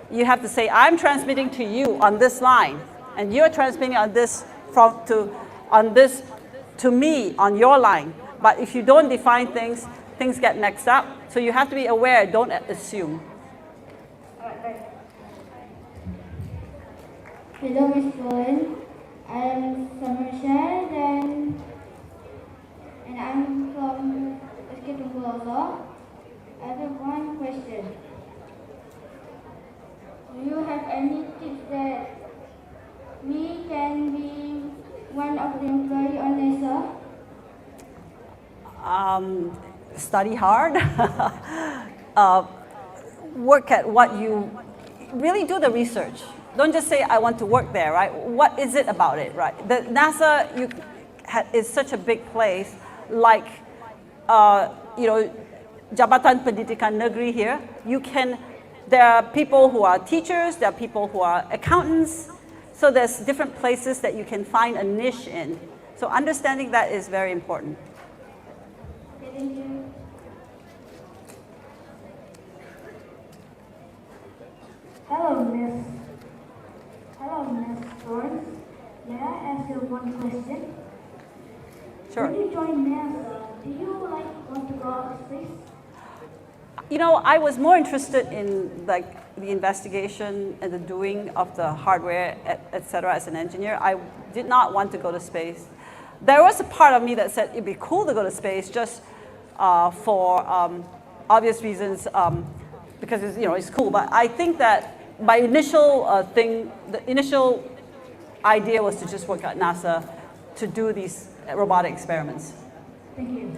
you have to say, I'm transmitting to you on this line, and you're transmitting on this to me on your line. But if you don't define things, things get mixed up. So you have to be aware, don't assume. Hello, Ms. Florence. I'm Samersha, and I'm from Rover. I have one question. Do you have any tips that we can be one of the employees on NASA? Study hard. Work at what you really do the research. Don't just say I want to work there, right? What is it about it, right? The NASA is such a big place, like Jabatan Pendidikan Negeri here. There are people who are teachers, there are people who are accountants. So there's different places that you can find a niche in. So understanding that is very important. Thank you. Hello, Miss Florence. May I ask you one question? Sure. When you joined NASA, do you want to go out to space? You know, I was more interested in the investigation and the doing of the hardware, etc. as an engineer. I did not want to go to space. There was a part of me that said it'd be cool to go to space just for obvious reasons, because it's cool. But I think that my initial the initial idea was to just work at NASA to do these robotic experiments. Thank you.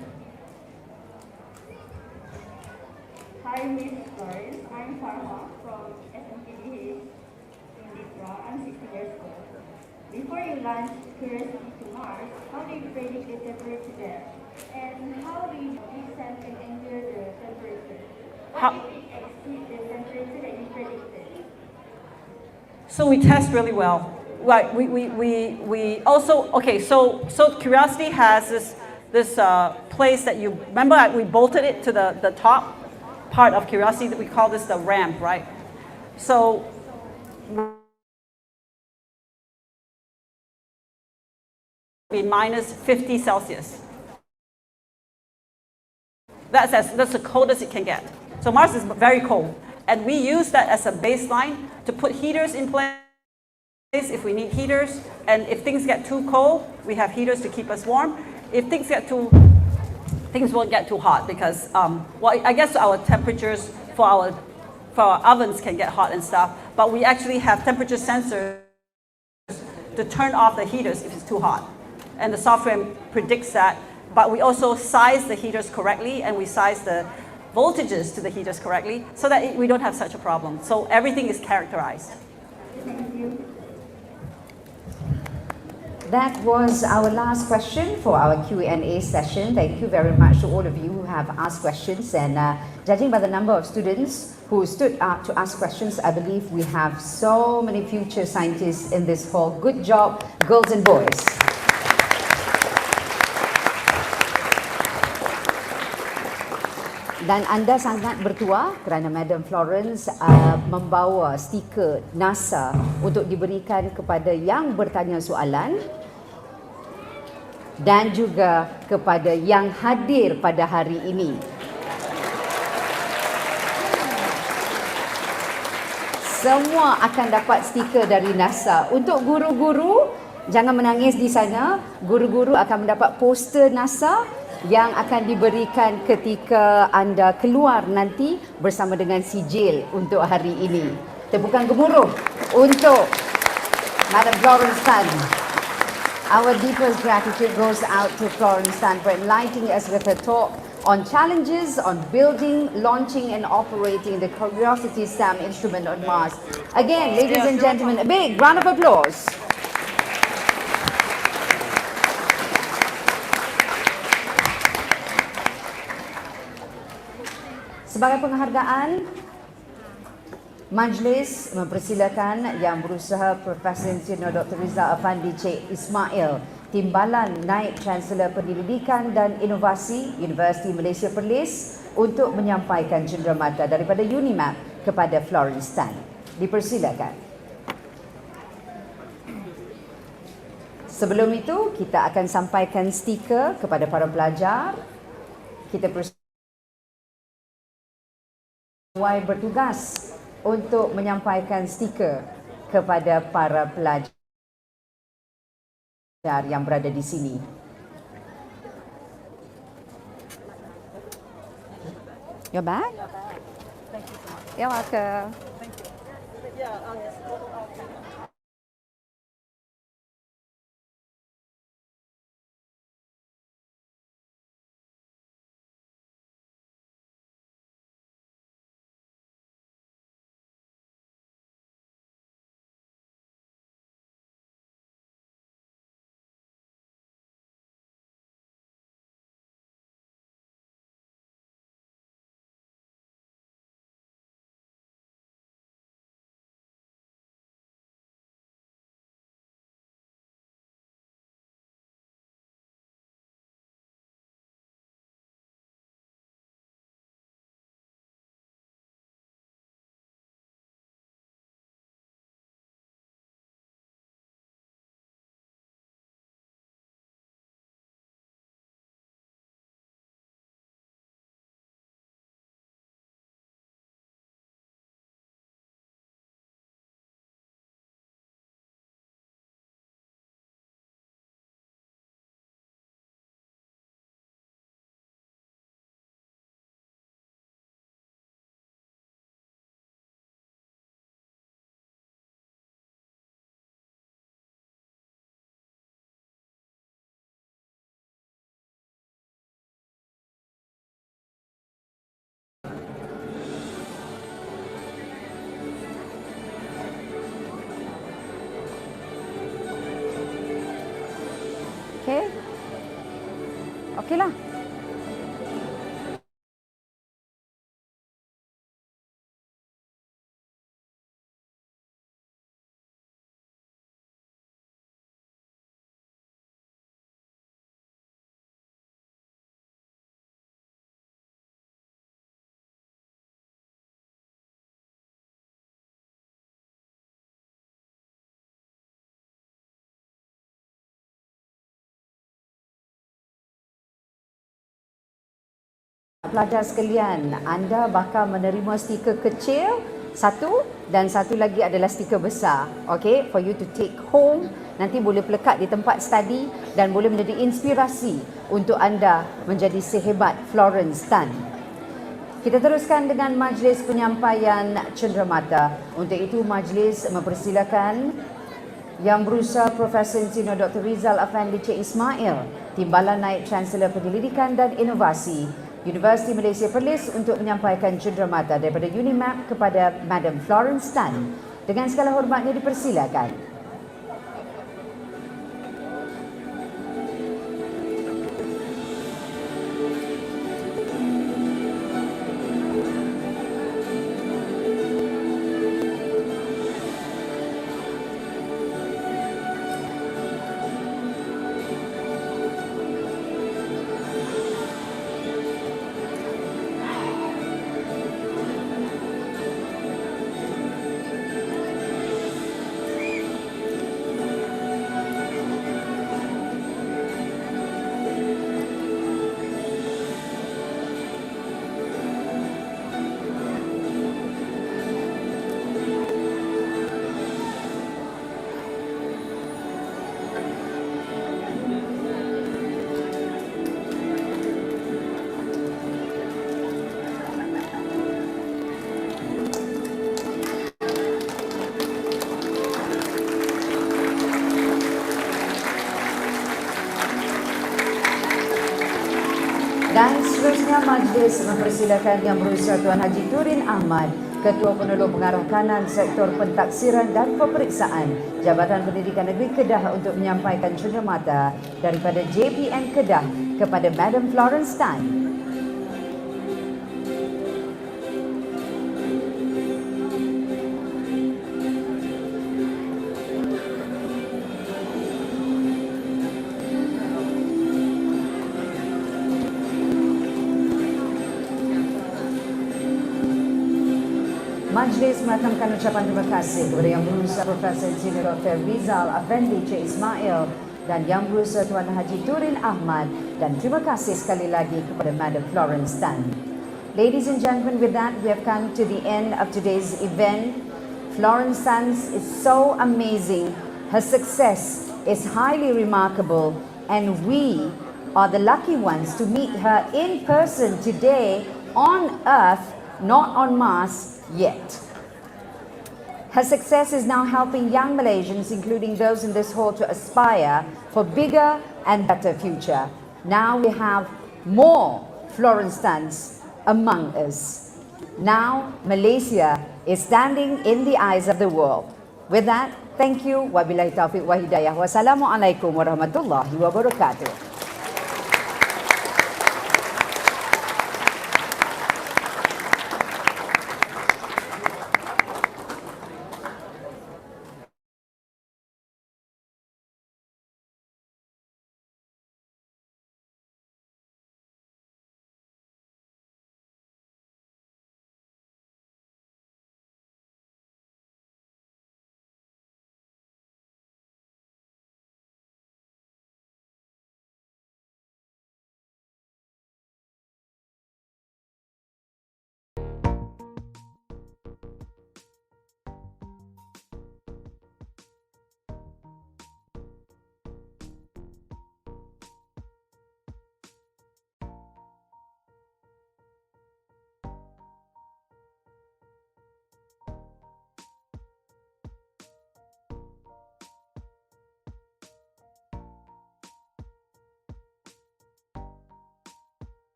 Hi, Miss Florence. I'm Farha from SMPDH in Libra. I'm 16 years old. Before you launch Curiousity to Mars, how do you predict the temperature there? And how do you descend and endure the temperature? What if it exceeds the temperature that you predicted? So we test really well. Right. We also, okay, so Curiosity has this place that you remember we bolted it to the top part of Curiosity that we call this the ramp, right? So be minus 50 Celsius. That's the coldest it can get. So Mars is very cold, and we use that as a baseline to put heaters in place if we need heaters, and if things get too cold, we have heaters to keep us warm. If things won't get too hot because, well, I guess our temperatures for our ovens can get hot and stuff, but we actually have temperature sensors to turn off the heaters if it's too hot. And the software predicts that, but we also size the heaters correctly, and we size the voltages to the heaters correctly so that we don't have such a problem. So everything is characterized. Thank you. That was our last question for our Q&A session. Thank you very much to all of you who have asked questions. And judging by the number of students who stood up to ask questions, I believe we have so many future scientists in this hall. Good job, girls and boys. Dan anda sangat bertuah kerana Madam Florence membawa stiker NASA untuk diberikan kepada yang bertanya soalan dan juga kepada yang hadir pada hari ini. Semua akan dapat stiker dari NASA. Untuk guru-guru, jangan menangis di sana. Guru-guru akan mendapat poster NASA yang akan diberikan ketika anda keluar nanti bersama dengan sijil untuk hari ini. Tepukan gemuruh untuk Madam Florence Tan. Our deepest gratitude goes out to Florence Tan for enlightening us with her talk on challenges on building, launching and operating the Curiosity SAM instrument on Mars. Again, ladies and gentlemen, a big round of applause. Sebagai penghargaan, Majlis mempersilakan Yang Berusaha Profesor Senior Dr. Rizal Afandi Cik Ismail, Timbalan Naib Chancellor Pendidikan dan Inovasi Universiti Malaysia Perlis untuk menyampaikan cenderamata daripada UNIMAP kepada Florence Tan. Dipersilakan. Sebelum itu, kita akan sampaikan stiker kepada para pelajar. Kita bertugas untuk menyampaikan stiker kepada para pelajar yang berada di sini. You're back? Thank you so much. You're welcome. Thank you. Yeah, yes. Okey? Okeylah. Pelajar sekalian, anda bakal menerima stiker kecil satu dan satu lagi adalah stiker besar. Okay, for you to take home. Nanti boleh pelekat di tempat study dan boleh menjadi inspirasi untuk anda menjadi sehebat Florence Tan. Kita teruskan dengan majlis penyampaian cenderamata. Untuk itu, majlis mempersilakan Yang Berusaha Profesor Senior Dr. Rizal Afandi Cik Ismail, Timbalan Naib Chancellor Pendidikan dan Inovasi Universiti Malaysia Perlis untuk menyampaikan cenderamata daripada UNIMAP kepada Madam Florence Tan. Dengan segala hormatnya dipersilakan. Dan seterusnya majlis mempersilakan Yang Berusaha Tuan Haji Turin Ahmad, Ketua Penolong Pengarah Kanan Sektor Pentaksiran dan Peperiksaan Jabatan Pendidikan Negeri Kedah untuk menyampaikan cenderamata daripada JPN Kedah kepada Madam Florence Tan. Majlis merakamkan ucapan terima kasih kepada Yang Berusaha Profesor Insinyur Dr. Rizal Afendi C. Ismail dan Yang Berusaha Tuan Haji Turin Ahmad, dan terima kasih sekali lagi kepada Madam Florence Tan. Ladies and gentlemen, with that we have come to the end of today's event. Florence Tan is so amazing. Her success is highly remarkable, and we are the lucky ones to meet her in person today on Earth, not on Mars yet. Her success is now helping young Malaysians, including those in this hall, to aspire for bigger and better future. Now we have more Florence Tans among us. Now Malaysia is standing in the eyes of the world. With that, thank you. Wabillahi taufiq wa hidayah. Wassalamualaikum warahmatullahi wabarakatuh.